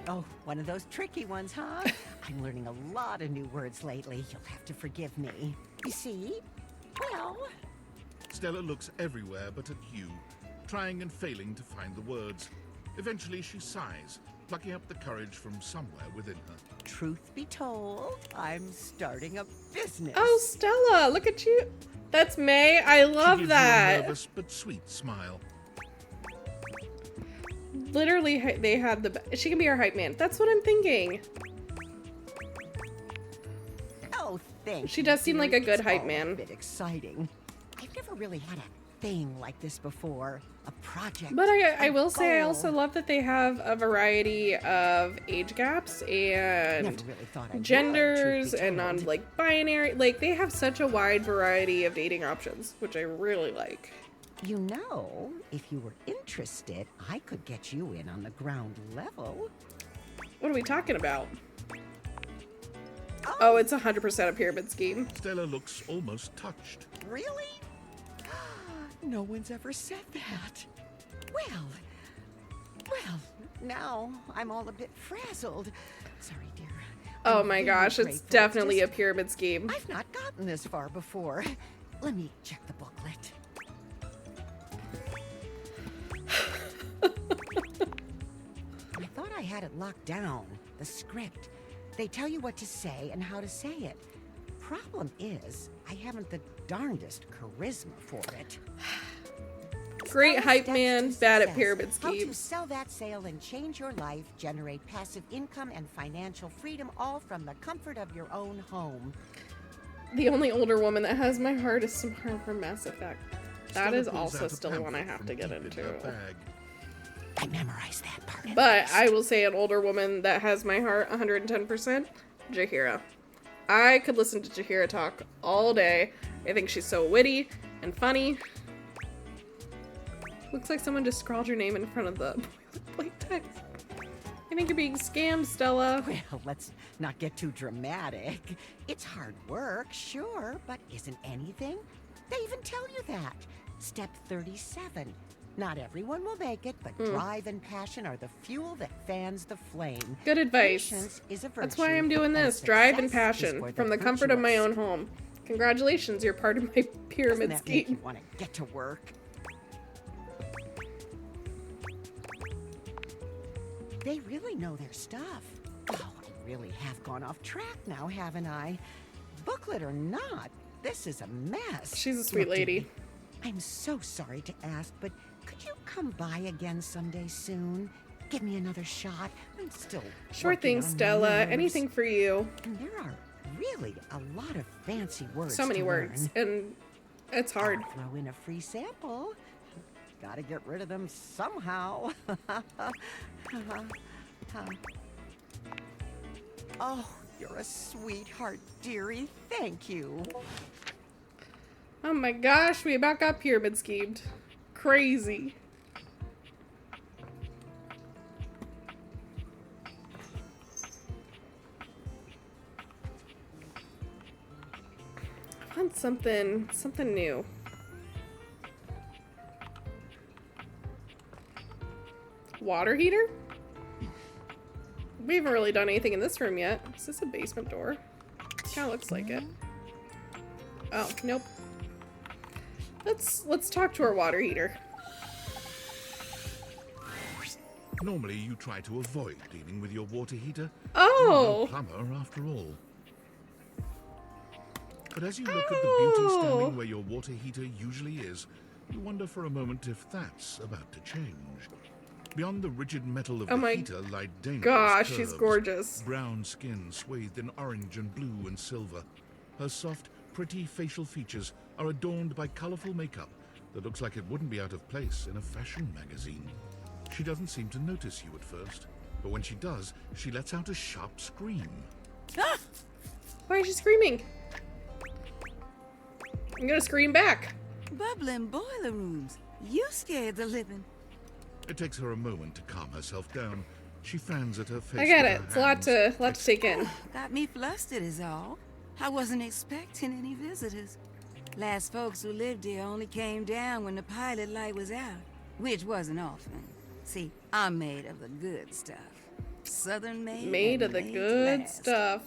Oh, one of those tricky ones, huh? I'm learning a lot of new words lately. You'll have to forgive me. You see? Well... Stella looks everywhere but at you, trying and failing to find the words. Eventually she sighs, plucking up the courage from somewhere within her. Truth be told, I'm starting a business. Oh, Stella, look at you. That's May. I love She gives that. you a nervous but sweet smile. Literally, they had the. She can be our hype man. That's what I'm thinking. Oh, thanks. She does seem like a good hype man. A bit exciting. I've never really had a thing like this before. A project. But I a will say I goal. also love that they have a variety of age gaps and Never really thought I would, genders truth be and told. non-binary. Like, they have such a wide variety of dating options, which I really like. You know, if you were interested, I could get you in on the ground level. What are we talking about? Oh, it's 100% a pyramid scheme. Stella looks almost touched. Really? No one's ever said that. Well, now I'm all a bit frazzled. Sorry, dear. Oh I'm my very gosh, it's grateful. definitely a Just- pyramid scheme. I've not gotten this far before. Let me check the booklet. I thought I had it locked down. The script. They tell you what to say and how to say it. Problem is, I haven't the darndest charisma for it. Great Steps hype to man, bad at success. pyramid How to schemes. sell that sale and change your life, generate passive income and financial freedom, all from the comfort of your own home. The only older woman that has my heart is Samara from Mass Effect. That Stella is pulls also out a still one I pamphlet have from to get deep in into. her bag. I memorized that part. But I will say an older woman that has my heart 110%, Jaheira. I could listen to Jaheira talk all day. I think she's so witty and funny. Looks like someone just scrawled your name in front of the boilerplate text. I think you're being scammed, Stella. Well, let's not get too dramatic. It's hard work, sure, but isn't anything? They even tell you that. Step 37. Not everyone will make it, but drive and passion are the fuel that fans the flame. Good advice. Patience is a virtue. That's why I'm doing and this. Drive and success is passion for from the comfort of my virtuous. own home. Congratulations, you're part of my pyramid Doesn't that make you scheme. want to get to work? They really know their stuff. Oh, I really have gone off track now, haven't I? Booklet or not, this is a mess. She's a sweet Look, lady. dearie, I'm so sorry to ask, but could you come by again someday soon? Give me another shot. I'm still Sure working thing, on my Stella. nerves. Anything for you. And there are really a lot of fancy words. So many to words, learn. and it's hard. I'll throw in a free sample. Gotta get rid of them somehow. Oh, you're a sweetheart, dearie. Thank you. Oh my gosh, we about got pyramid schemed. Crazy. I want something new. Water heater? We haven't really done anything in this room yet. Is this a basement door? Kind of looks like it. Oh, nope. Let's talk to our water heater. Normally, you try to avoid dealing with your water heater. Oh! You're no plumber, after all. But as you look at the beauty standing where your water heater usually is, you wonder for a moment if that's about to change. Beyond the rigid metal of Oh the my heater lie dangerous gosh, she's curves. gorgeous. Brown skin swathed in orange and blue and silver. Her soft, pretty facial features are adorned by colorful makeup that looks like it wouldn't be out of place in a fashion magazine. She doesn't seem to notice you at first, but when she does, she lets out a sharp scream. Ah! Why is she screaming? I'm gonna scream back. Bubbling boiler rooms. You scared the living. It takes her a moment to calm herself down. She fans at her face. I get with it. her It's a lot to take in. Got me flustered is all. I wasn't expecting any visitors. Last folks who lived here only came down when the pilot light was out, which wasn't often. See, I'm made of the good stuff. Southern made. Made and of the made to good last. stuff.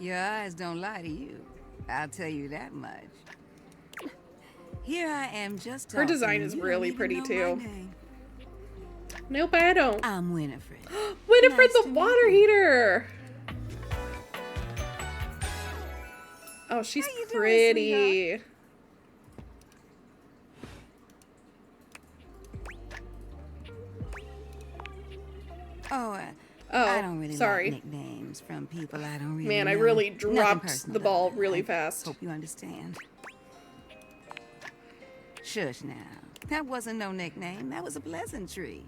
Your eyes don't lie to you. I'll tell you that much. Here I am just Her talking, design is you don't really even pretty know too. my name. Nope, I don't. I'm Winifred. Winifred the water heater. Oh, she's pretty. Oh, I don't really sorry. like nicknames from people I don't really Man, know. I really Nothing dropped personal, the ball though. really I fast. Hope you understand. Shush now. That wasn't no nickname. That was a pleasantry.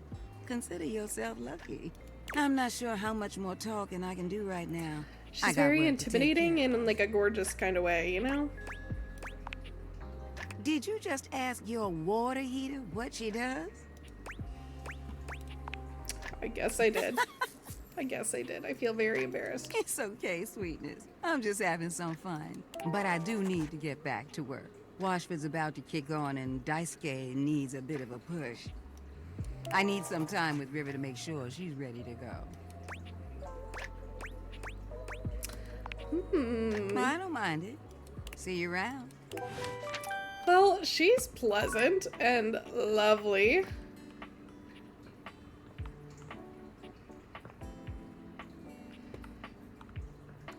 Consider yourself lucky. I'm not sure how much more talking I can do right now. I She's got very work to take intimidating in like a gorgeous kind of way, you know? Did you just ask your water heater what she does? I guess I did. I guess I did. I feel very embarrassed. It's okay, sweetness. I'm just having some fun. But I do need to get back to work. Washford's about to kick on and Daisuke needs a bit of a push. I need some time with River to make sure she's ready to go. I don't mind it. See you around. Well, she's pleasant and lovely.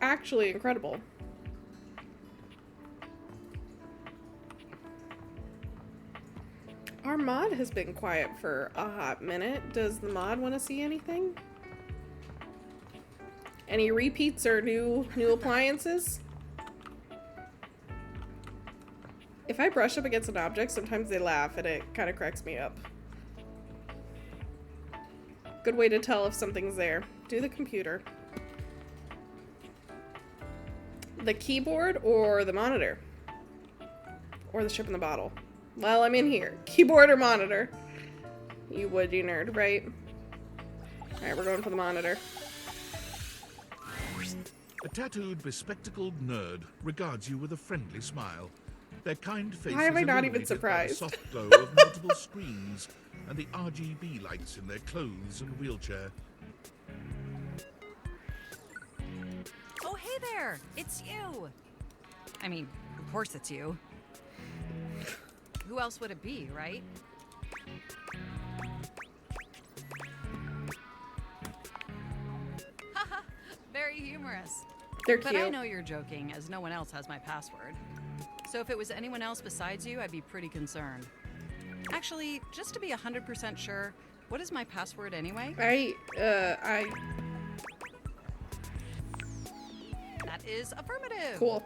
Actually incredible. Our mod has been quiet for a hot minute. Does the mod want to see anything? Any repeats or new appliances? If I brush up against an object, sometimes they laugh and it kind of cracks me up. Good way to tell if something's there. Do the computer. The keyboard or the monitor? Or the ship in the bottle? Well, I'm in here. Keyboard or monitor? You would, you nerd, right? Alright, we're going for the monitor. A tattooed, bespectacled nerd regards you with a friendly smile. Their kind faces Why am I are not even illuminated by the surprised? soft glow of multiple screens and the RGB lights in their clothes and wheelchair. Oh, hey there! It's you! I mean, of course it's you. Who else would it be, right? Haha, very humorous. They're But I cute. know you're joking, as no one else has my password. So if it was anyone else besides you, I'd be pretty concerned. Actually, just to be 100% sure, what is my password anyway? That is affirmative. Cool.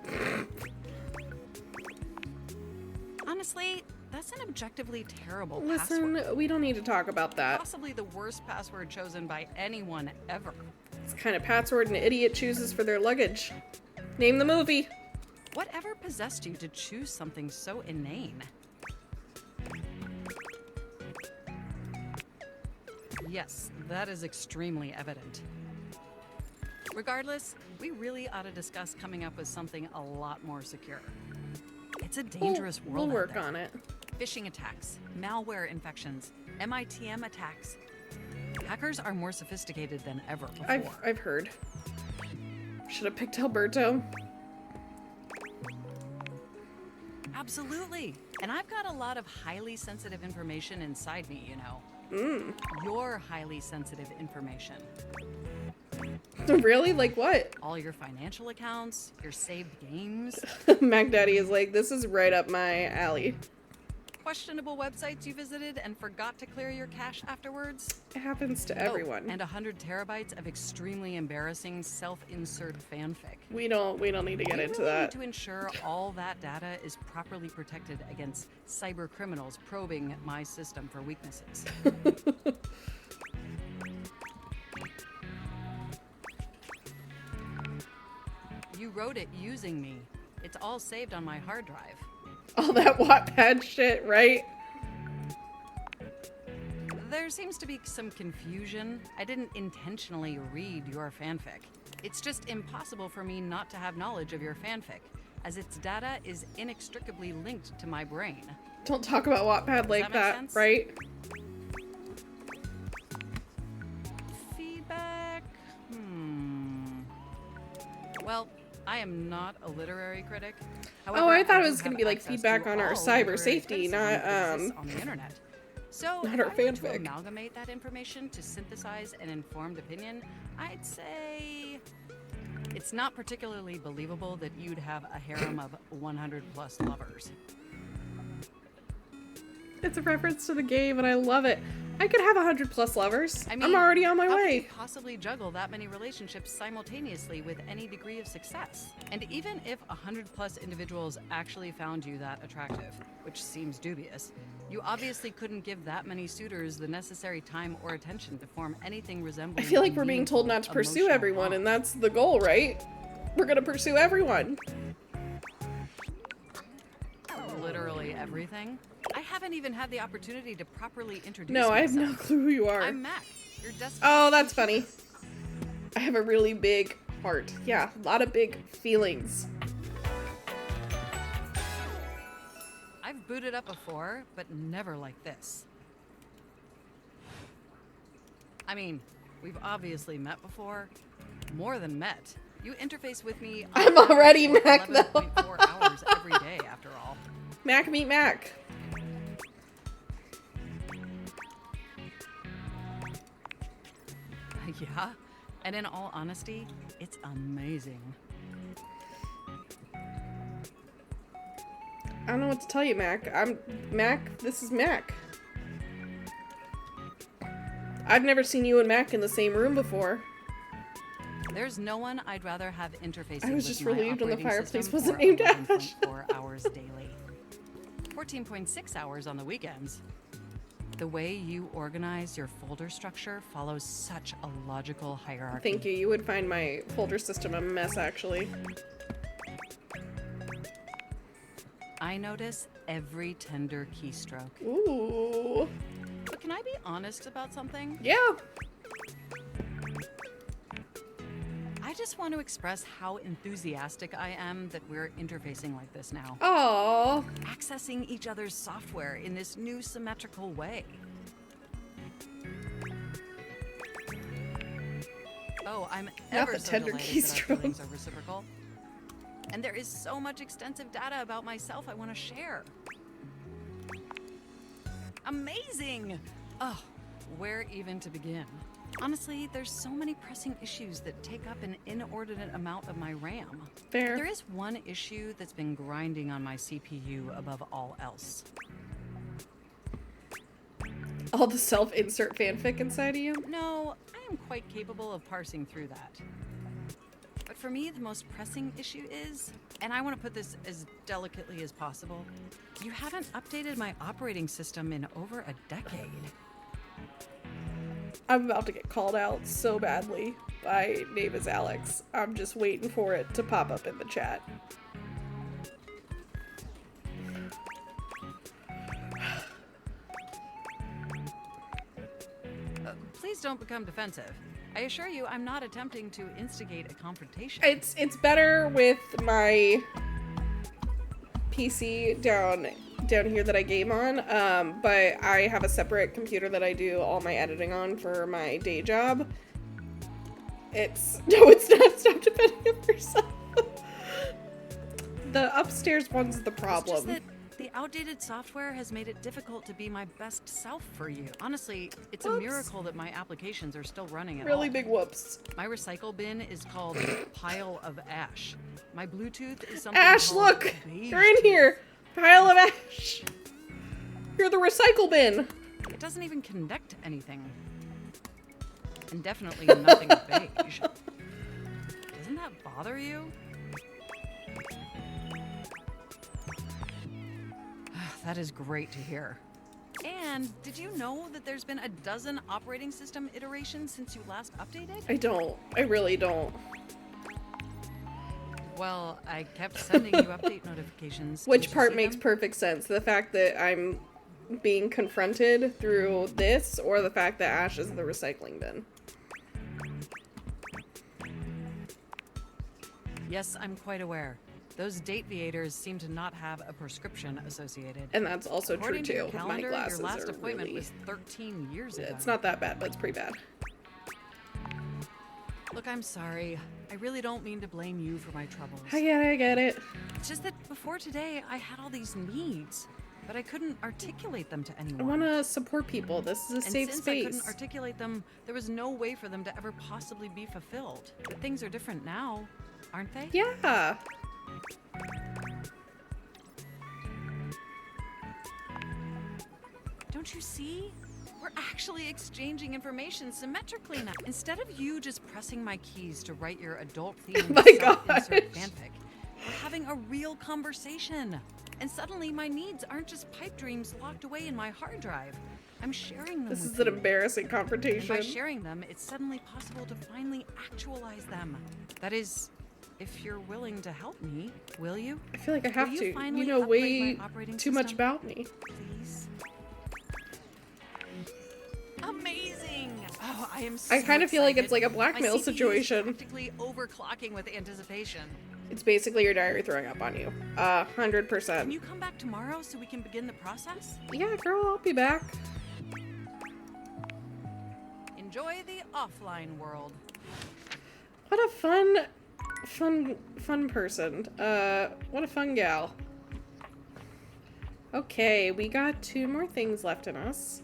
Honestly, that's an objectively terrible Listen, password. we don't need to talk about that. Possibly the worst password chosen by anyone ever. It's the kind of password an idiot chooses for their luggage. Name the movie. Whatever possessed you to choose something so inane? Yes, that is extremely evident. Regardless, we really ought to discuss coming up with something a lot more secure. It's a dangerous world. We'll out work there. on it. Phishing attacks, malware infections, MITM attacks. Hackers are more sophisticated than ever before. I've heard. Should have picked Alberto. Absolutely. And I've got a lot of highly sensitive information inside me, you know. Your highly sensitive information. Really? Like what? All your financial accounts, your saved games, Mac Daddy is like, this is right up my alley. questionable websites you visited and forgot to clear your cache afterwards. It happens to Oh, everyone. and 100 terabytes of extremely embarrassing self-insert fanfic. We don't need to get We into really that. need to ensure all that data is properly protected against cyber criminals probing my system for weaknesses. You wrote it using me. It's all saved on my hard drive. All that Wattpad shit, right? There seems to be some confusion. I didn't intentionally read your fanfic. It's just impossible for me not to have knowledge of your fanfic, as its data is inextricably linked to my brain. Don't talk about Wattpad like that make that, sense? right? Feedback? Well, I am not a literary critic. Oh, I thought it do was gonna have be like access feedback to on our all cyber literary safety, criticism not that exists on the internet. So, not if our I were to fanfic. amalgamate that information to synthesize an informed opinion, I'd say it's not particularly believable that you'd have a harem of 100 plus lovers. It's a reference to the game, and I love it. I could have 100 plus lovers. I mean, I'm already on my how way. could you possibly juggle that many relationships simultaneously with any degree of success? And even if 100 plus individuals actually found you that attractive, which seems dubious, you obviously couldn't give that many suitors the necessary time or attention to form anything I resembling. feel like a we're being told not to meaningful pursue emotional everyone, bond. and that's the goal, right? We're gonna pursue everyone. Literally everything. I haven't even had the opportunity to properly introduce No, I have myself. no clue who you are. I'm Mac, your desktop. Oh, that's funny. I have a really big heart. Yeah, a lot of big feelings. I've booted up before, but never like this. I mean, we've obviously met before. More than met. You interface with me on I'm already average for Mac, though. 11.4 hours every day, after all. Mac meet Mac. Yeah, and in all honesty, it's amazing. I don't know what to tell you, Mac. I'm Mac. This is Mac. I've never seen you and Mac in the same room before. There's no one I'd rather have interfacing I was with just my relieved when the operating fireplace system wasn't for named Ash. 11.4 hours daily. 14.6 hours on the weekends. The way you organize your folder structure follows such a logical hierarchy. Thank you. You would find my folder system a mess, actually. I notice every tender keystroke. Ooh. But can I be honest about something? Yeah. I just want to express how enthusiastic I am that we're interfacing like this now. Oh. Accessing each other's software in this new symmetrical way. Oh, I'm Not ever the so tender delighted that our keystroke. feelings are reciprocal. And there is so much extensive data about myself I want to share. Amazing! Oh, where even to begin? Honestly, there's so many pressing issues that take up an inordinate amount of my RAM. Fair. There is one issue that's been grinding on my CPU above all else. All the self-insert fanfic inside of you? No, I am quite capable of parsing through that. But for me, the most pressing issue is, and I want to put this as delicately as possible, you haven't updated my operating system in over a decade. I'm about to get called out so badly by Name is Alex. I'm just waiting for it to pop up in the chat. Please don't become defensive. I assure you, I'm not attempting to instigate a confrontation. It's better with my PC down here that I game on, but I have a separate computer that I do all my editing on for my day job. It's not. Stop defending yourself. The upstairs one's the problem. It's just that the outdated software has made it difficult to be my best self for you. Honestly, it's a miracle that my applications are still running at all. Really big whoops. My recycle bin is called Pile of Ash. My Bluetooth is something Ash, called look! Beige You're in here! Pile of ash! You're the recycle bin! It doesn't even connect to anything. And definitely nothing beige. Doesn't that bother you? That is great to hear. And did you know that there's been a dozen operating system iterations since you last updated? I don't. I really don't. Well, I kept sending you update notifications. Which Did you part see makes them? perfect sense? The fact that I'm being confronted through this, or the fact that Ash is the recycling bin? Yes, I'm quite aware. Those date viators seem to not have a prescription associated. And that's also According true to your too. My calendar, glasses your last are appointment really... was 13 years ago. It's not that bad, but it's pretty bad. Look, I'm sorry. I really don't mean to blame you for my troubles. I get it. It's just that before today, I had all these needs, but I couldn't articulate them to I anyone. want to support people. This is a And safe since space. I couldn't articulate them, there was no way for them to ever possibly be fulfilled. But things are different now, aren't they? Yeah. Don't you see? We're actually exchanging information symmetrically now. Instead of you just pressing my keys to write your adult-themed My self-insert fanfic, we're having a real conversation. And suddenly my needs aren't just pipe dreams locked away in my hard drive. I'm sharing them This with is an you. embarrassing And by confrontation. sharing them, it's suddenly possible to finally actualize them. That is, if you're willing to help me, will you? I feel like I have Will to. finally You know upgrade way my operating too much system? about me. Please. Amazing! Oh, I am I so kind of feel like it's excited. like a blackmail My CPU is situation. practically overclocking with anticipation. It's basically your diary throwing up on you. 100%. Can you come back tomorrow so we can begin the process? Yeah, girl, I'll be back. Enjoy the offline world. What a fun person. What a fun gal. Okay, we got 2 more things left in us.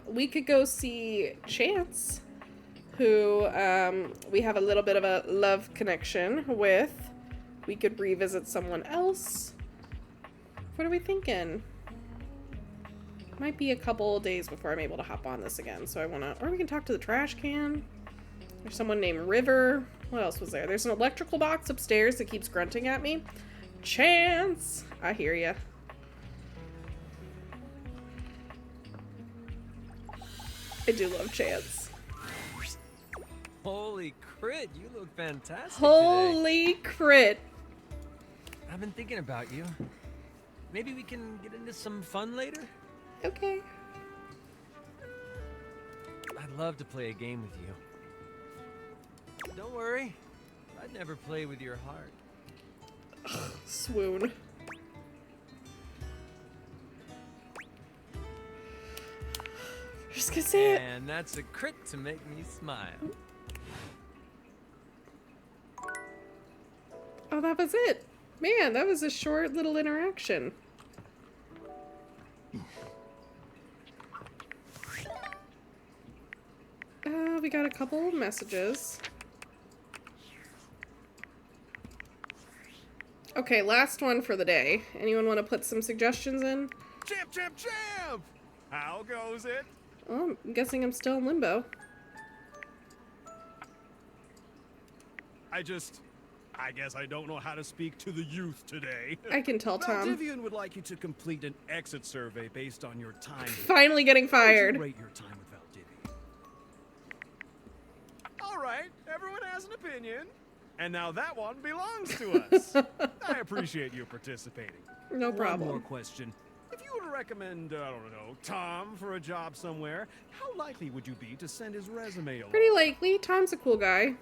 We could go see Chance, who, we have a little bit of a love connection with. We could revisit someone else. What are we thinking? Might be a couple days before I'm able to hop on this again, so I wanna, or we can talk to the trash can. There's someone named River. What else was there? There's an electrical box upstairs that keeps grunting at me. Chance! I hear ya. I do love Chance. Holy crit, you look fantastic today. Holy crit. I've been thinking about you. Maybe we can get into some fun later? Okay. I'd love to play a game with you. Don't worry. I'd never play with your heart. Swoon. Just gonna say it. And that's a crit to make me smile. Oh, that was it. Man, that was a short little interaction. We got a couple of messages. Okay, last one for the day. Anyone want to put some suggestions in? Champ, champ, champ! How goes it? Oh, I'm guessing I'm still in limbo. I guess I don't know how to speak to the youth today. I can tell, Tom. Valdivian would like you to complete an exit survey based on your time. Finally getting fired. How would you rate your time with Valdivian? All right, everyone has an opinion. And now that one belongs to us. I appreciate you participating. No problem. One more question. If you were to recommend, I don't know, Tom for a job somewhere, how likely would you be to send his resume along? Pretty likely. Tom's a cool guy.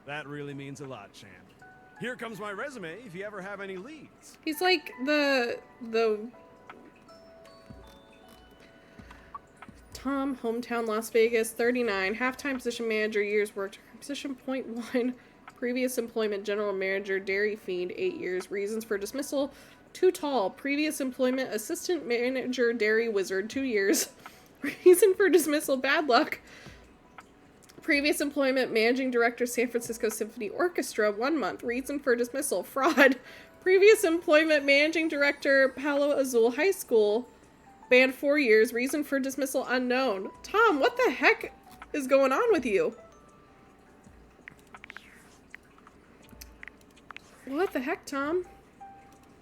That really means a lot, champ. Here comes my resume if you ever have any leads. He's like the Tom, hometown Las Vegas, 39, half-time position manager, years worked, position .1, previous employment general manager, Dairy Fiend, 8 years, reasons for dismissal, too tall, previous employment assistant manager, Dairy Wizard, 2 years, reason for dismissal, bad luck, previous employment managing director, San Francisco Symphony Orchestra, 1 month, reason for dismissal, fraud, previous employment managing director, Palo Azul High School, banned 4 years, reason for dismissal unknown. Tom, what the heck is going on with you? What the heck, Tom?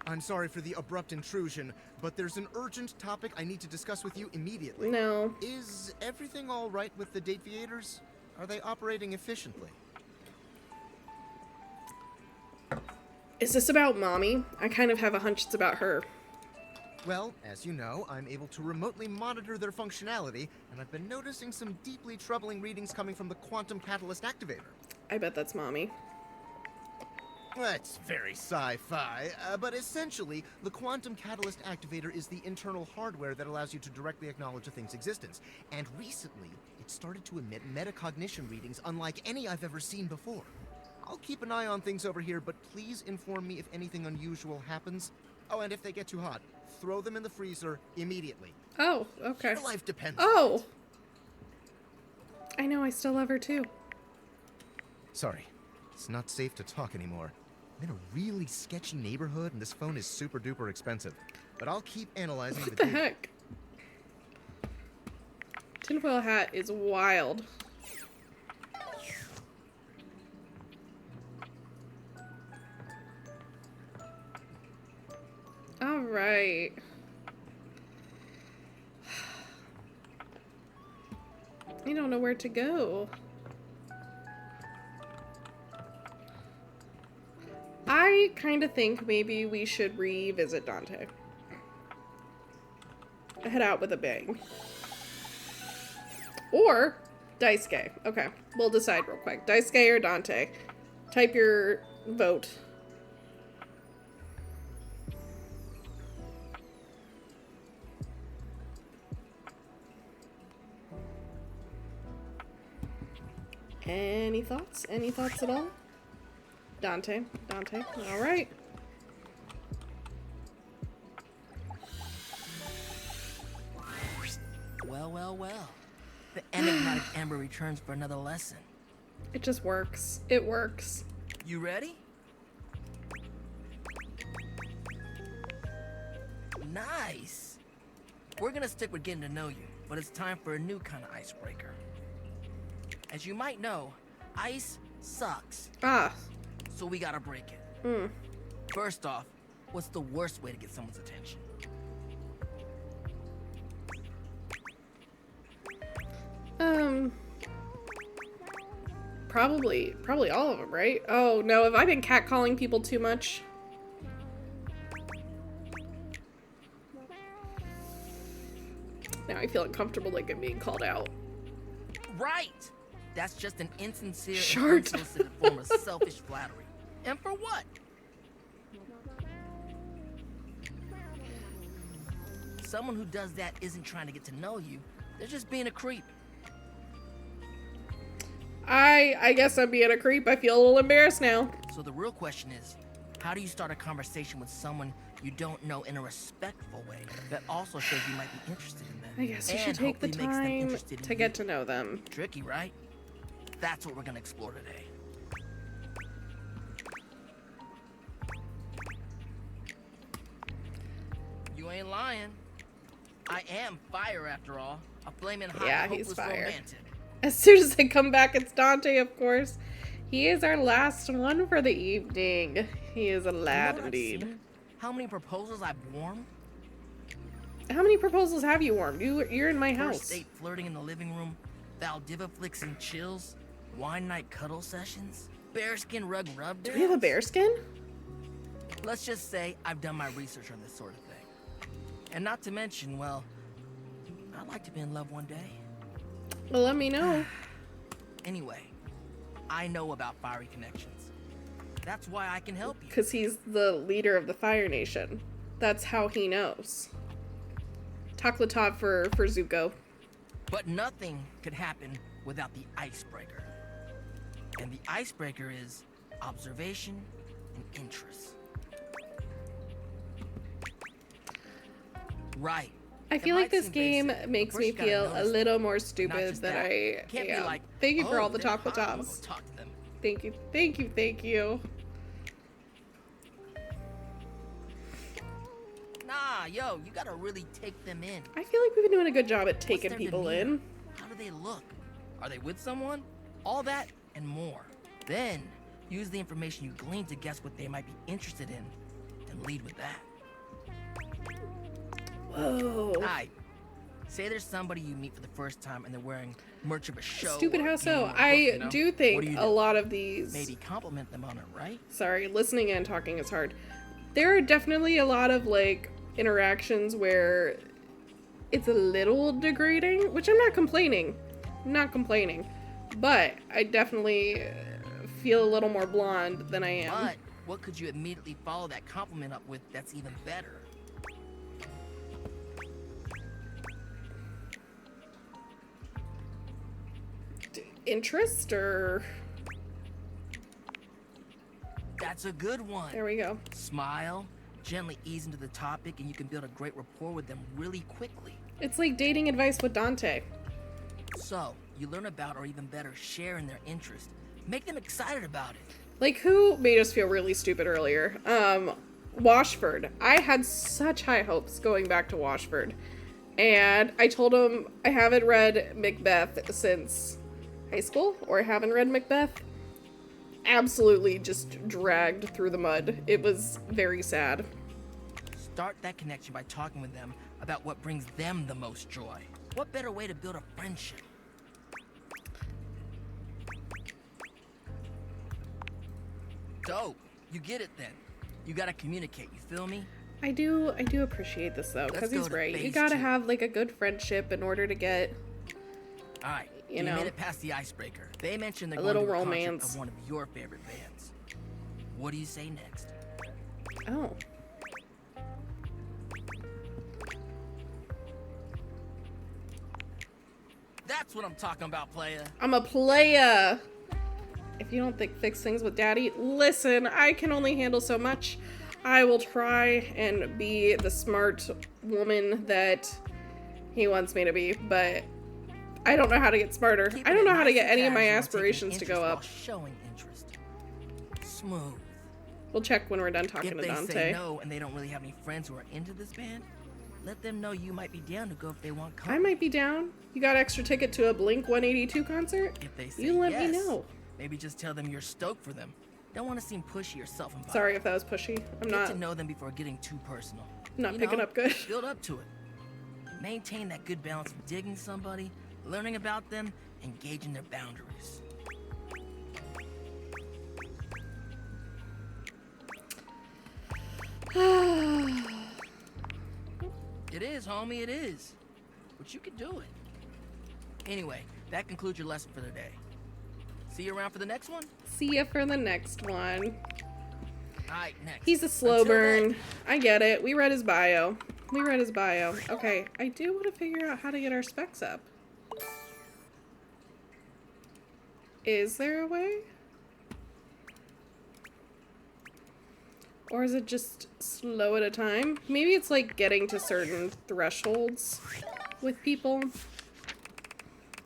I'm sorry for the abrupt intrusion, but there's an urgent topic I need to discuss with you immediately. No. Is everything all right with the Date Theaters? Are they operating efficiently? Is this about Mommy? I kind of have a hunch it's about her. Well, as you know, I'm able to remotely monitor their functionality, and I've been noticing some deeply troubling readings coming from the Quantum Catalyst Activator. I bet that's Mommy. That's very sci-fi, but essentially, the Quantum Catalyst Activator is the internal hardware that allows you to directly acknowledge a thing's existence. And recently, it started to emit metacognition readings unlike any I've ever seen before. I'll keep an eye on things over here, but please inform me if anything unusual happens. Oh, and if they get too hot, throw them in the freezer immediately. Oh, okay. Your life depends on it. I know, I still love her too. Sorry, it's not safe to talk anymore. I'm in a really sketchy neighborhood, and this phone is super duper expensive. But I'll keep analyzing What the heck? Tinfoil hat is wild. All right. I don't know where to go. I kind of think maybe we should revisit Dante. Head out with a bang. Or Daisuke. Okay, we'll decide real quick. Daisuke or Dante. Type your vote. Any thoughts? Any thoughts at all? Dante. Dante. All right. Well, well, well. The enigmatic Amber returns for another lesson. It just works. It works. You ready? Nice. We're gonna stick with getting to know you, but it's time for a new kind of icebreaker. As you might know, ice sucks. Ah. So we gotta break it. Hmm. First off, what's the worst way to get someone's attention? Probably all of them, right? Oh no, have I been catcalling people too much? Now I feel uncomfortable like I'm being called out. Right! That's just an insincere Short. and unsolicited form of selfish flattery. And for what? Someone who does that isn't trying to get to know you. They're just being a creep. I guess I'm being a creep. I feel a little embarrassed now. So the real question is, how do you start a conversation with someone you don't know in a respectful way that also shows you might be interested in them? I guess you should and take the hopefully makes them time interested in to you? get to know them. Tricky, right? That's what we're gonna explore today. You ain't lying. I am fire after all. A flaming hot, Yeah, he's hopeless fire. romantic. As soon as I come back, it's Dante, of course. He is our last one for the evening. He is a You know lad what I've indeed. seen? How many proposals I've warmed? How many proposals have you warmed? You're in my First house. date flirting in the living room, Valdiva flicks and chills, wine night cuddle sessions, bearskin rug rub Do we have a bearskin? Let's just say I've done my research on this sort of thing. And not to mention, well, I'd like to be in love one day. Well, let me know. Anyway, I know about fiery connections. That's why I can help you. Because he's the leader of the Fire Nation. That's how he knows. Taklatov for Zuko. But nothing could happen without the icebreaker. And the icebreaker is observation and interest. Right. I feel It like might this seem game basic, makes but me first you gotta feel a notice little more Not stupid just than that. I Can't be am. like, Thank you for "Oh, all the they're hot, I'm gonna Takwatovs. go talk to them." Thank you, thank you, thank you. Nah, yo, you gotta really take them in. I feel like we've been doing a good job at What's taking their people demeanor? in. How do they look? Are they with someone? All that and more. Then, use the information you glean to guess what they might be interested in, and lead with that. Whoa. Alright. Say there's somebody you meet for the first time and they're wearing merch of a show. Stupid or a how game so. or a book, I you know? do What think do you a do? lot of these. Maybe compliment them on it, right? Sorry, listening and talking is hard. There are definitely a lot of like interactions where it's a little degrading, which I'm not complaining. I'm not complaining. But I definitely feel a little more blonde than I am. But what could you immediately follow that compliment up with that's even better? Interest or That's a good one. there we go. Smile, gently ease into the topic, and you can build a great rapport with them really quickly. It's like dating advice with Dante. So, you learn about, or even better, share in their interest. Make them excited about it. Like, who made us feel really stupid earlier? Washford. I had such high hopes going back to Washford. And I told him I haven't read Macbeth since high school, or I haven't read Macbeth. Absolutely just dragged through the mud. It was very sad. Start that connection by talking with them about what brings them the most joy. What better way to build a friendship? Dope. You get it then. You gotta communicate, you feel me? I do appreciate this though, because Let's go he's to right. You phase gotta 2. have like a good friendship in order to get Alright, You you know, made it past the icebreaker. They mentioned they're a going little to a concert romance. of one of your favorite bands. What do you say next? Oh. That's what I'm talking about, playa. I'm a playa. If you don't think fix things with daddy, listen, I can only handle so much. I will try and be the smart woman that he wants me to be, but I don't know how to get smarter. I don't know how to get any of my aspirations to go up. Showing interest. Smooth. We'll check when we're done talking If to they Dante. say no and they don't really have any friends who are into this band, let them know you might be down to go if they want I company. might be down. You got extra ticket to a Blink 182 concert? If they say You let yes, me know. maybe just tell them you're stoked for them. Don't want to seem pushy or self-involved. Sorry if that was pushy. I'm Get not. to know them before getting too personal. Not You picking know, up good. Build up to it. Maintain that good balance of digging somebody, learning about them, and gauging their boundaries. It is, homie, it is. But you can do it. Anyway, that concludes your lesson for the day. See you around for the next one? See ya for the next one. Alright, next. He's a slow Until burn. then- I get it. We read his bio. Okay, I do want to figure out how to get our specs up. Is there a way? Or is it just slow at a time? Maybe it's like getting to certain thresholds with people.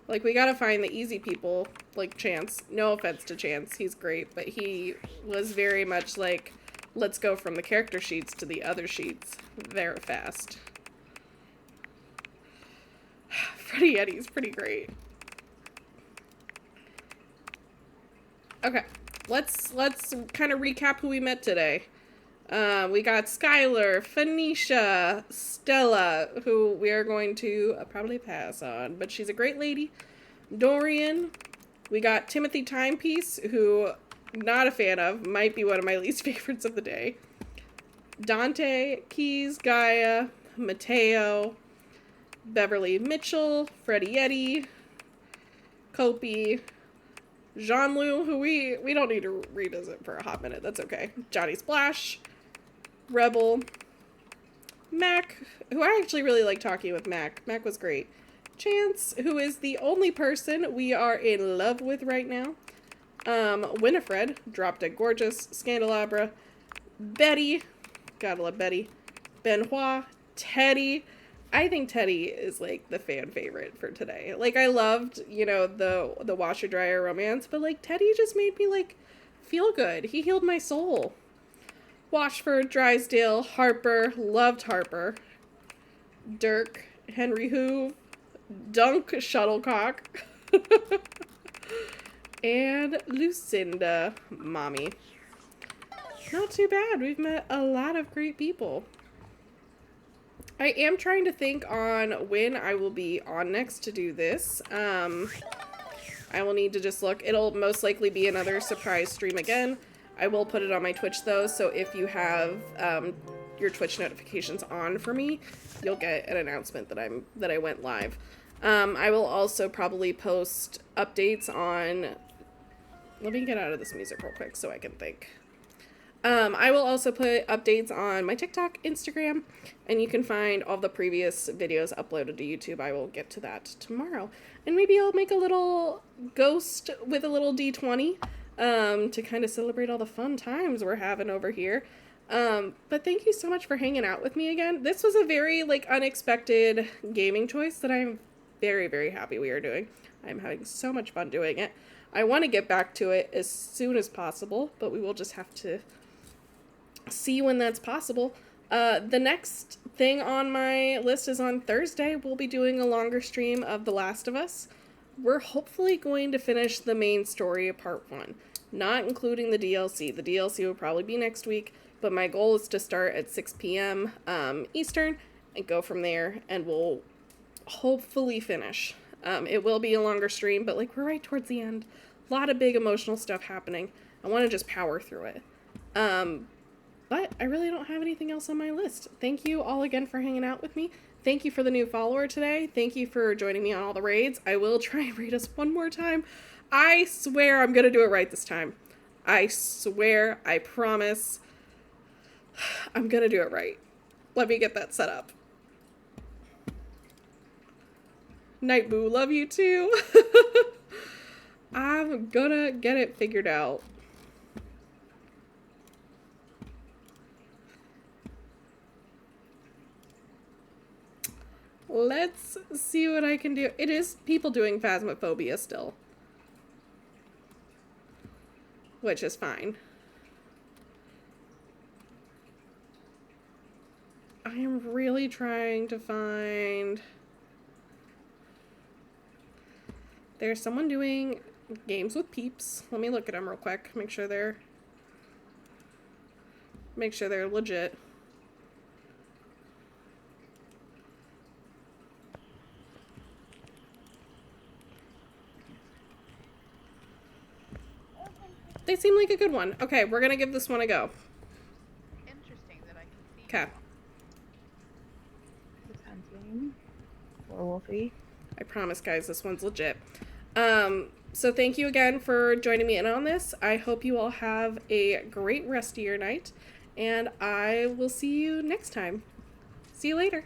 Like, we gotta find the easy people, like Chance. No offense to Chance, he's great, but he was very much like, let's go from the character sheets to the other sheets very fast. Freddie Eddie's pretty great. Okay, let's kind of recap who we met today. We got Skylar, Phoenicia, Stella, who we are going to probably pass on, but she's a great lady. Dorian. We got Timothy Timepiece, who not a fan of, might be one of my least favorites of the day. Dante, Keys, Gaia, Mateo, Beverly Mitchell, Freddie Yeti, Kopi, Jean-Lu, who we don't need to revisit for a hot minute, that's okay. Johnny Splash, Rebel, Mac, who I actually really like talking with Mac. Mac was great. Chance, who is the only person we are in love with right now. Winifred, Drop Dead Gorgeous, Scandalabra, Betty, gotta love Betty, Benoit, Teddy. I think Teddy is like the fan favorite for today. Like, I loved, you know, the washer dryer romance, but like Teddy just made me like feel good. He healed my soul. Washford, Drysdale, Harper, loved Harper, Dirk, Henry Hoove, Dunk Shuttlecock, and Lucinda Mommy. Not too bad. We've met a lot of great people. I am trying to think on when I will be on next to do this. I will need to just look. It'll most likely be another surprise stream again. I will put it on my Twitch though, so if you have your Twitch notifications on for me, you'll get an announcement that I went live. I will also probably post updates on... Let me get out of this music real quick so I can think. I will also put updates on my TikTok, Instagram, and you can find all the previous videos uploaded to YouTube. I will get to that tomorrow. And maybe I'll make a little ghost with a little D20 to kind of celebrate all the fun times we're having over here. But thank you so much for hanging out with me again. This was a very like unexpected gaming choice that I'm very, very happy we are doing. I'm having so much fun doing it. I want to get back to it as soon as possible, but we will just have to see when that's possible. The next thing on my list is on Thursday. We'll be doing a longer stream of The Last of Us. We're hopefully going to finish the main story of part 1, not including the DLC. The DLC will probably be next week, but my goal is to start at 6 p.m. Eastern and go from there, and we'll hopefully finish. It will be a longer stream, but like we're right towards the end. A lot of big emotional stuff happening. I want to just power through it. But I really don't have anything else on my list. Thank you all again for hanging out with me. Thank you for the new follower today. Thank you for joining me on all the raids. I will try and raid us one more time. I swear I'm going to do it right this time. I swear, I promise. I'm going to do it right. Let me get that set up. Nightboo, love you too. I'm gonna get it figured out. Let's see what I can do. It is people doing Phasmophobia still, which is fine. I am really trying to find... There's someone doing games with peeps. Let me look at them real quick. Make sure they're legit. They seem like a good one. Okay, we're gonna give this one a go. Interesting that I can see. Okay. It's hunting. Werewolfy. I promise, guys, this one's legit. So thank you again for joining me in on this. I hope you all have a great rest of your night, and I will see you next time. See you later.